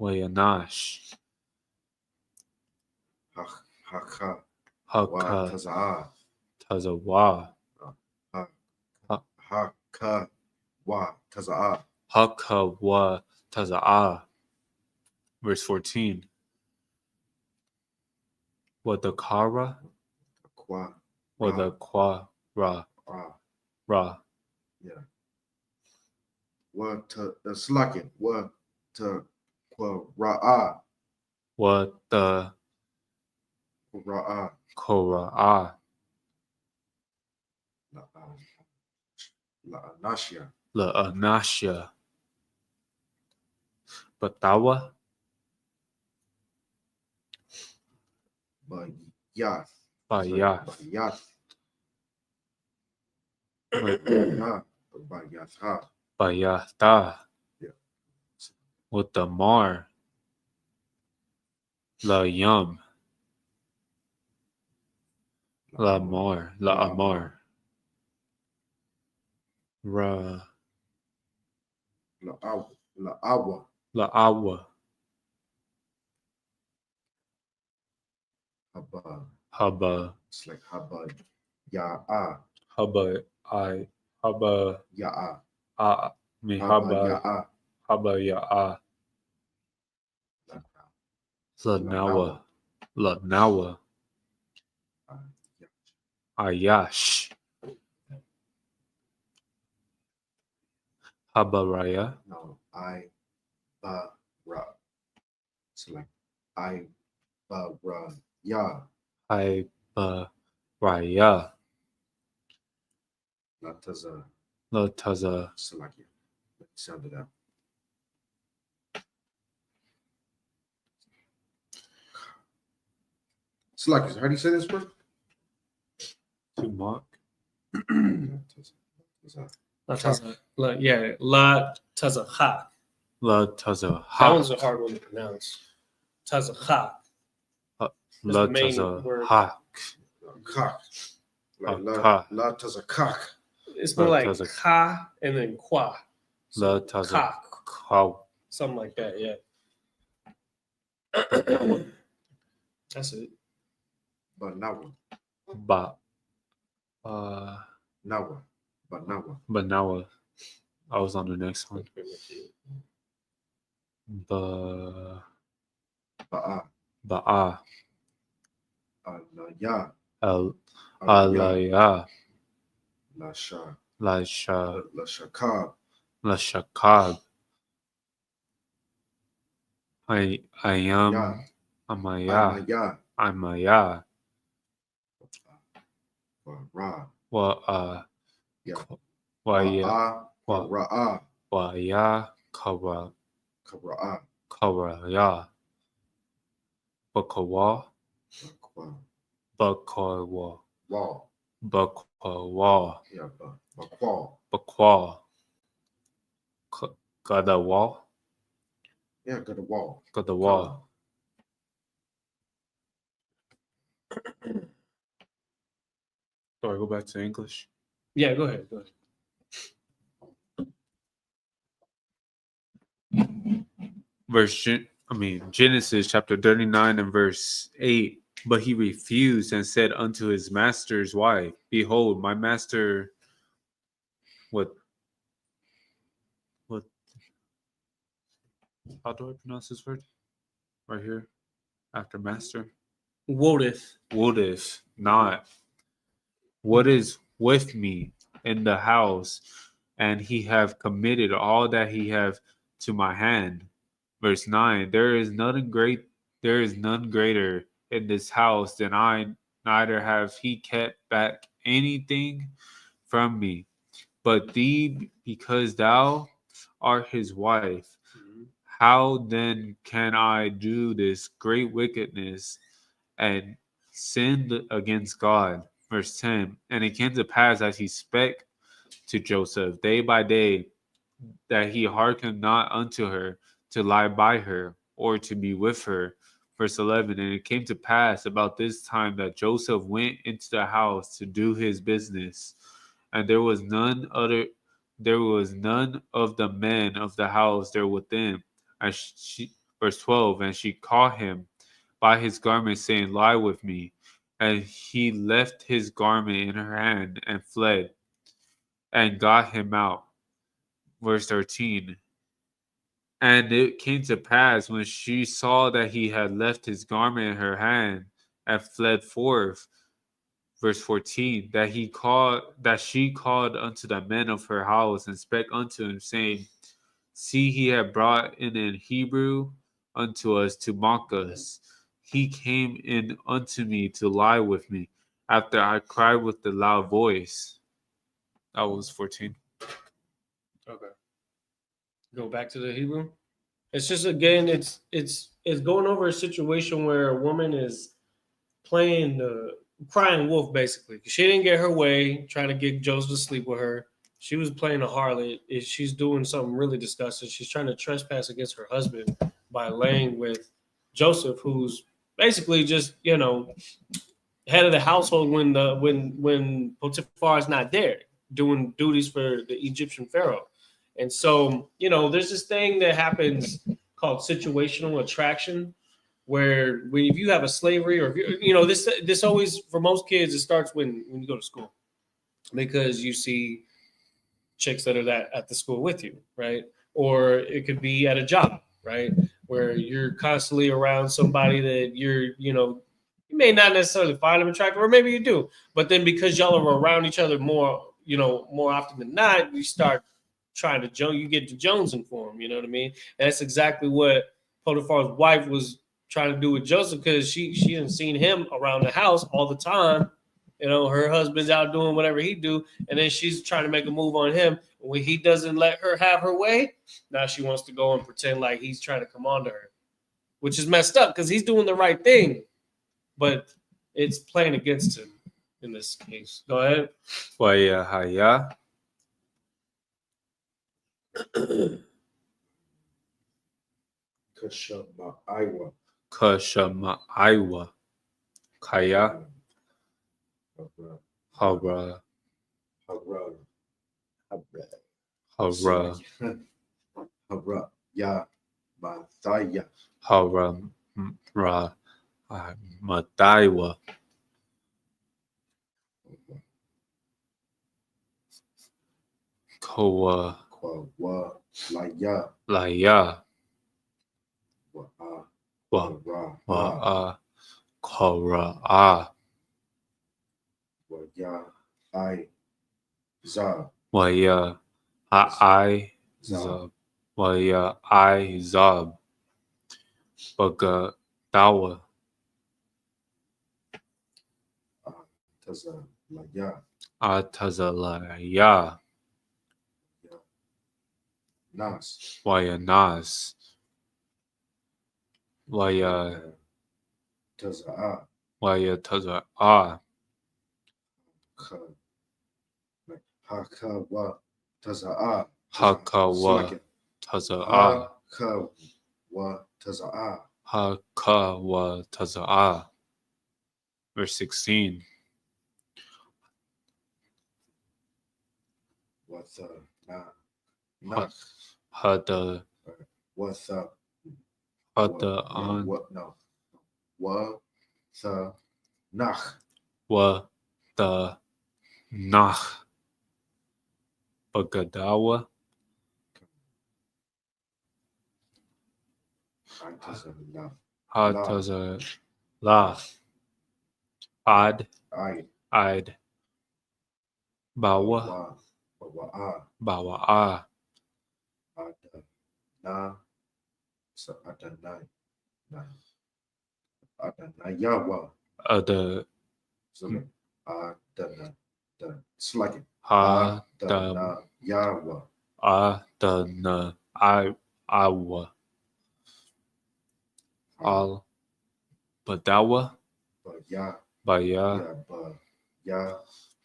Wayanash. Haka. Wa Haka. Taza'a. Tazawa. Haka. Wa Taza'a. Haka wa Taza'a. Verse 14. Wadakara. Kwa. Wadakwa. Ra. Ra. Yeah. What to slacken? What to ra'a? Wada Ra'a. Kora'a. La Anashia. La Anasha. Batawa. Bayath. Bayath. Bayath. Bayah, Bayatha. Bayatha. Yeah. With the mar. La yum. La mar. La amar. Ra. La Awa. La Awa. La awa. Haba. Haba. It's like Haba. Ya'a. Haba. I. Haba. Ya'a. Me Haba haba. Ya'a. Haba ya. La nawa. La nawa. Ayash. Habaraya. No, Ra. It's like Ra. Ya. Habaraya. La Taza. La taza. Salakia. Sound it out. Salakia. How do you say this word? To mock. La taza. La tazacha. La taza. That one's a hard one to pronounce. Tazacha. La the main taza. word. Hak. Cock. Like Ka. La Taza cock. It's more La like taza. ka and then qua. La So taza. cock. Kaw. Something like that, yeah. That's it. But Nawa. Ba. Nawa. But Nawa. But now I was on the next one. Ba. Ba'a. Ba'a. Ya. Al. Ya. Alaya. La Sha. La sha. La Shakab. La shakab. I am. Ya. Amaya. Ya. Amaya. Ra. Wa. Ya. Waya. Wa. Ra'a. Waya. Kawa. Kabra'a. Kawaya. Bakawa. Bakwa. Bakawa. Wall. Bakawa. Yeah, Bakwa. Bakwa. Gadawa. Yeah, go to wall. Gadawa. Do I go back to English? Yeah, go ahead. Go ahead. Genesis chapter 39 and verse 8. But he refused and said unto his master's wife, behold, my master, what, how do I pronounce this word? Right here, after master. Wodeth. Woodeth not. What is with me in the house, and he have committed all that he have to my hand. Verse 9. There is none greater in this house than I, neither have he kept back anything from me. But thee, because thou art his wife, how then can I do this great wickedness and sin against God? Verse 10. And it came to pass as he spake to Joseph day by day, that he hearkened not unto her to lie by her or to be with her. Verse 11. And it came to pass about this time that Joseph went into the house to do his business, and there was none of the men of the house there within. And verse 12. And she caught him by his garment, saying, lie with me. And he left his garment in her hand and fled and got him out. Verse 13. And it came to pass when she saw that he had left his garment in her hand and fled forth. Verse 14. That she called unto the men of her house and spake unto him, saying, see, he had brought in Hebrew unto us to mock us. He came in unto me to lie with me, after I cried with a loud voice. That was 14. Okay. Go back to the Hebrew. It's just again, it's going over a situation where a woman is playing crying wolf basically. She didn't get her way, trying to get Joseph to sleep with her. She was playing a harlot. She's doing something really disgusting. She's trying to trespass against her husband by laying with Joseph, who's basically just head of the household when Potiphar is not there, doing duties for the Egyptian pharaoh. And so there's this thing that happens called situational attraction, where if you have a slavery, or if this always, for most kids, it starts when you go to school, because you see chicks that are at the school with you, right? Or it could be at a job, right, where you're constantly around somebody that you may not necessarily find them attractive, or maybe you do, but then because y'all are around each other more often than not, you start trying to you get to jonesing for him. You know what I mean? And that's exactly what Potiphar's wife was trying to do with Joseph, because she didn't seen him around the house all the time. Her husband's out doing whatever he do, and then she's trying to make a move on him. When he doesn't let her have her way, now she wants to go and pretend like he's trying to come on to her, which is messed up because he's doing the right thing, but it's playing against him in this case. Go ahead. ويحيى Kashama كشمعيوة Kaya Hara Ya Mathaya Hara Mataiwa Koa Kwa Laya Laya Wa Wa'a Kora'a Ya I Za Waya I Zab Waya I Zab Bagadawa Taza Laya Atazalaya Nas Waya Nas Waya Taza Waya Taza'a Hakawa Taza Hakawa Taza'a Hakawa Taza Hakawa Taza'a. Verse 16. What's Nah Hada What's Hada on What no What's Nach Wa the Nach Bagadawa Hataza La Ad Id Bawa Bawa'a Na so Adanayawa Ada so Adana Slack Ha the Adanayawa Adana Awa Al Badawa Ya Baya Ya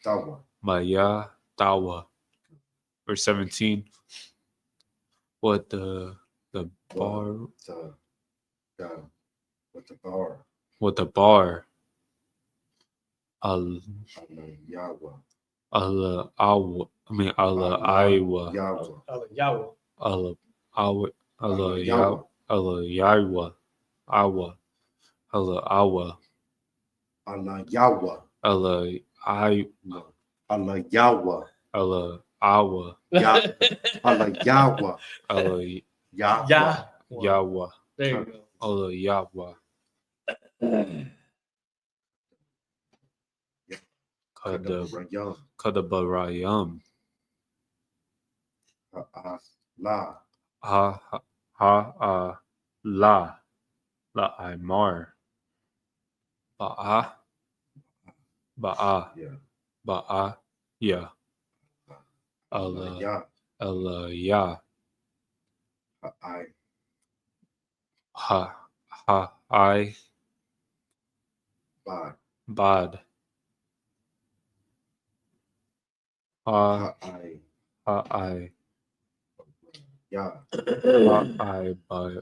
Tawa Maya Dawa. Verse 17. What the bar with the bar what the bar Al Yawa Ala Awa I mean Ala Iowa Yawa Yahweh. Ala Awa Ala Yawa Ala Yawa Awa Ala Awa Allah Yawa Ala I Allah Yawa Ala Awa Allah Yawa Ala Yeah. Yawa There you go. Ala Yawa Kadabarayam La Ha La Imar Ba'a yeah Ba'a Ya Allah Ya Ya I I Bad Bad Ha I, I ya, I ba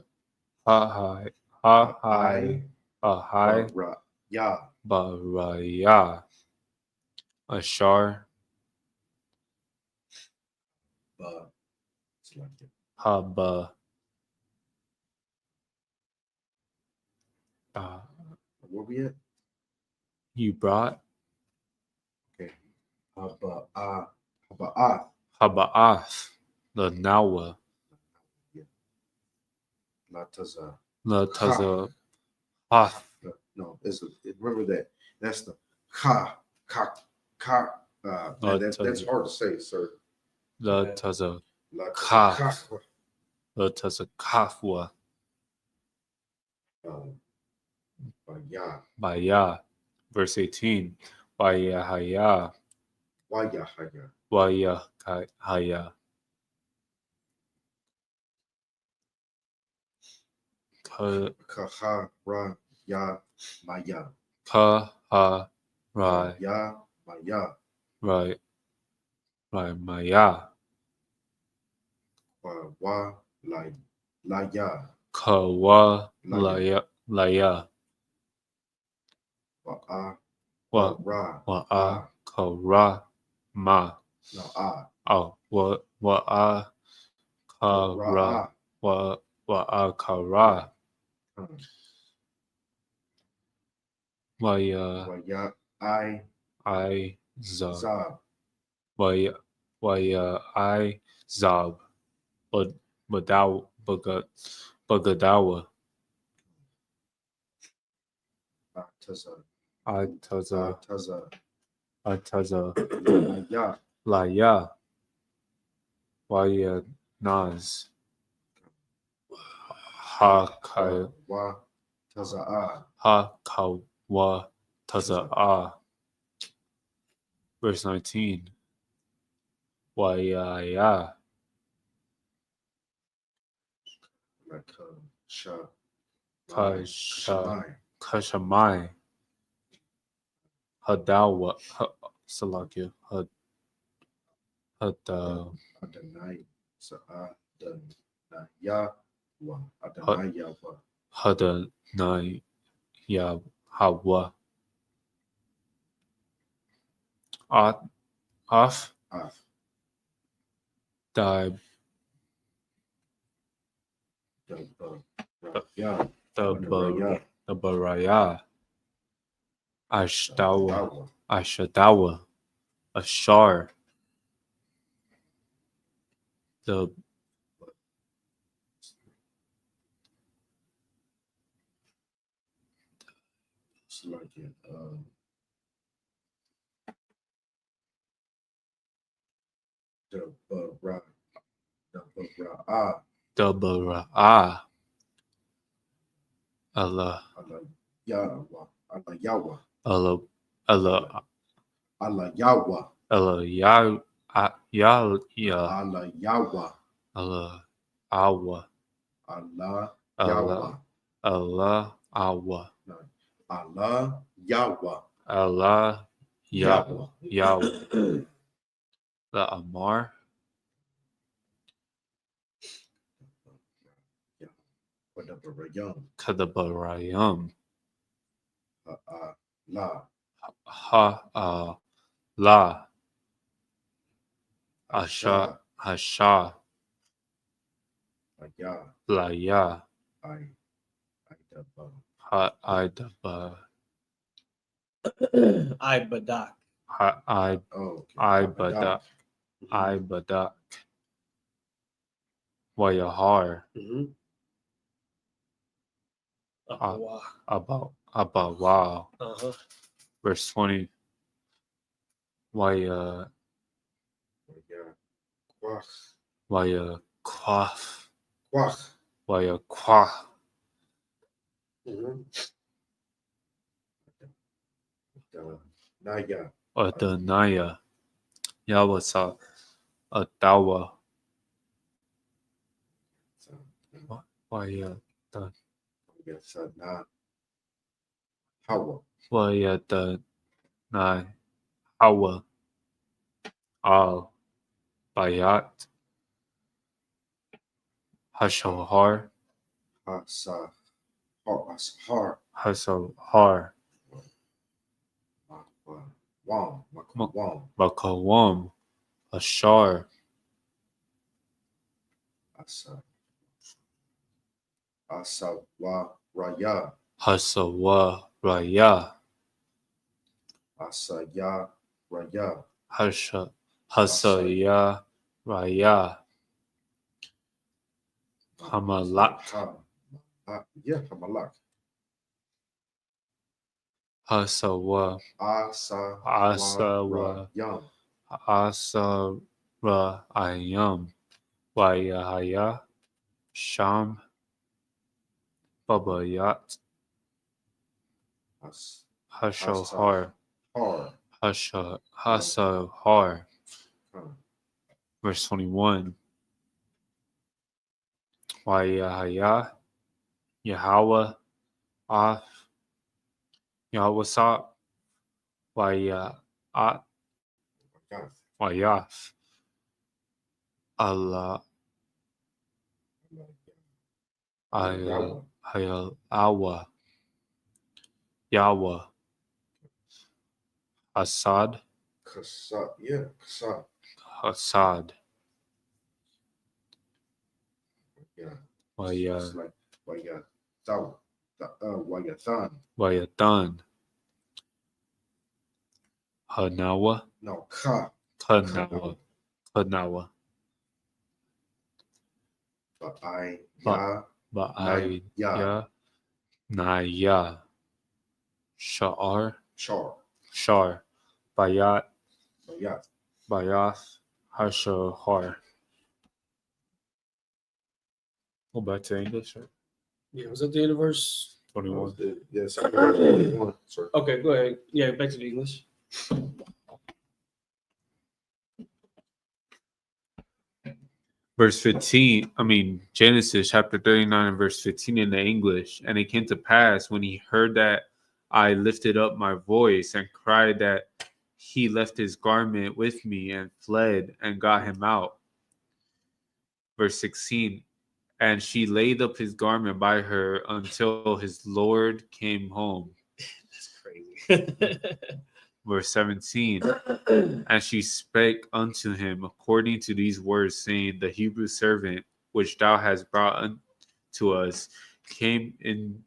ha I ra, ya, baraya. Ashar ba. It's like it. haba Where we at? you brought Okay. Haba, haba'ath the nawa la taza. the taza path No, remember that. That's the ka, ka. Man, that's hard to say, sir. the taza La Ka. taza, the taza kafwa ya, baya. Verse 18. Baya haya waya, haya. waya haya ka Kaha, ra, ya, maya. ka ha ra Ya, maya. right maya Wa, la, ya. kawa laya Wa, wa ra. wa kara ma No, oh wa kara wa kara waya Waya, I zab za. waya I zab bagadawa Taza. ataza Taza. ataza Ya. laya waya naz ha ka Wa, taza. ha kawa taza verse 19 waya ya Like, sha. kasha Shamai. kashamai hadawa salakia hada Adonai. Ya. Wa. Adonai, ya. Wa. hada nai ya hawa off Af. die Ya. the baraya ashdawa Dawa. ashadawa ashar the It's like it. The ra. The ra. the baraya Allah Allah. Yawa. Allah, Yawa. Allah Allah Allah, Yawa. Allah ya ya Allah, Yawa. Allah awa Allah, Allah Yawa. Allah awa No. Allah, Yawa. Allah Yawa. Yahweh the Amar Whatever, young. Kadabarayam La. Ha La Asha Hasha Ya. Laya I. Ha Idaba I badak. Ha Oh, okay. Ibadak Ibadak Wayahar about wow verse 20 Waya Waya Quaff Quach. Waya Quaff Naya. Adanaya Yawasa Adawa Waya Na. Hawa. Waya the Nai Hawa al bayat hashahar Asahar. Asahar. hasahar Wam. Wam. makawam ashar Asa. Asawa Raya. hasawa raya Asaya Raya. hasaya raya hamalak Yeah, Hamalak. hasawa Asawa Yam. asara ayam wayahaya sham babayat hashahar Har. hasahar. Verse 21. Wayahaya Yahweh Af Yahweh Sa Wayat Wayaf Allah Hayal Awa Yahweh Asad Kasa. Yeah, Kasa. Asad Yeah. Waya It's like Wayathan. Wayathan. Wayatan Hanawa No, Ka. Kanawa Kanawa But I Ba- Ya Ba'aya Naya Sha'ar Char. Shar Bayat Bayat. Bayath Hashahar. Go back to English. Right? Yeah, was that the end of verse? 21. Yes. 21. Sorry. Okay, go ahead. Yeah, back to the English. Verse 15, Genesis chapter 39 and verse 15 in the English. And it came to pass when he heard that I lifted up my voice and cried that he left his garment with me and fled and got him out. Verse 16, and she laid up his garment by her until his Lord came home. That's crazy. Verse 17, and she spake unto him according to these words, saying, the Hebrew servant which thou hast brought unto us came in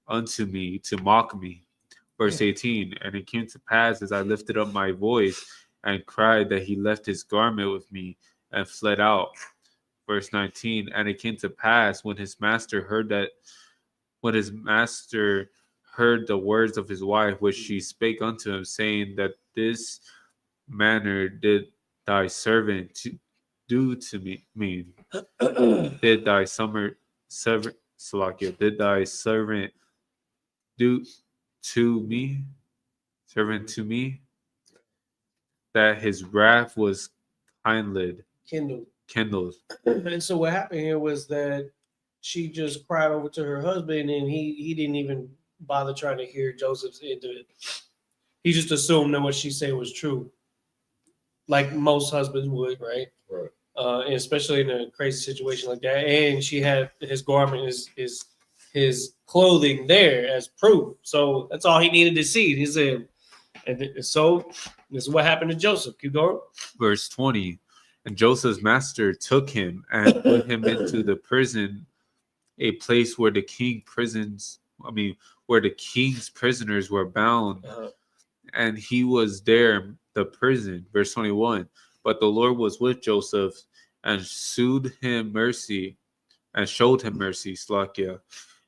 unto me to mock me. Verse 18, and it came to pass as I lifted up my voice and cried that he left his garment with me and fled out. Verse 19, and it came to pass when his master heard the words of his wife, which she spake unto him, saying that this manner did thy servant do to me. Did thy servant do to me? Servant to me? That his wrath was kindled. Kindled. And so what happened here was that she just cried over to her husband, and he didn't even bother trying to hear Joseph's end of it. He just assumed that what she said was true, like most husbands would, right? Right. And especially in a crazy situation like that. And she had his garment, his clothing there as proof. So that's all he needed to see. He said, and so this is what happened to Joseph. Keep going. Verse 20, and Joseph's master took him and put him into the prison, a place where the king's prisoners were bound. And he was there, the prison. Verse 21, but the Lord was with Joseph and showed him mercy, Slakia,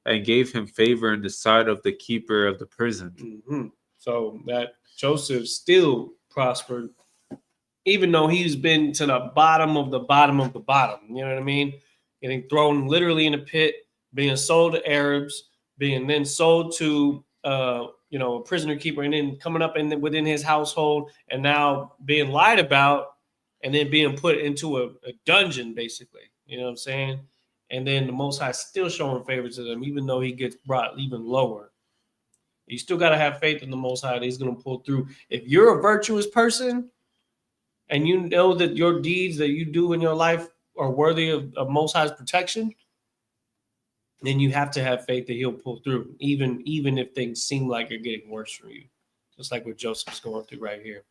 and gave him favor in the sight of the keeper of the prison. Mm-hmm. So that Joseph still prospered, even though he's been to the bottom of the bottom of the bottom. You know what I mean? Getting thrown literally in a pit, being sold to Arabs, being then sold to a prisoner keeper, and then coming up within his household, and now being lied about, and then being put into a dungeon, basically. You know what I'm saying? And then the Most High still showing favor to them, even though he gets brought even lower. You still got to have faith in the Most High that he's going to pull through. If you're a virtuous person and you know that your deeds that you do in your life are worthy of Most High's protection, then you have to have faith that He'll pull through, even if things seem like they're getting worse for you, just like what Joseph's going through right here.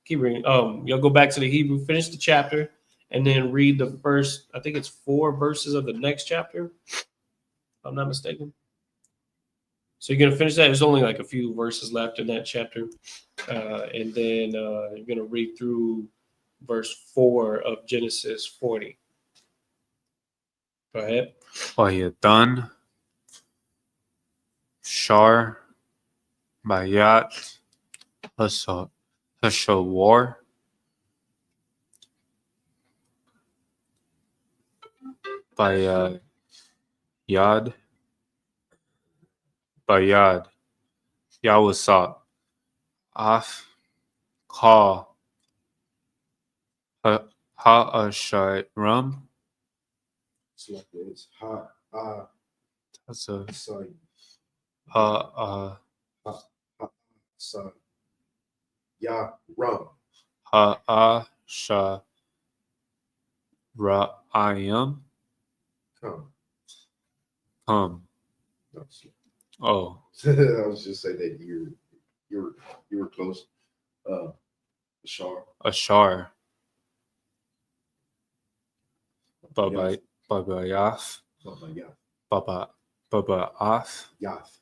Keep reading. You'll go back to the Hebrew, finish the chapter, and then read the first, I think it's 4 verses of the next chapter, if I'm not mistaken. So you're going to finish that. There's only like a few verses left in that chapter. And then you're going to read through verse 4 of Genesis 40. Go ahead. Wayadan, Shar, Bayat, Hashawar, Bayad, Bayad, Yawasat, Af, Ka, Ha'ashairam, It's like this. Ha, ah, Tasa, son, Ha, son. Ya, rum. Ha'asha, Ra'ayam, Come. Oh, I was just saying that you were close. Ashar. Ashar, Babayaf, Baba, Babaaf, Yath.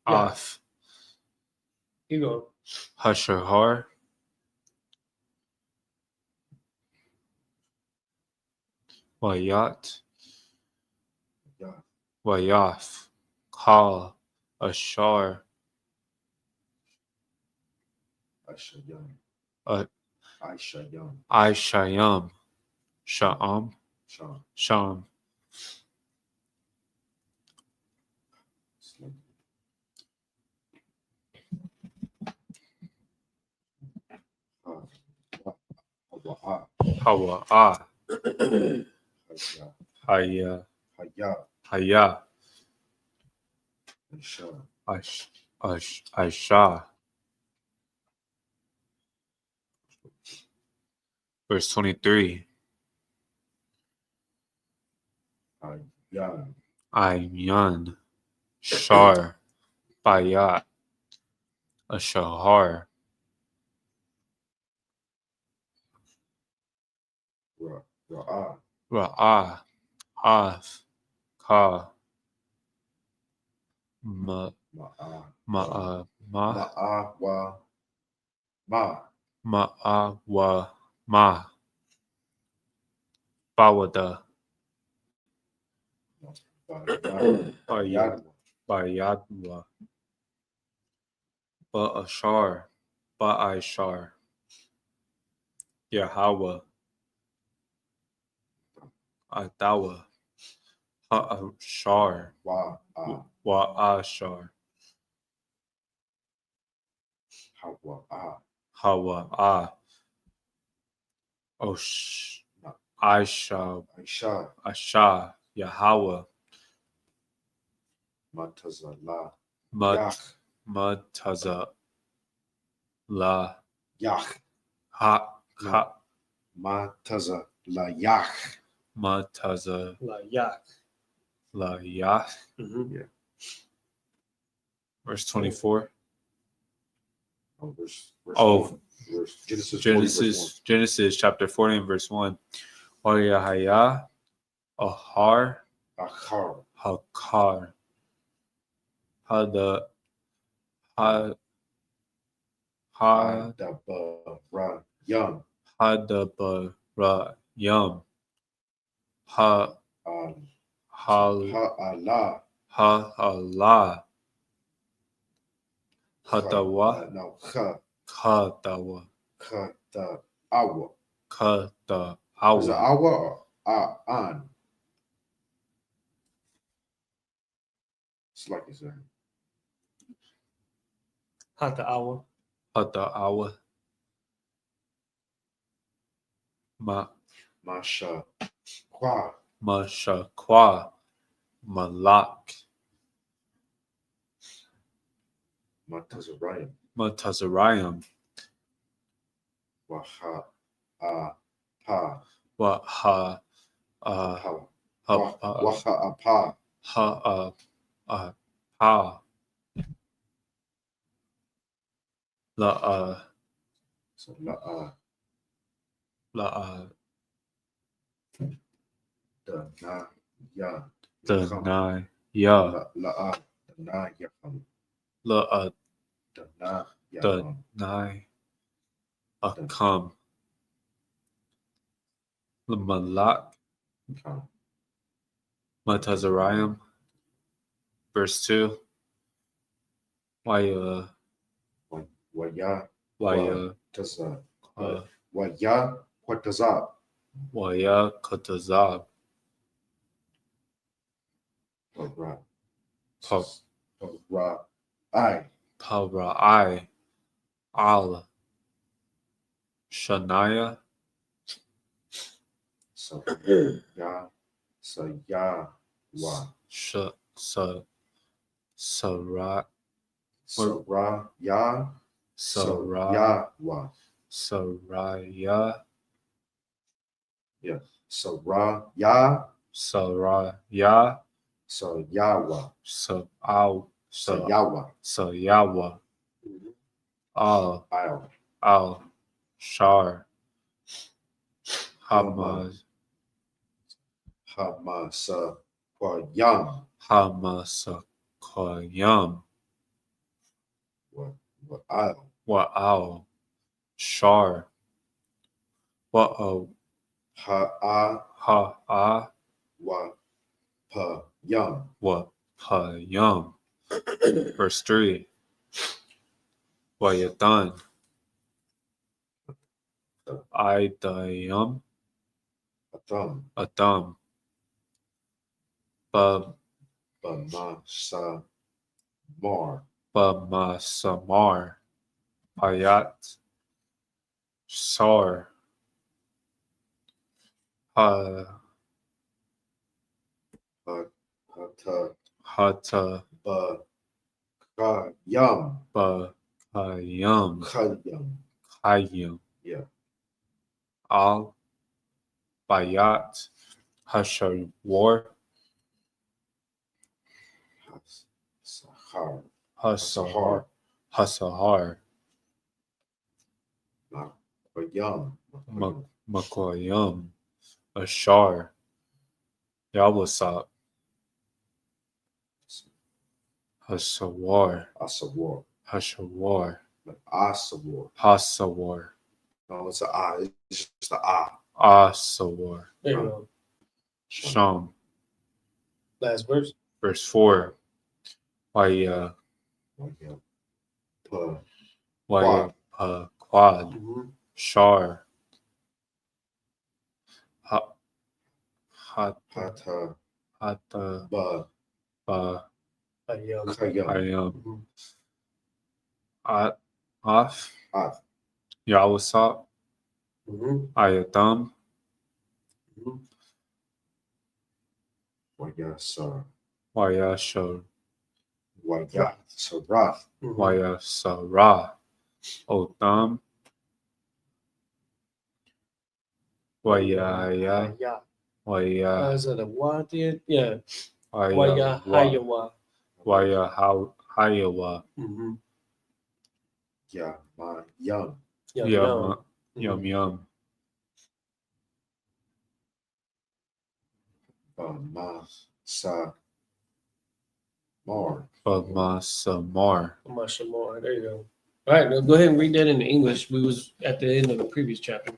Babaaf, Keep going. Hashahar, Wayat, Yath. Wayaf, Kal, Ashar, Ashayam. uh, Ashayam. Aishayam, Sha'am, Sham. Sham, Hawa'a, Haya, Haya, Aisha. Verse 23. Ayman, Shar, Bayat, Ashahar, Ra'ah, Af, Ka, Ma'awa, Ma, Bawada, Bayadwa, Ba'ashar, Ba'ishar, Yahweh, Adawa, Ha'ashar, Wa'ashar, Hawa'ah, Osh, Aisha, Asha, Yahweh, Mataza, La, Yach. Ha, Mataza la Yach. Mataza, La Yak. La Yah. Mm-hmm. Verse 24. Genesis chapter 40 and verse 1. Oyahaya, Ahar, Hakar, Hada, Hadabara, Yum, Ha, Ha'ala, Hadawa, Kadawa, Kada, Is it awa or an? It's like it's a Hata Awa. Hadawa, Masha Kwa. Masha, Kwa, Malak, Matazarayim. Matazarayim, Waha pa wa ha pa ha pa Waha pa ha pa la so la the na ya the come. na ya The na ya come. la The na ya the come. na come the malak Come. Matazariam, verse 2. Waya Waya waya taza. uh, Waya Quataza. waya katazab Ra. pa Ra. I. Para'ai al Shanaya So ya. So ya. Wa. Sarat So ra. Ya. So Sarah ya. Wa. Saraya Yeah. So ra. Ya. Saraya So Yawa. So Al So So Yawa. So Yawa Al I'll. Al Shar Hama. Hamaz Hamasa. Kwa Yam. Hamasakayam What I'll. Wa Al Shar Wa Ha Ha wa pa yum. Wa Payam. Verse 3. Wayatan Idayam Atham. Adam Ba Bamasa. Mar. Bamasamar Payat Sar Ha Hata. Hata Ba. Ka yum. Ba Kayam Kayam. Kayam Yeah. Al Bayat Hashawar Sahar. Hasahar Hasahar Yum. Makoyam Ashar Yawasap Hasawar Asawar. Hashawar Asawar. Hasawar No, it's a I. It's just a I. Asawar There you go. Sham. Last verse. Verse 4. Waya Yeah. Pa. Waya Quad Mhm. Shar Ha Hata Hata. Hata Ba. Ba Ayam. Kayam. Ayam Mhm. Af Af. Yawasap Mhm. Ayatam Mhm. Waya Sar. Waya Shor Waya Sarath. Mhm. Waya Sarah Otam Waya Haya. Waya Is it a what? Yeah. Waya Waya Hayawa. Waya Hayawa Mm-hmm. Yeah. Ma. Yum. Yum Yum yum. Yum Ba. Ma. Sa. Mar. Bamasamar. Mashamor. There you go. All right, now go ahead and read that in English. We was at the end of the previous chapter.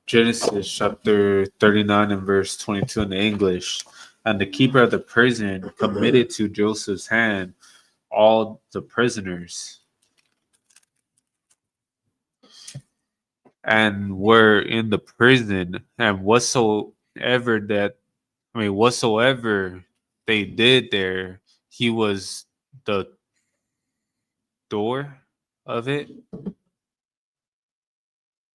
Genesis chapter 39 and verse 22 in the English. And the keeper of the prison committed to Joseph's hand all the prisoners and were in the prison, and whatsoever they did there, he was the door of it.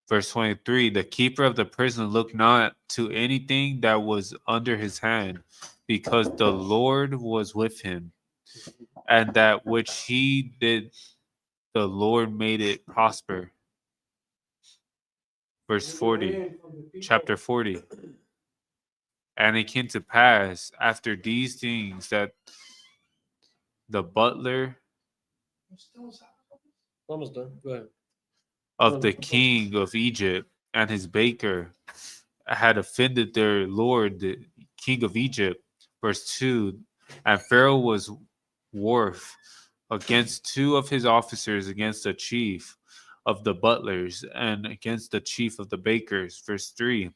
Verse 23, the keeper of the prison looked not to anything that was under his hand, because the Lord was with him, and that which he did, the Lord made it prosper. verse 40, chapter 40. And it came to pass after these things that the butler Almost done. Go ahead. of the king of Egypt and his baker had offended their lord, the king of Egypt. Verse 2. And Pharaoh was wroth against two of his officers, against the chief of the butlers and against the chief of the bakers. Verse 3.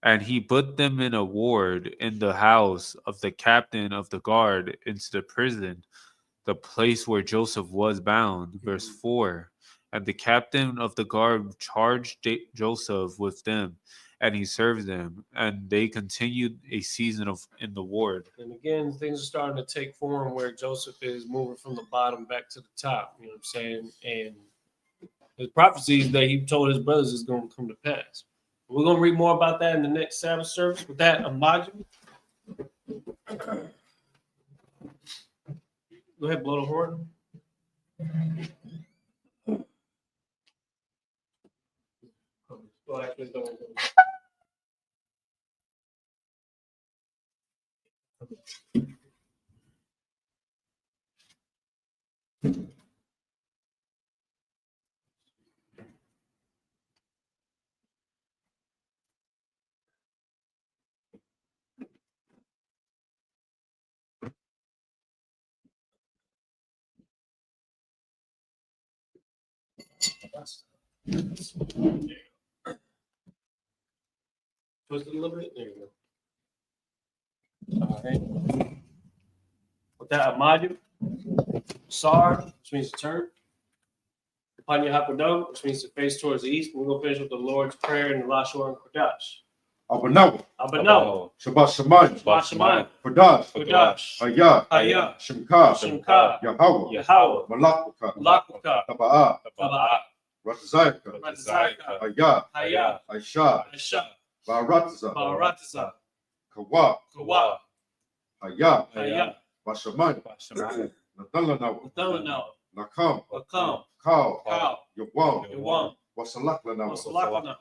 And he put them in a ward in the house of the captain of the guard into the prison, the place where Joseph was bound. Verse 4. And the captain of the guard charged Joseph with them, and he served them, and they continued a season in the ward. And again, things are starting to take form where Joseph is moving from the bottom back to the top. You know what I'm saying? And the prophecies that he told his brothers is going to come to pass. We're going to read more about that in the next Sabbath service. With that, Amaju. Go ahead, blow the horn. Well, actually, don't. Twist it a little bit. There you go. All right. With that, Amaju. Sar, which means to turn. Panya Hakodam, which means to face towards the east. We're going to finish with the Lord's Prayer and the Lashua and Kodash. Abanawa, Abanau, Shabbat Shaman, Bashaman, Kodash, Kodash, Hayah, Haya, Shemka, Shemka, Yahweh, Yahweh, Malakwaka, Lakwaka, Taba'ah, Taba'ah, Ratzayaka, Ratzayaka, Hayah, Haya, Aisha, Aisha, Baratza, Baratiza, Kawa, Kawa, Hayah, Haya, Bashaman, Natalanawa, Nathalanau, Nakam, Akam, Kau, Kau, Yawam, Yawam, Wasalaklanawa, Wasalaknau,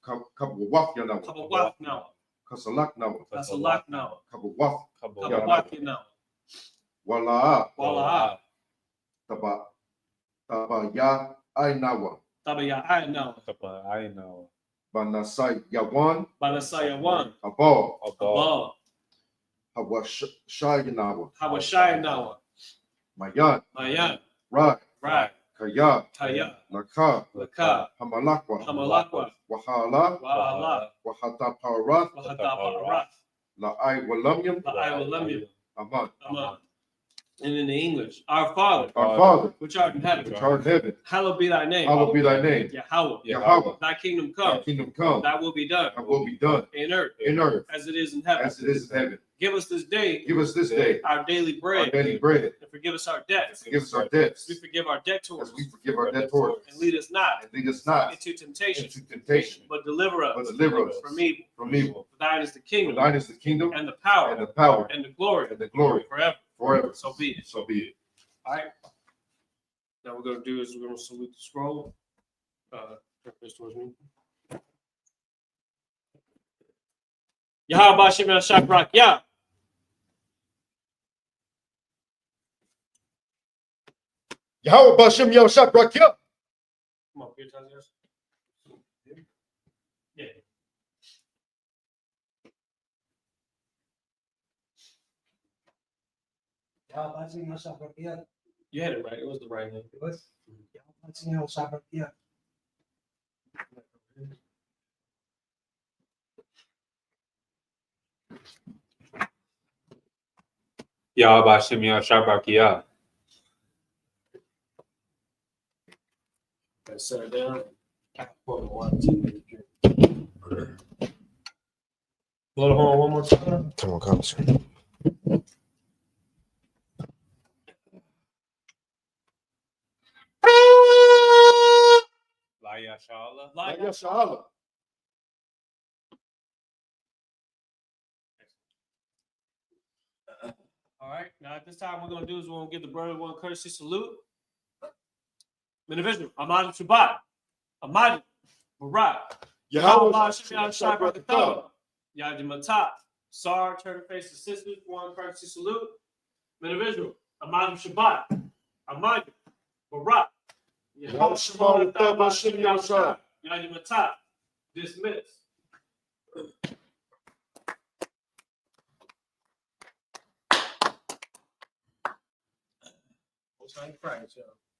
Kabawafyanawa, Kabawaknau, Kasalaknawa, Kasalaknau, Kabawaf, Kabawakinau, Wala'a, Wala'a, Tabaya Ainawa, Tabaya'anau, I know. Banasai Yawan, Balasayawan, Abal, Abal, Hawashayanawa, Hawashayanawa, Mayan, Mayan, Rai, Rai, Kaya, Kaya, Laka, Laka, Hamalakwa, Hamalakwa, Wahala, Wahala, Wahataparat, Wahadaparath, La'ai Walamyam, La'ayalamim, Aman. Aman. And in the English, our Father, Our Father, which art in heaven, which art in heaven, hallowed be thy name. hallowed be thy name. Yahweh. Yahweh, Thy kingdom thy come. kingdom come, Thy will be done thy will be done in earth in earth as it is in heaven. as it is in heaven. Give us this day Give us this day our daily our bread, daily bread. and forgive us our debts, Forgive us our debts as we forgive our debtors, as we forgive our debtors. and lead us not And lead us not into temptation, into temptation, but deliver us but deliver us from evil. from evil. For thine is the For kingdom, thine is the kingdom and the power, and the power and the glory, and the glory forever. forever. So be it. So be it. All right. Now we're going to do is we're going to salute the scroll. Face towards me. Yahweh Bashem El Shakrak, Yah. Yahweh Bashem Yel Shakrak Yah. Come on, your tongues, yes. Yeah. You had it right. It was the right name. Yahweh Hashem Yahshabakia. I set it down. Pour the water to you. Blow the horn one more time. Come on, come on. Laya Shala. Shahala. All right. Now at this time, we're going to do is we're going to give the brother one courtesy salute. Individual. Ahmad Shabbat. Ahmad. Barak. Yahweh Yadi Matap. Sar, turn to face the sisters, one courtesy salute. Men of Israel. Amadim Shabbat. Amadim. Barak. Yadi Matap. Dismiss. What's on Christ, y'all?